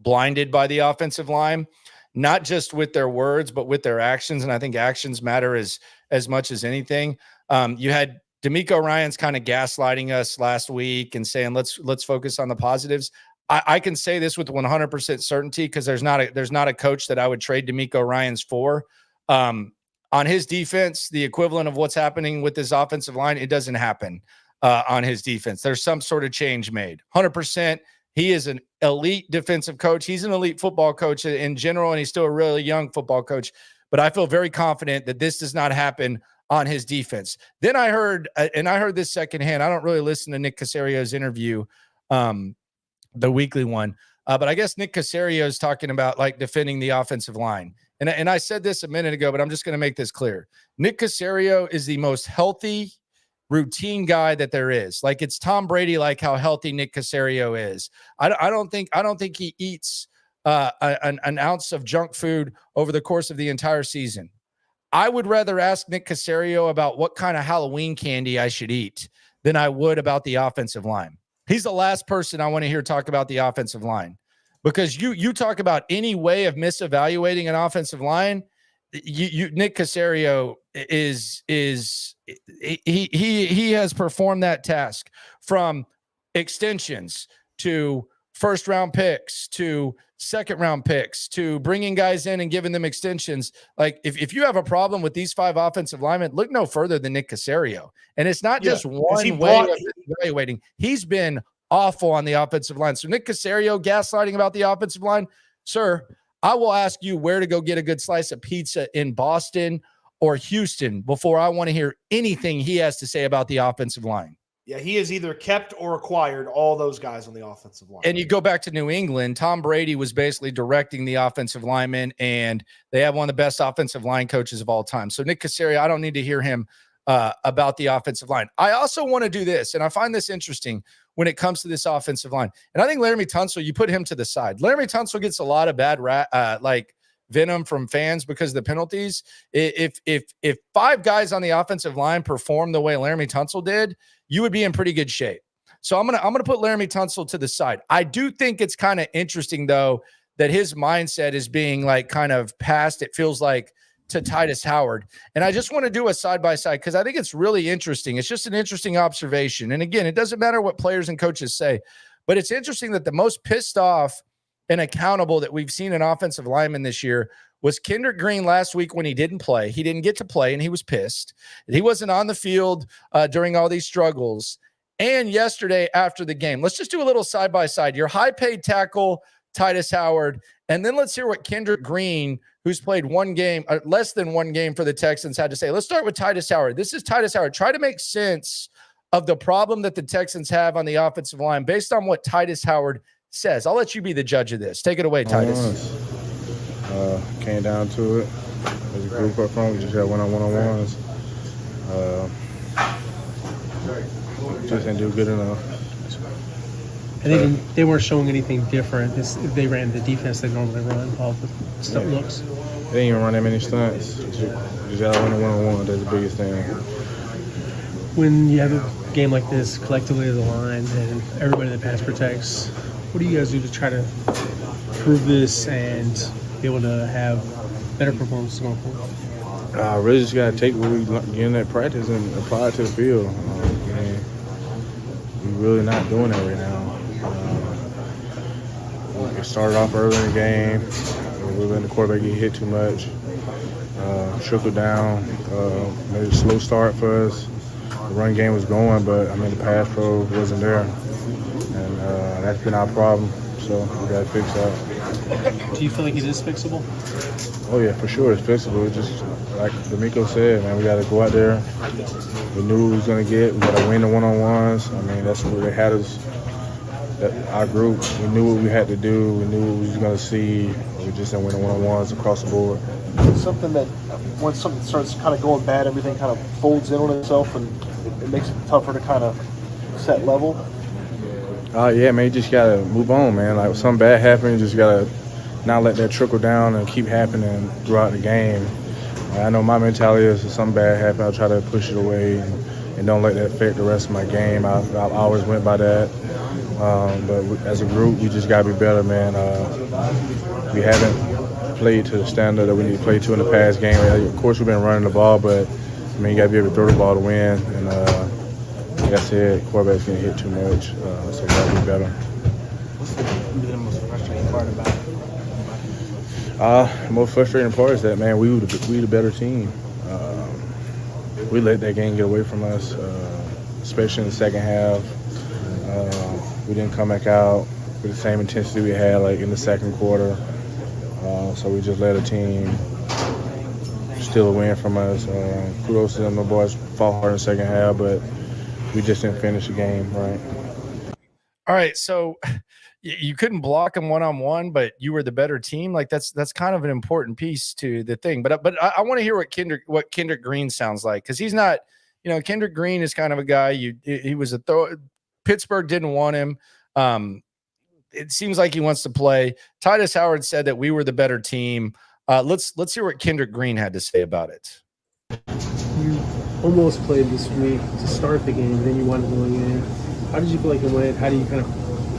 Speaker 1: blinded by the offensive line, not just with their words, but with their actions. And I think actions matter as much as anything. You had D'Amico Ryans kind of gaslighting us last week and saying, let's focus on the positives. I can say this with 100% certainty because there's not a coach that I would trade DeMeco Ryans for. On his defense, the equivalent of what's happening with this offensive line, it doesn't happen on his defense. There's some sort of change made. 100%. He is an elite defensive coach. He's an elite football coach in general, and he's still a really young football coach. But I feel very confident that this does not happen on his defense. Then I heard this secondhand. I don't really listen to Nick Caserio's interview, the weekly one. But I guess Nick Caserio is talking about like defending the offensive line. And I said this a minute ago, but I'm just going to make this clear. Nick Caserio is the most healthy routine guy that there is. Like it's Tom Brady, like how healthy Nick Caserio is. I don't think he eats an ounce of junk food over the course of the entire season. I would rather ask Nick Caserio about what kind of Halloween candy I should eat than I would about the offensive line. He's the last person I want to hear talk about the offensive line. Because you talk about any way of misevaluating an offensive line, Nick Caserio he has performed that task from extensions to first round picks to second round picks to bringing guys in and giving them extensions. Like if you have a problem with these 5 offensive linemen, look no further than Nick Caserio. And it's not just one way of evaluating. He's been awful on the offensive line. So Nick Caserio gaslighting about the offensive line, sir, I will ask you where to go get a good slice of pizza in Boston or Houston before I want to hear anything he has to say about the offensive line.
Speaker 2: Yeah, he has either kept or acquired all those guys on the offensive line.
Speaker 1: And you go back to New England, Tom Brady was basically directing the offensive linemen, and they have one of the best offensive line coaches of all time. So Nick Caserio, I don't need to hear him about the offensive line. I also want to do this, and I find this interesting when it comes to this offensive line. And I think Laramie Tunsil, you put him to the side. Laramie Tunsil gets a lot of bad venom from fans because of the penalties. If 5 guys on the offensive line perform the way Laramie Tunsil did, you would be in pretty good shape. So I'm gonna put Laramie Tunsil to the side. I do think it's kind of interesting though that his mindset is being like kind of passed. It feels like to Tytus Howard. And I just want to do a side-by-side because I think it's really interesting. It's just an interesting observation. And again, it doesn't matter what players and coaches say, but it's interesting that the most pissed off and accountable that we've seen an offensive lineman this year was Kendrick Green last week when he didn't play. He didn't get to play, and he was pissed. He wasn't on the field during all these struggles. And yesterday after the game, let's just do a little side-by-side. Your high-paid tackle, Tytus Howard, and then let's hear what Kendrick Green, who's played one game, less than one game for the Texans, had to say. Let's start with Tytus Howard. This is Tytus Howard. Try to make sense of the problem that the Texans have on the offensive line based on what Tytus Howard says. I'll let you be the judge of this. Take it away, Tytus.
Speaker 3: Came down to it. As a group up front, we just had one-on-ones. Just didn't do good enough.
Speaker 4: And they weren't showing anything different. They ran the defense they normally run, all the stuff looks.
Speaker 3: They didn't even run that many stunts. Just got one-on-one. That's the biggest thing.
Speaker 4: When you have a game like this collectively as a line and everybody that pass protects, what do you guys do to try to prove this and be able to have better performances going forward?
Speaker 3: Really just got to take what we get in that practice and apply it to the field. We're really not doing that right now. We started off early in the game. We were letting the quarterback get hit too much. Trickled down. Made a slow start for us. The run game was going, but the pass pro wasn't there. And that's been our problem. So we got to fix that.
Speaker 4: Do you feel like it is fixable?
Speaker 3: Oh, yeah, for sure. It's fixable. It's just like DeMeco said, man, we got to go out there. We knew what we was going to get. We got to win the one-on-ones. That's what they had us. Our group, we knew what we had to do. We knew what we was going to see. We just didn't win the one-on-ones across the board.
Speaker 5: It's something that once something starts kind of going bad, everything kind of folds in on itself, and it makes it tougher to kind of set level.
Speaker 3: Yeah, man, you just got to move on, man. Like, if something bad happens, you just got to not let that trickle down and keep happening throughout the game. I know my mentality is if something bad happens, I'll try to push it away and don't let that affect the rest of my game. I always went by that. But as a group, we just got to be better, man. We haven't played to the standard that we need to play to in the past game. Of course, we've been running the ball, but you got to be able to throw the ball to win. And like I said, quarterback's getting hit too much, so we got to be better.
Speaker 7: be the most frustrating part about it?
Speaker 3: The most frustrating part is that, man, we the better team. We let that game get away from us, especially in the second half. We didn't come back out with the same intensity we had like in the second quarter. So we just let a team steal a win from us. Kudos to them. The boys fought hard in the second half, but we just didn't finish the game right.
Speaker 1: All right, so you couldn't block him one-on-one, but you were the better team. Like that's kind of an important piece to the thing. But I want to hear what Kendrick Green sounds like, because he's not, Kendrick Green is kind of a guy he was a Pittsburgh didn't want him. It seems like he wants to play. Tytus Howard said that we were the better team. Let's hear what Kendrick Green had to say about it.
Speaker 4: You almost played this week to start the game, then you wound up going in. How did you feel like it went? How do you kind of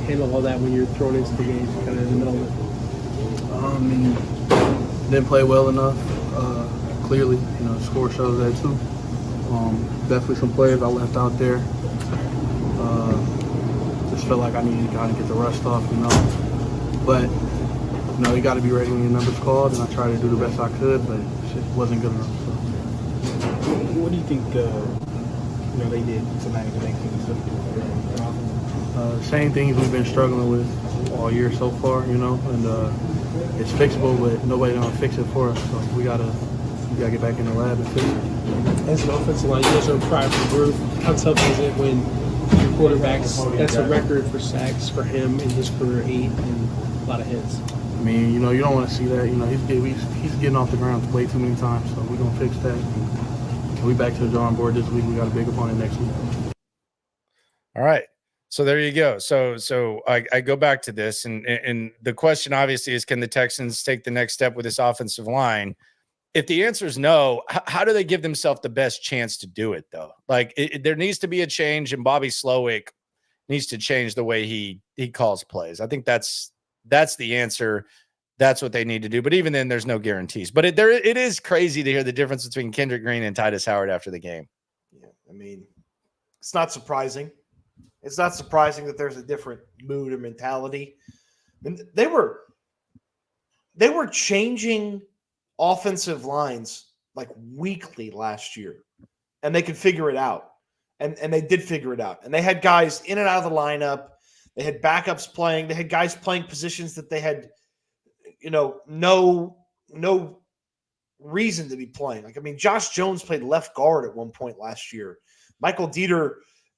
Speaker 4: handle all that when you're thrown into the game, kind of in the middle of it?
Speaker 7: I mean, didn't play well enough. Clearly, the score shows that too. Definitely some players I left out there. Just felt like I needed to kind of get the rust off, But, you got to be ready when your number's called, and I tried to do the best I could, but it just wasn't good enough. So.
Speaker 9: What do you think they did tonight to make things look different?
Speaker 7: Same things we've been struggling with all year so far, and it's fixable, but nobody gonna fix it for us. So we gotta get back in the lab and fix it.
Speaker 4: As an offensive line, you guys are a pride for the group. How tough is it when your quarterback's that's a record for sacks for him in his career, 8 and a lot of hits?
Speaker 7: I mean, you don't want to see that. He's getting off the ground way too many times, so we're gonna fix that. And we back to the drawing board this week. We got a big opponent next week.
Speaker 1: All right. So there you go. So I go back to this, and the question obviously is, can the Texans take the next step with this offensive line? If the answer is no, how do they give themselves the best chance to do it, though? Like there needs to be a change, and Bobby Slowik needs to change the way he calls plays. I think that's the answer. That's what they need to do. But even then, there's no guarantees. But it is crazy to hear the difference between Kendrick Green and Tytus Howard after the game.
Speaker 5: Yeah, I mean, it's not surprising. It's not surprising that there's a different mood or mentality. And they were changing offensive lines like weekly last year, and they could figure it out. And they did figure it out. And they had guys in and out of the lineup. They had backups playing. They had guys playing positions that they had, no reason to be playing. Like, I mean, Josh Jones played left guard at one point last year. Michael Dieter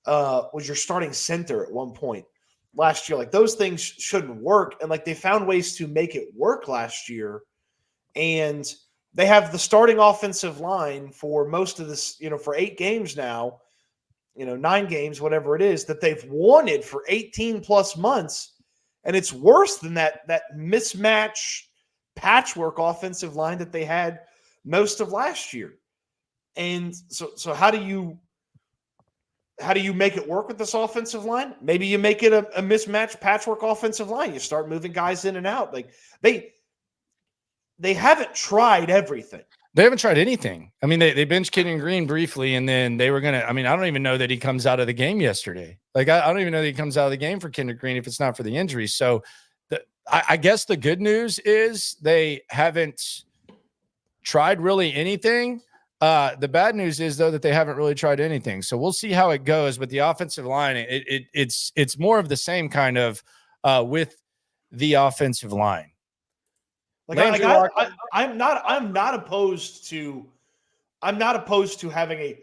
Speaker 5: was your starting center at one point last year. Like, those things shouldn't work. And like, they found ways to make it work last year. And they have the starting offensive line for most of this, for 8 games now, 9 games, whatever it is, that they've wanted for 18 plus months. And it's worse than that mismatch patchwork offensive line that they had most of last year. And so how do you make it work with this offensive line? Maybe you make it a mismatched patchwork offensive line. You start moving guys in and out. Like they haven't tried everything.
Speaker 1: They haven't tried anything. I mean, they benched Kendrick Green briefly, and then they were going to – I mean, I don't even know that he comes out of the game yesterday. Like, I don't even know that he comes out of the game for Kendrick Green if it's not for the injury. So, I guess the good news is they haven't tried really anything. The bad news is, though, that they haven't really tried anything. So we'll see how it goes. But the offensive line, it's more of the same kind of with the offensive line.
Speaker 5: I'm not opposed to having a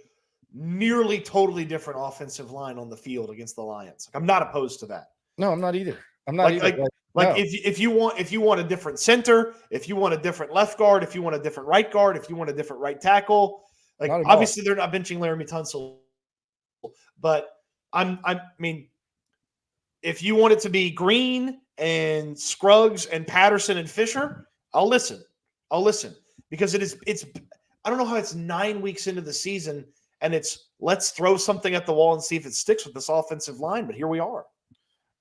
Speaker 5: nearly totally different offensive line on the field against the Lions. Like, I'm not opposed to that.
Speaker 1: No, I'm not either. I'm not either. No.
Speaker 5: If you want a different center, if you want a different left guard, if you want a different right guard, if you want a different right tackle, like, obviously they're not benching Laramie Tunsil, but I mean, if you want it to be Green and Scruggs and Patterson and Fisher, I'll listen because it's I don't know how it's 9 weeks into the season and it's let's throw something at the wall and see if it sticks with this offensive line, but here we are.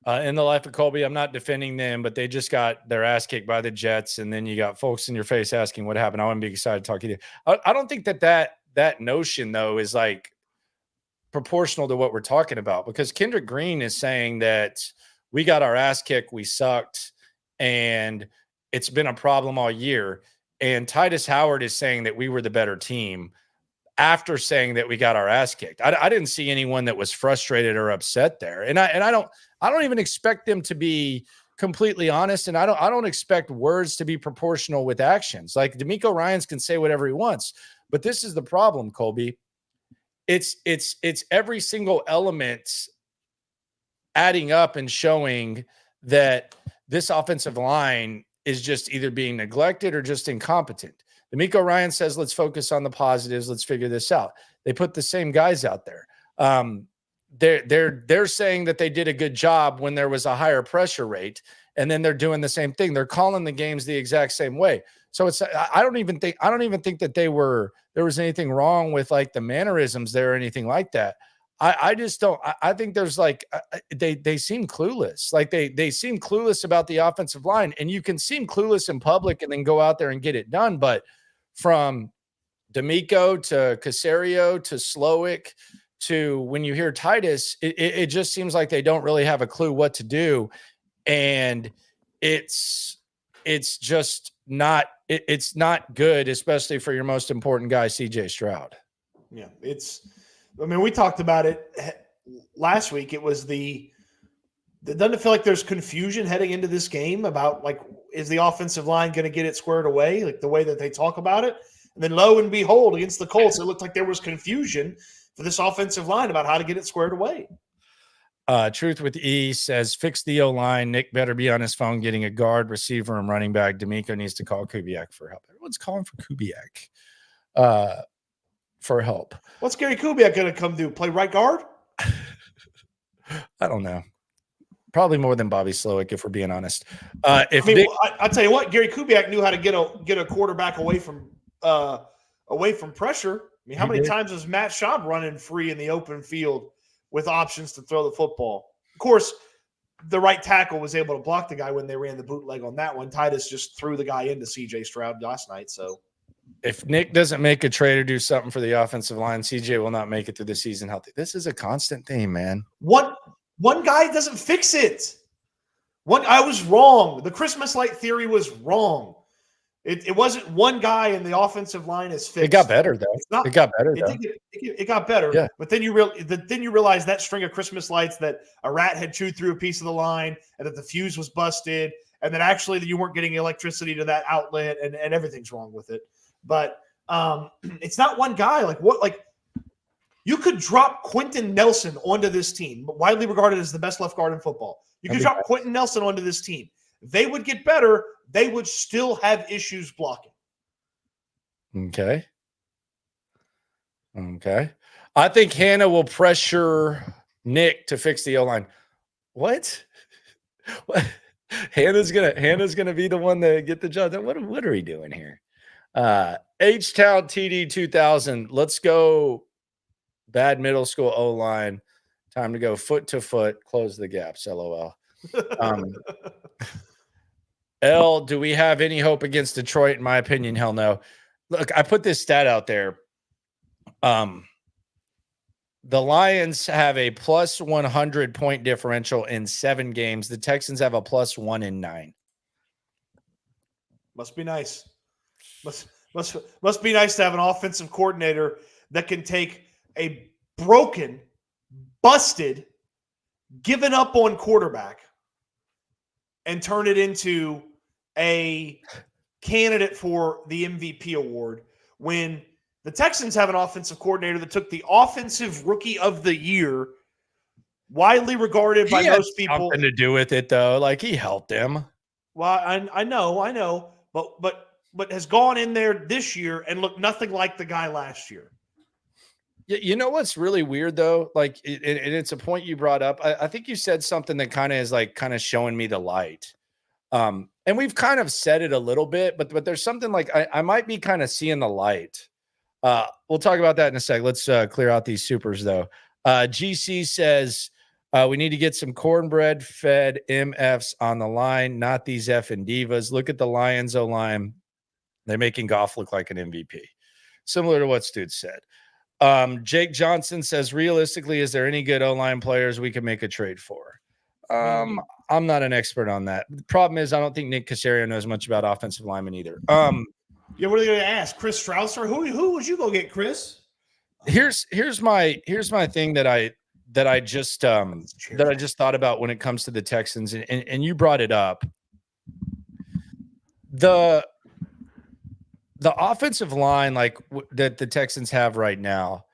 Speaker 1: In the life of Colby, I'm not defending them, but they just got their ass kicked by the Jets, and then you got folks in your face asking what happened. I wouldn't be excited to talk to you. I don't think that notion, though, is like proportional to what we're talking about, because Kendrick Green is saying that we got our ass kicked, we sucked, and it's been a problem all year. And Tytus Howard is saying that we were the better team after saying that we got our ass kicked. I didn't see anyone that was frustrated or upset there. And I don't even expect them to be completely honest. And I don't expect words to be proportional with actions. Like DeMeco Ryans can say whatever he wants, but this is the problem, Colby. It's every single element adding up and showing that this offensive line is just either being neglected or just incompetent. DeMeco Ryan says, let's focus on the positives. Let's figure this out. They put the same guys out there. They're saying that they did a good job when there was a higher pressure rate, and then they're doing the same thing. They're calling the games the exact same way. So I don't even think that there was anything wrong with like the mannerisms there or anything like that. I just don't. I think there's like they seem clueless. Like they seem clueless about the offensive line, and you can seem clueless in public and then go out there and get it done. But from DeMeco to Caserio to Slowik to when you hear Tytus, it just seems like they don't really have a clue what to do, and it's just not it's not good, especially for your most important guy, CJ Stroud.
Speaker 2: Yeah, I mean, we talked about it last week. It was doesn't it feel like there's confusion heading into this game about like, is the offensive line going to get it squared away? Like the way that they talk about it. And then lo and behold, against the Colts, it looked like there was confusion for this offensive line about how to get it squared away.
Speaker 1: Truth with E says, fix the O-line. Nick better be on his phone getting a guard, receiver, and running back. DeMeco needs to call Kubiak for help. Everyone's calling for Kubiak. For help.
Speaker 2: What's Gary Kubiak going to come do? Play right guard?
Speaker 1: I don't know. Probably more than Bobby Slowik, if we're being honest.
Speaker 2: I'll tell you what, Gary Kubiak knew how to get a quarterback away from pressure. I mean, how many times was Matt Schaub running free in the open field with options to throw the football? Of course, the right tackle was able to block the guy when they ran the bootleg on that one. Tytus just threw the guy into CJ Stroud last night, so.
Speaker 1: If Nick doesn't make a trade or do something for the offensive line, CJ will not make it through the season healthy. This is a constant theme, man.
Speaker 2: One guy doesn't fix it. I was wrong. The Christmas light theory was wrong. It wasn't one guy in the offensive line is fixed.
Speaker 1: It got better though. It got better.
Speaker 2: It got better.
Speaker 1: Yeah.
Speaker 2: But then you realize that string of Christmas lights that a rat had chewed through a piece of the line and that the fuse was busted and that actually that you weren't getting electricity to that outlet and everything's wrong with it. But it's not one guy. Like you could drop Quentin Nelson onto this team, widely regarded as the best left guard in football. You could drop Quentin Nelson onto this team. They would get better. They would still have issues blocking.
Speaker 1: Okay. I think Hannah will pressure Nick to fix the O-line. What? Hannah's gonna be the one to get the job. What are we doing here? H-Town TD 2000. Let's go. Bad middle school O-line. Time to go foot to foot. Close the gaps. LOL. L, do we have any hope against Detroit? In my opinion, hell no. Look, I put this stat out there. The Lions have a plus 100 point differential in 7 games. The Texans have a plus 1 in 9.
Speaker 2: Must be nice. Must be nice to have an offensive coordinator that can take a broken, busted, given up on quarterback and turn it into a candidate for the MVP award when the Texans have an offensive coordinator that took the offensive rookie of the year, widely regarded by most people.
Speaker 1: Something to do with it though. Like he helped them.
Speaker 2: Well, I know, but has gone in there this year and looked nothing like the guy last year.
Speaker 1: You know what's really weird though? Like, and it's a point you brought up. I think you said something that kind of showing me the light. And we've kind of said it a little bit, but there's something like I might be kind of seeing the light. We'll talk about that in a sec. Let's clear out these supers though. GC says we need to get some cornbread fed MFs on the line, not these effing divas. Look at the Lions O-line. They're making Goff look like an MVP. Similar to what Stoots said. Jake Johnson says, realistically, is there any good O-line players we can make a trade for? I'm not an expert on that. The problem is I don't think Nick Caserio knows much about offensive linemen either.
Speaker 2: Yeah, what are they going to ask? Chris Strausser? Who would you go get, Chris?
Speaker 1: Here's my thing that I just thought about when it comes to the Texans, and you brought it up. The offensive line that the Texans have right now,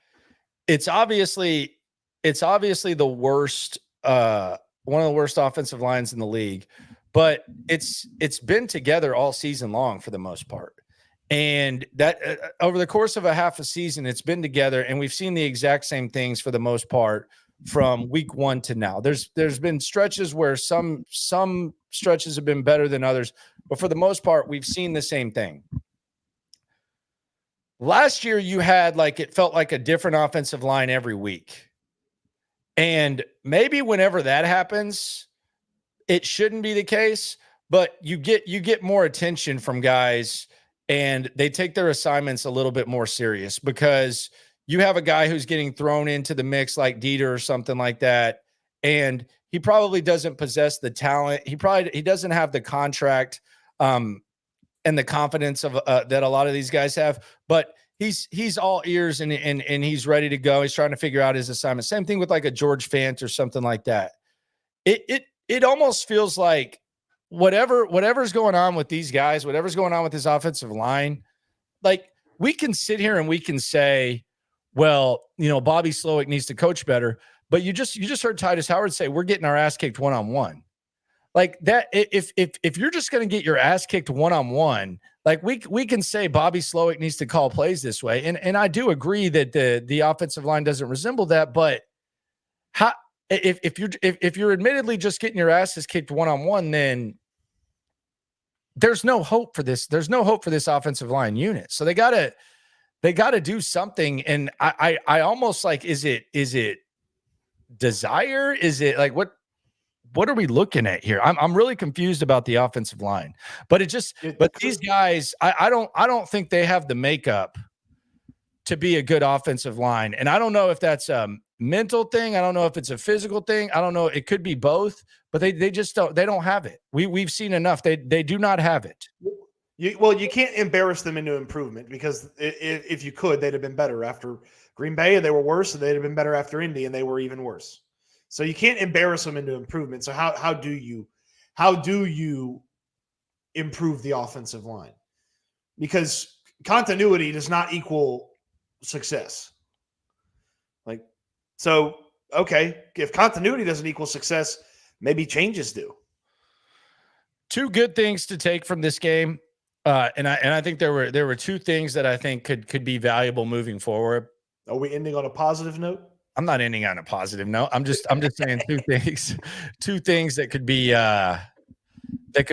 Speaker 1: it's obviously the worst, one of the worst offensive lines in the league, but it's been together all season long for the most part. And that over the course of a half a season, it's been together, and we've seen the exact same things for the most part from week 1 to now. There's been stretches where some stretches have been better than others, but for the most part, we've seen the same thing. Last year, you had it felt like a different offensive line every week. And maybe whenever that happens, it shouldn't be the case, but you get more attention from guys, and they take their assignments a little bit more serious because you have a guy who's getting thrown into the mix like Dieter or something like that, and he probably doesn't possess the talent. He doesn't have the contract and the confidence of that a lot of these guys have, but he's all ears and he's ready to go. He's trying to figure out his assignment. Same thing with a George Fant or something like that. It almost feels like whatever's going on with these guys, whatever's going on with this offensive line, we can sit here and we can say, well, Bobby Slowik needs to coach better, but you just heard Tytus Howard say we're getting our ass kicked one-on-one. Like that, if you're just going to get your ass kicked one-on-one, we can say Bobby Slowik needs to call plays this way, and I do agree that the offensive line doesn't resemble that, but how if you're admittedly just getting your asses kicked one-on-one, then there's no hope for this. There's no hope for this offensive line unit. So they gotta do something. And I almost is it desire? Is it what are we looking at here? I'm really confused about the offensive line, but these guys, I don't think they have the makeup to be a good offensive line. And I don't know if that's a mental thing. I don't know if it's a physical thing. I don't know. It could be both, but they just don't have it. We've seen enough. They do not have it.
Speaker 2: You can't embarrass them into improvement, because if you could, they'd have been better after Green Bay, and they were worse, and they'd have been better after Indy, and they were even worse. So you can't embarrass them into improvement. So how do you improve the offensive line? Because continuity does not equal success. Okay, if continuity doesn't equal success, maybe changes do.
Speaker 1: Two good things to take from this game. And I think there were two things that I think could be valuable moving forward.
Speaker 2: Are we ending on a positive note?
Speaker 1: I'm not ending on a positive note. I'm just saying two things that could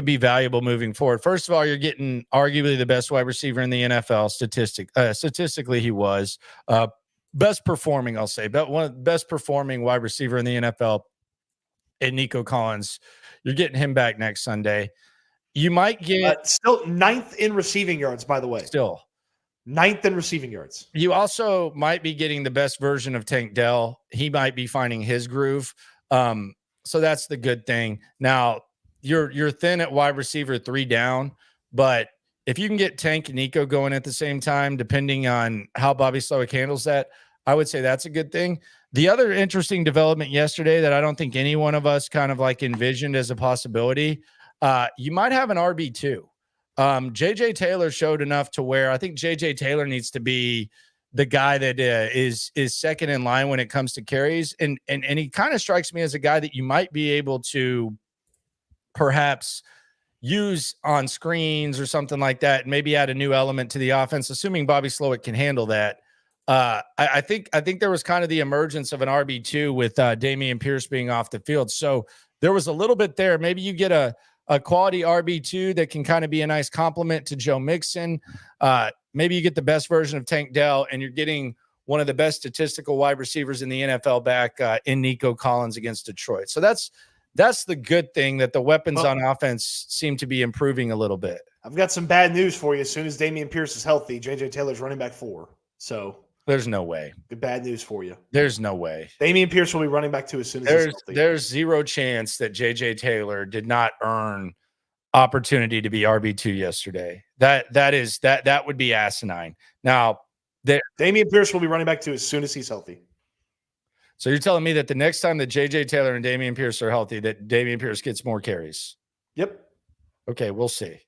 Speaker 1: be valuable moving forward. First of all, you're getting arguably the best wide receiver in the NFL. Statistically, he was best performing. I'll say, but one of the best performing wide receiver in the NFL, and Nico Collins. You're getting him back next Sunday. You might get
Speaker 2: still 9th in receiving yards, by the way.
Speaker 1: Still
Speaker 2: 9th in receiving yards.
Speaker 1: You also might be getting the best version of Tank Dell. He might be finding his groove. So that's the good thing. Now you're thin at wide receiver 3 down, but if you can get Tank and Nico going at the same time, depending on how Bobby Slowik handles that, I would say that's a good thing. The other interesting development yesterday that I don't think any one of us kind of envisioned as a possibility, you might have an RB2. JJ Taylor showed enough to where I think JJ Taylor needs to be the guy that is second in line when it comes to carries. And he kind of strikes me as a guy that you might be able to perhaps use on screens or something like that, and maybe add a new element to the offense, assuming Bobby Slowik can handle that. I think there was kind of the emergence of an RB2 with Damian Pierce being off the field. So there was a little bit there. Maybe you get a quality RB2 that can kind of be a nice complement to Joe Mixon. Maybe you get the best version of Tank Dell, and you're getting one of the best statistical wide receivers in the NFL back in Nico Collins against Detroit. So that's the good thing, that the weapons on offense seem to be improving a little bit.
Speaker 2: I've got some bad news for you. As soon as Damian Pierce is healthy, JJ Taylor's running back 4. So
Speaker 1: There's no way.
Speaker 2: Good bad news for you.
Speaker 1: There's no way.
Speaker 2: Dameon Pierce will be running back 2 as soon as he's healthy.
Speaker 1: There's zero chance that J.J. Taylor did not earn opportunity to be RB2 yesterday. That would be asinine. Now,
Speaker 2: Dameon Pierce will be running back 2 as soon as he's healthy.
Speaker 1: So you're telling me that the next time that J.J. Taylor and Dameon Pierce are healthy, that Dameon Pierce gets more carries?
Speaker 2: Yep.
Speaker 1: Okay, we'll see.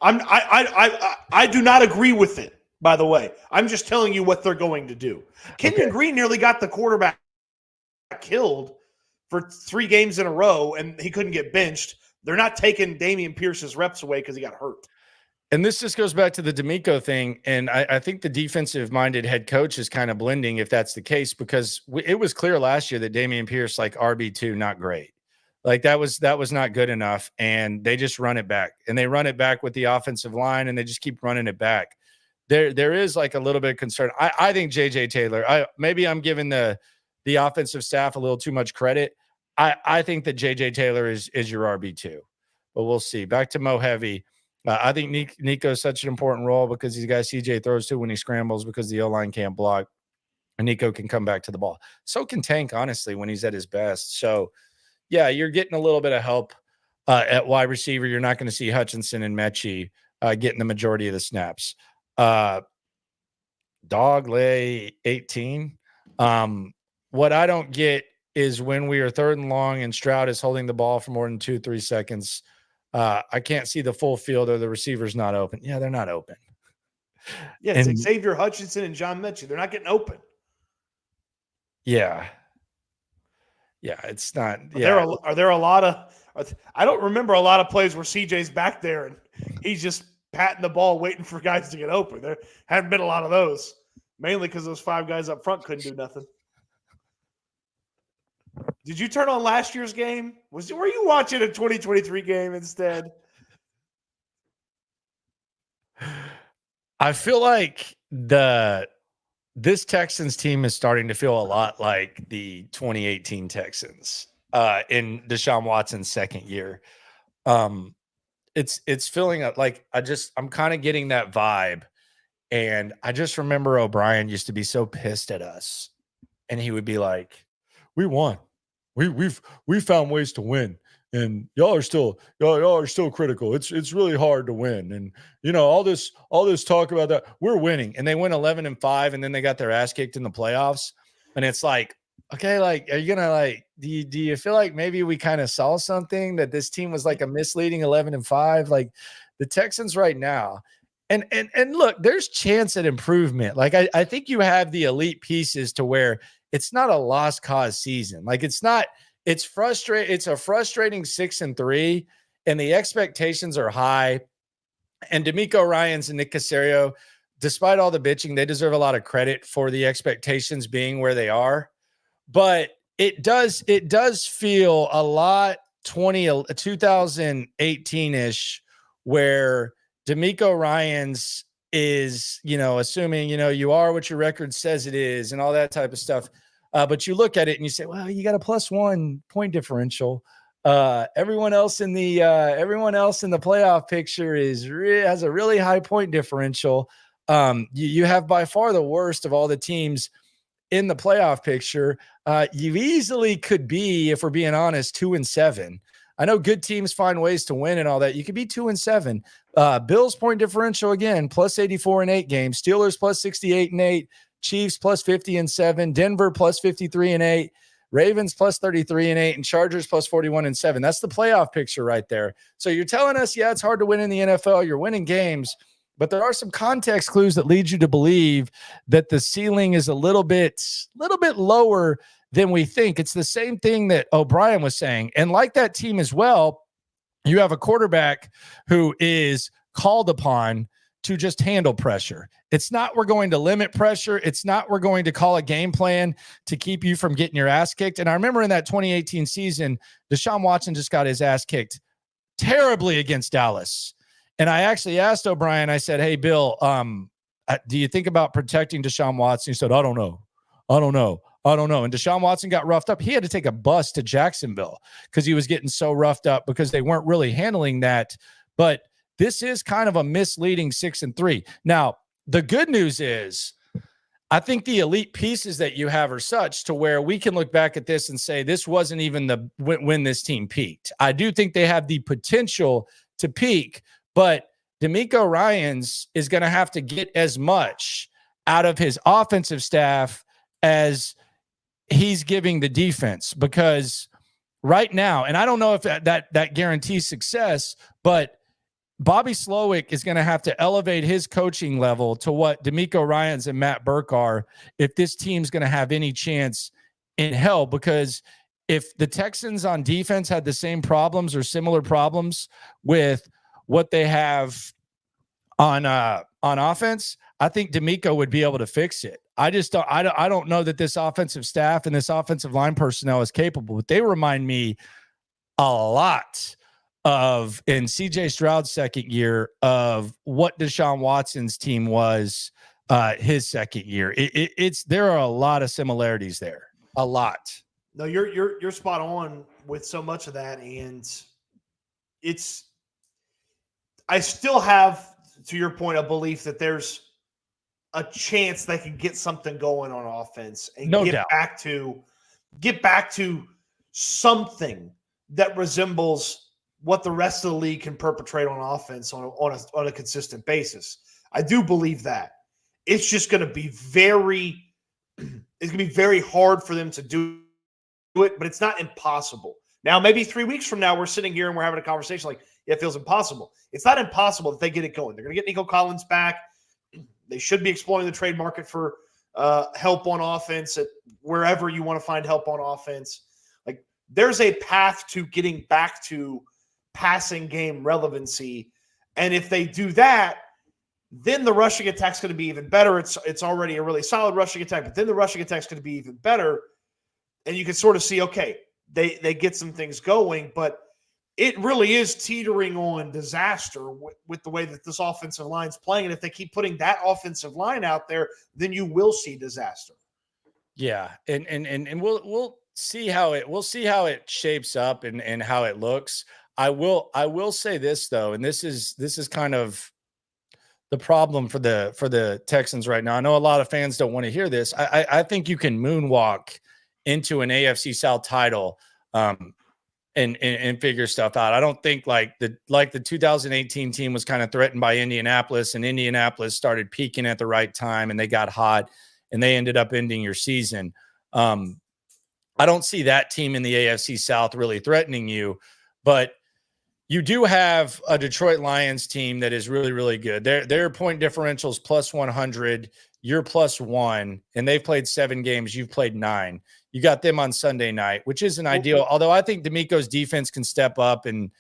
Speaker 2: I do not agree with it, by the way. I'm just telling you what they're going to do. Kendrick Green nearly got the quarterback killed for 3 games in a row, and he couldn't get benched. They're not taking Dameon Pierce's reps away because he got hurt.
Speaker 1: And this just goes back to the D'Amico thing, and I think the defensive-minded head coach is kind of blending if that's the case, because it was clear last year that Dameon Pierce, like RB2, not great. Like that was not good enough, and they just run it back. And they run it back with the offensive line, and they just keep running it back. There is like a little bit of concern. I think J.J. Taylor, maybe I'm giving the offensive staff a little too much credit. I think that J.J. Taylor is your RB2, but we'll see. Back to Mo Heavy. I think Nico is such an important role because he's a guy CJ throws to when he scrambles because the O-line can't block. And Nico can come back to the ball. So can Tank, honestly, when he's at his best. So, yeah, you're getting a little bit of help at wide receiver. You're not going to see Hutchinson and Mechie getting the majority of the snaps. Dog lay 18. What I don't get is when we are 3rd and long and Stroud is holding the ball for more than 2-3 seconds. I can't see the full field or the receiver's not open. Yeah, they're not open.
Speaker 2: Yeah, it's Xavier Hutchinson and John Mechie. They're not getting open.
Speaker 1: Yeah. Yeah, it's not.
Speaker 2: Are there a lot of – I don't remember a lot of plays where CJ's back there and he's just patting the ball waiting for guys to get open. There haven't been a lot of those, mainly because those 5 guys up front couldn't do nothing. Did you turn on last year's game? Were you watching a 2023 game instead?
Speaker 1: I feel like this Texans team is starting to feel a lot like the 2018 Texans in Deshaun Watson's second year. It's filling up like I'm kind of getting that vibe, and I just remember O'Brien used to be so pissed at us, and he would be like, "We won. We found ways to win, and y'all are still critical. It's really hard to win, and all this talk about that. We're winning, and they went 11-5, and then they got their ass kicked in the playoffs, and it's like, okay, like, are you gonna do you feel like maybe we kind of saw something that this team was like a misleading 11-5, like the Texans right now, and look, there's chance at improvement. Like I think you have the elite pieces to where it's not a lost cause season. Like it's frustrating. It's a frustrating 6-3, and the expectations are high. And D'Amico Ryans and Nick Caserio, despite all the bitching, they deserve a lot of credit for the expectations being where they are. But it does feel a lot 2018-ish, where D'Amico Ryans is, assuming, you are what your record says it is and all that type of stuff. But you look at it and you say, well, you got a +1 point differential. Everyone else in the playoff picture has a really high point differential. You have by far the worst of all the teams in the playoff picture. You easily could be, if we're being honest, 2-7. I know good teams find ways to win and all that. You could be 2-7. Bills point differential again, +84 in 8 games. Steelers +68 in 8. Chiefs +50 in 7. Denver +53 in 8. Ravens +33 in 8. And Chargers +41 in 7. That's the playoff picture right there. So you're telling us, yeah, it's hard to win in the NFL. You're winning games, but there are some context clues that lead you to believe that the ceiling is a little bit lower than we think. It's the same thing that O'Brien was saying. And like that team as well, you have a quarterback who is called upon to just handle pressure. It's not we're going to limit pressure. It's not we're going to call a game plan to keep you from getting your ass kicked. And I remember in that 2018 season, Deshaun Watson just got his ass kicked terribly against Dallas. And I actually asked O'Brien, I said, hey, Bill, do you think about protecting Deshaun Watson? He said, I don't know. And Deshaun Watson got roughed up. He had to take a bus to Jacksonville because he was getting so roughed up because they weren't really handling that. But this is kind of a misleading 6-3. Now, the good news is I think the elite pieces that you have are such to where we can look back at this and say this wasn't even the when this team peaked. I do think they have the potential to peak, but DeMeco Ryans is going to have to get as much out of his offensive staff as he's giving the defense, because right now, and I don't know if that guarantees success, but Bobby Slowik is going to have to elevate his coaching level to what DeMeco Ryans and Matt Burke are if this team's going to have any chance in hell. Because if the Texans on defense had the same problems or similar problems with what they have on offense, I think DeMeco would be able to fix it. I don't know that this offensive staff and this offensive line personnel is capable, but they remind me a lot of, in CJ Stroud's second year, of what Deshaun Watson's team was his second year. There are a lot of similarities there. A lot.
Speaker 2: No, you're spot on with so much of that, and I still have, to your point, a belief that there's a chance they can get something going on offense and get back to something that resembles what the rest of the league can perpetrate on offense on a consistent basis. I do believe that. It's just going to be very hard for them to do it, but it's not impossible. Now, maybe 3 weeks from now, we're sitting here and we're having a conversation like, yeah, it feels impossible. It's not impossible that they get it going. They're going to get Nico Collins back. They should be exploring the trade market for help on offense at wherever you want to find help on offense. Like, there's a path to getting back to passing game relevancy. And if they do that, then the rushing attack's going to be even better. It's already a really solid rushing attack, but then the rushing attack's going to be even better. And you can sort of see, okay, they get some things going, but it really is teetering on disaster with the way that this offensive line's playing. And if they keep putting that offensive line out there, then you will see disaster.
Speaker 1: Yeah. And we'll see how it shapes up and how it looks. I will say this though, and this is kind of the problem for the Texans right now. I know a lot of fans don't want to hear this. I think you can moonwalk into an AFC South title and figure stuff out. I don't think like the 2018 team was kind of threatened by Indianapolis, and Indianapolis started peaking at the right time and they got hot and they ended up ending your season. I don't see that team in the AFC South really threatening you, but you do have a Detroit Lions team that is really, really good. Their point differentials plus 100, you're plus 1, and they've played 7 games. You've played 9. You got them on Sunday night, which isn't ideal. Although I think DeMeco's defense can step up and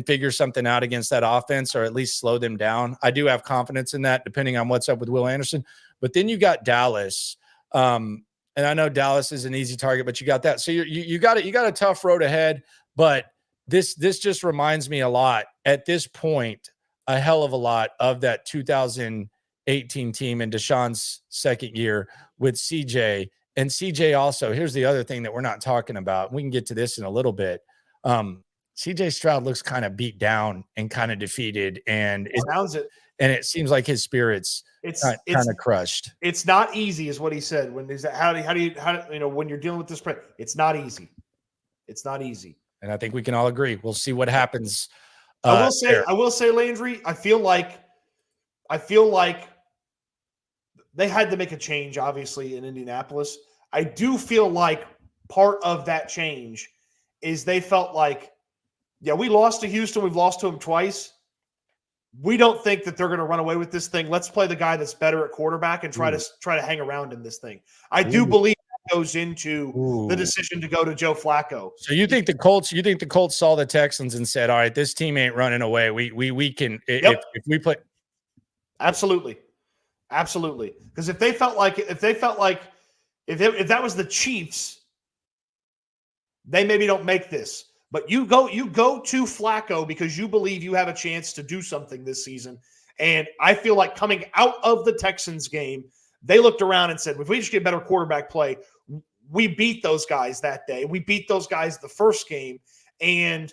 Speaker 1: figure something out against that offense, or at least slow them down. I do have confidence in that, depending on what's up with Will Anderson. But then you got Dallas, and I know Dallas is an easy target, but you got that. So you got a tough road ahead. But this just reminds me a lot at this point, a hell of a lot of that 2018 team in Deshaun's second year with CJ. And CJ also, here's the other thing that we're not talking about. We can get to this in a little bit. CJ Stroud looks kind of beat down and kind of defeated, and it seems like his spirits kind of crushed.
Speaker 2: It's not easy, is what he said. When he's how do you when you're dealing with this, it's not easy. It's not easy.
Speaker 1: And I think we can all agree. We'll see what happens.
Speaker 2: I will say, Landry, I feel like they had to make a change, obviously, in Indianapolis. I do feel like part of that change is they felt like, yeah, we lost to Houston. We've lost to them twice. We don't think that they're going to run away with this thing. Let's play the guy that's better at quarterback and try to hang around in this thing. I do believe that goes into the decision to go to Joe Flacco.
Speaker 1: So you think the Colts saw the Texans and said, all right, this team ain't running away. We can, if we put.
Speaker 2: Absolutely. Because if that was the Chiefs, they maybe don't make this. But you go to Flacco because you believe you have a chance to do something this season. And I feel like coming out of the Texans game, they looked around and said, if we just get better quarterback play, we beat those guys that day. We beat those guys the first game. And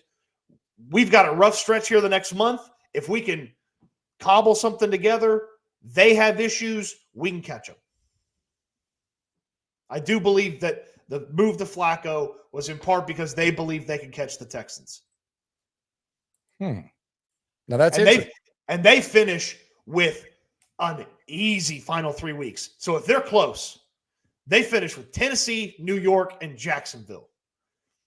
Speaker 2: we've got a rough stretch here the next month. If we can cobble something together, they have issues, we can catch them. I do believe that the move to Flacco was in part because they believed they could catch the Texans.
Speaker 1: Now that's
Speaker 2: And
Speaker 1: interesting.
Speaker 2: they finish with an easy final 3 weeks. So if they're close, they finish with Tennessee, New York, and Jacksonville.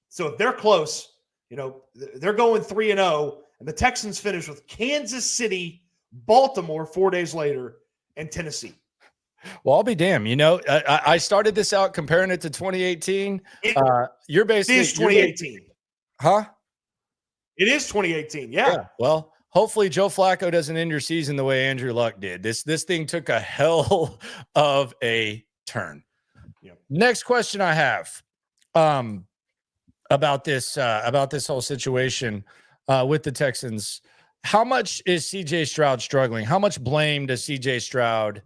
Speaker 2: So if they're close, they're going 3-0, and the Texans finish with Kansas City, Baltimore 4 days later, and Tennessee.
Speaker 1: Well, I'll be damned. I started this out comparing it to 2018. You're basically—
Speaker 2: It is 2018.
Speaker 1: Huh?
Speaker 2: It is 2018. Yeah.
Speaker 1: Well, hopefully Joe Flacco doesn't end your season the way Andrew Luck did. This thing took a hell of a turn.
Speaker 2: Yep.
Speaker 1: Next question I have about this whole situation with the Texans. How much is CJ Stroud struggling? How much blame does CJ Stroud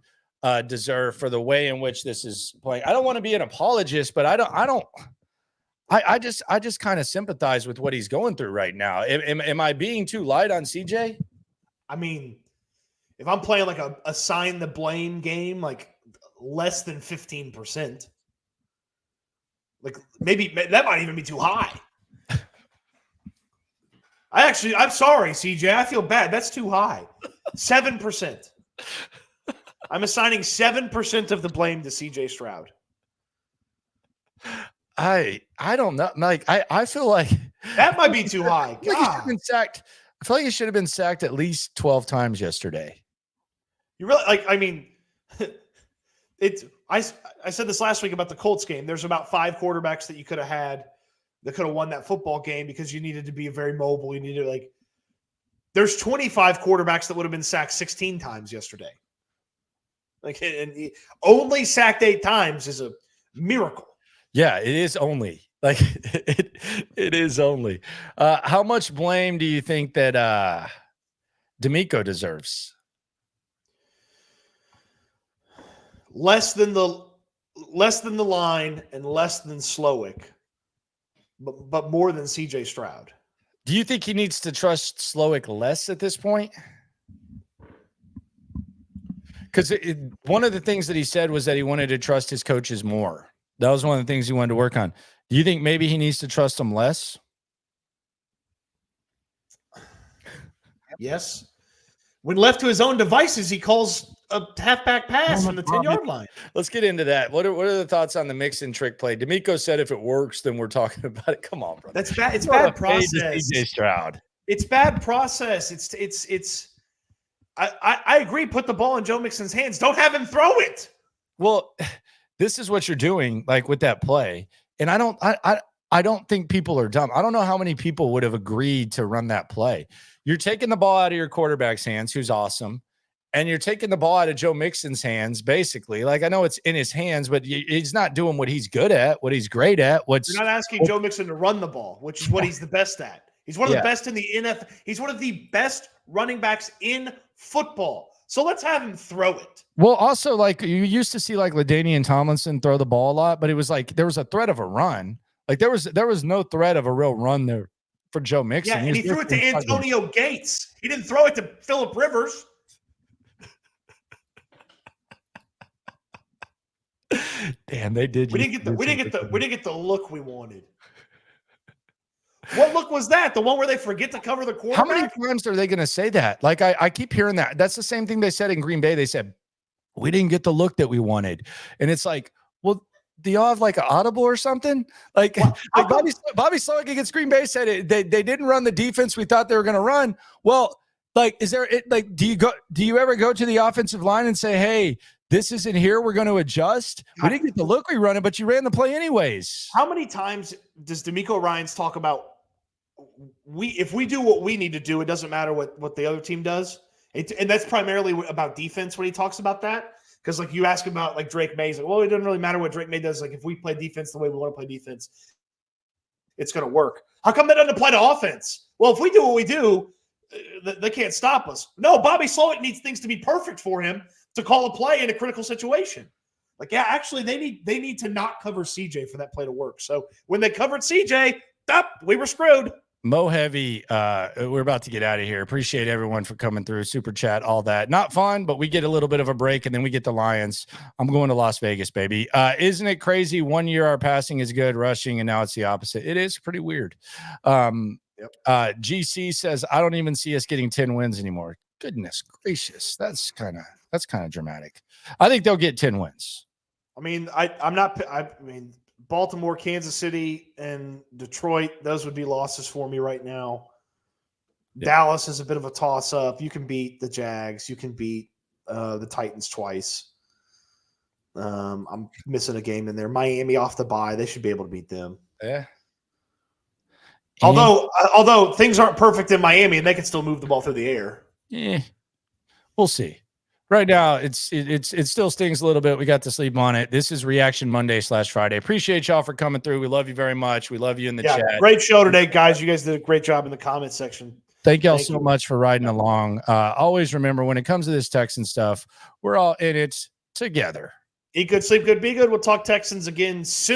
Speaker 1: deserve for the way in which this is playing? I don't want to be an apologist, but I just kind of sympathize with what he's going through right now. Am I being too light on CJ?
Speaker 2: I mean, if I'm playing like a assign the blame game, like less than 15%, like maybe that might even be too high. I'm sorry, CJ. I feel bad. That's too high. 7%. I'm assigning 7% of the blame to CJ Stroud.
Speaker 1: I don't know. Like I feel like
Speaker 2: that might be too high.
Speaker 1: Like he should have been sacked. I feel like he should have been sacked at least 12 times yesterday.
Speaker 2: You really I mean, I said this last week about the Colts game. There's about 5 quarterbacks that you could have had that could have won that football game because you needed to be very mobile. You needed there's 25 quarterbacks that would have been sacked 16 times yesterday. And he only sacked 8 times is a miracle.
Speaker 1: Yeah, it is only. It is only. How much blame do you think that D'Amico deserves?
Speaker 2: Less than the line and less than Slowik, but more than CJ Stroud.
Speaker 1: Do you think he needs to trust Slowik less at this point? Because one of the things that he said was that he wanted to trust his coaches more. That was one of the things he wanted to work on. Do you think maybe he needs to trust them less?
Speaker 2: Yes. When left to his own devices, he calls a halfback pass from the 10-yard line.
Speaker 1: Let's get into that. What are the thoughts on the mix and trick play? D'Amico said if it works, then we're talking about it. Come on, bro.
Speaker 2: That's bad. It's bad process.
Speaker 1: CJ Stroud.
Speaker 2: It's bad process. I agree. Put the ball in Joe Mixon's hands. Don't have him throw it.
Speaker 1: Well, this is what you're doing, like with that play. And I don't think people are dumb. I don't know how many people would have agreed to run that play. You're taking the ball out of your quarterback's hands, who's awesome, and you're taking the ball out of Joe Mixon's hands, basically. Like, I know it's in his hands, but he's not doing what he's good at, what he's great at.
Speaker 2: You're not asking Joe Mixon to run the ball, which is what he's the best at. He's one of the best in the NFL. He's one of the best running backs in football. So let's have him throw it.
Speaker 1: Well, also, like, you used to see like LaDainian Tomlinson throw the ball a lot, but it was like there was a threat of a run. Like there was no threat of a real run there for Joe Mixon.
Speaker 2: Yeah, and he threw it to Antonio Gates. He didn't throw it to Phillip Rivers.
Speaker 1: Damn, they did.
Speaker 2: We didn't get the look we wanted. What look was that? The one where they forget to cover the quarterback?
Speaker 1: How many times are they going to say that? Like, I keep hearing that. That's the same thing they said in Green Bay. They said, we didn't get the look that we wanted. And it's like, well, do y'all have like an audible or something? Like, Bobby Slowik against Green Bay said it. They didn't run the defense we thought they were going to run. Well, like, do you ever go to the offensive line and say, hey, this isn't here, we're going to adjust? We didn't get the look we running, but you ran the play anyways.
Speaker 2: How many times does D'Amico Ryans talk about if we do what we need to do, it doesn't matter what the other team does? And that's primarily about defense when he talks about that. Because like you ask about like Drake May, he's like, well, it doesn't really matter what Drake May does. Like if we play defense the way we want to play defense, it's going to work. How come that doesn't apply to offense? Well, if we do what we do, they can't stop us. No, Bobby Slowik needs things to be perfect for him to call a play in a critical situation. Like, yeah, actually they need to not cover CJ for that play to work. So when they covered CJ, we were screwed.
Speaker 1: Mo Heavy, we're about to get out of here. Appreciate everyone for coming through. Super chat, all that. Not fun, but we get a little bit of a break, and then we get the Lions. I'm going to Las Vegas, baby. Isn't it crazy? 1 year our passing is good, rushing, and now it's the opposite. It is pretty weird. GC says, I don't even see us getting 10 wins anymore. Goodness gracious. That's kind of dramatic. I think they'll get 10 wins.
Speaker 2: I mean, I mean, Baltimore, Kansas City, and Detroit, those would be losses for me right now. Yeah. Dallas is a bit of a toss-up. You can beat the Jags. You can beat the Titans twice. I'm missing a game in there. Miami off the bye. They should be able to beat them.
Speaker 1: Yeah.
Speaker 2: Although things aren't perfect in Miami, and they can still move the ball through the air.
Speaker 1: Yeah, we'll see. Right now, it still stings a little bit. We got to sleep on it. This is Reaction Monday/Friday. Appreciate y'all for coming through. We love you very much. We love you in the chat.
Speaker 2: Great show today, guys. You guys did a great job in the comment section.
Speaker 1: Thank y'all so much for riding along. Always remember, when it comes to this Texan stuff, we're all in it together.
Speaker 2: Eat good, sleep good, be good. We'll talk Texans again soon.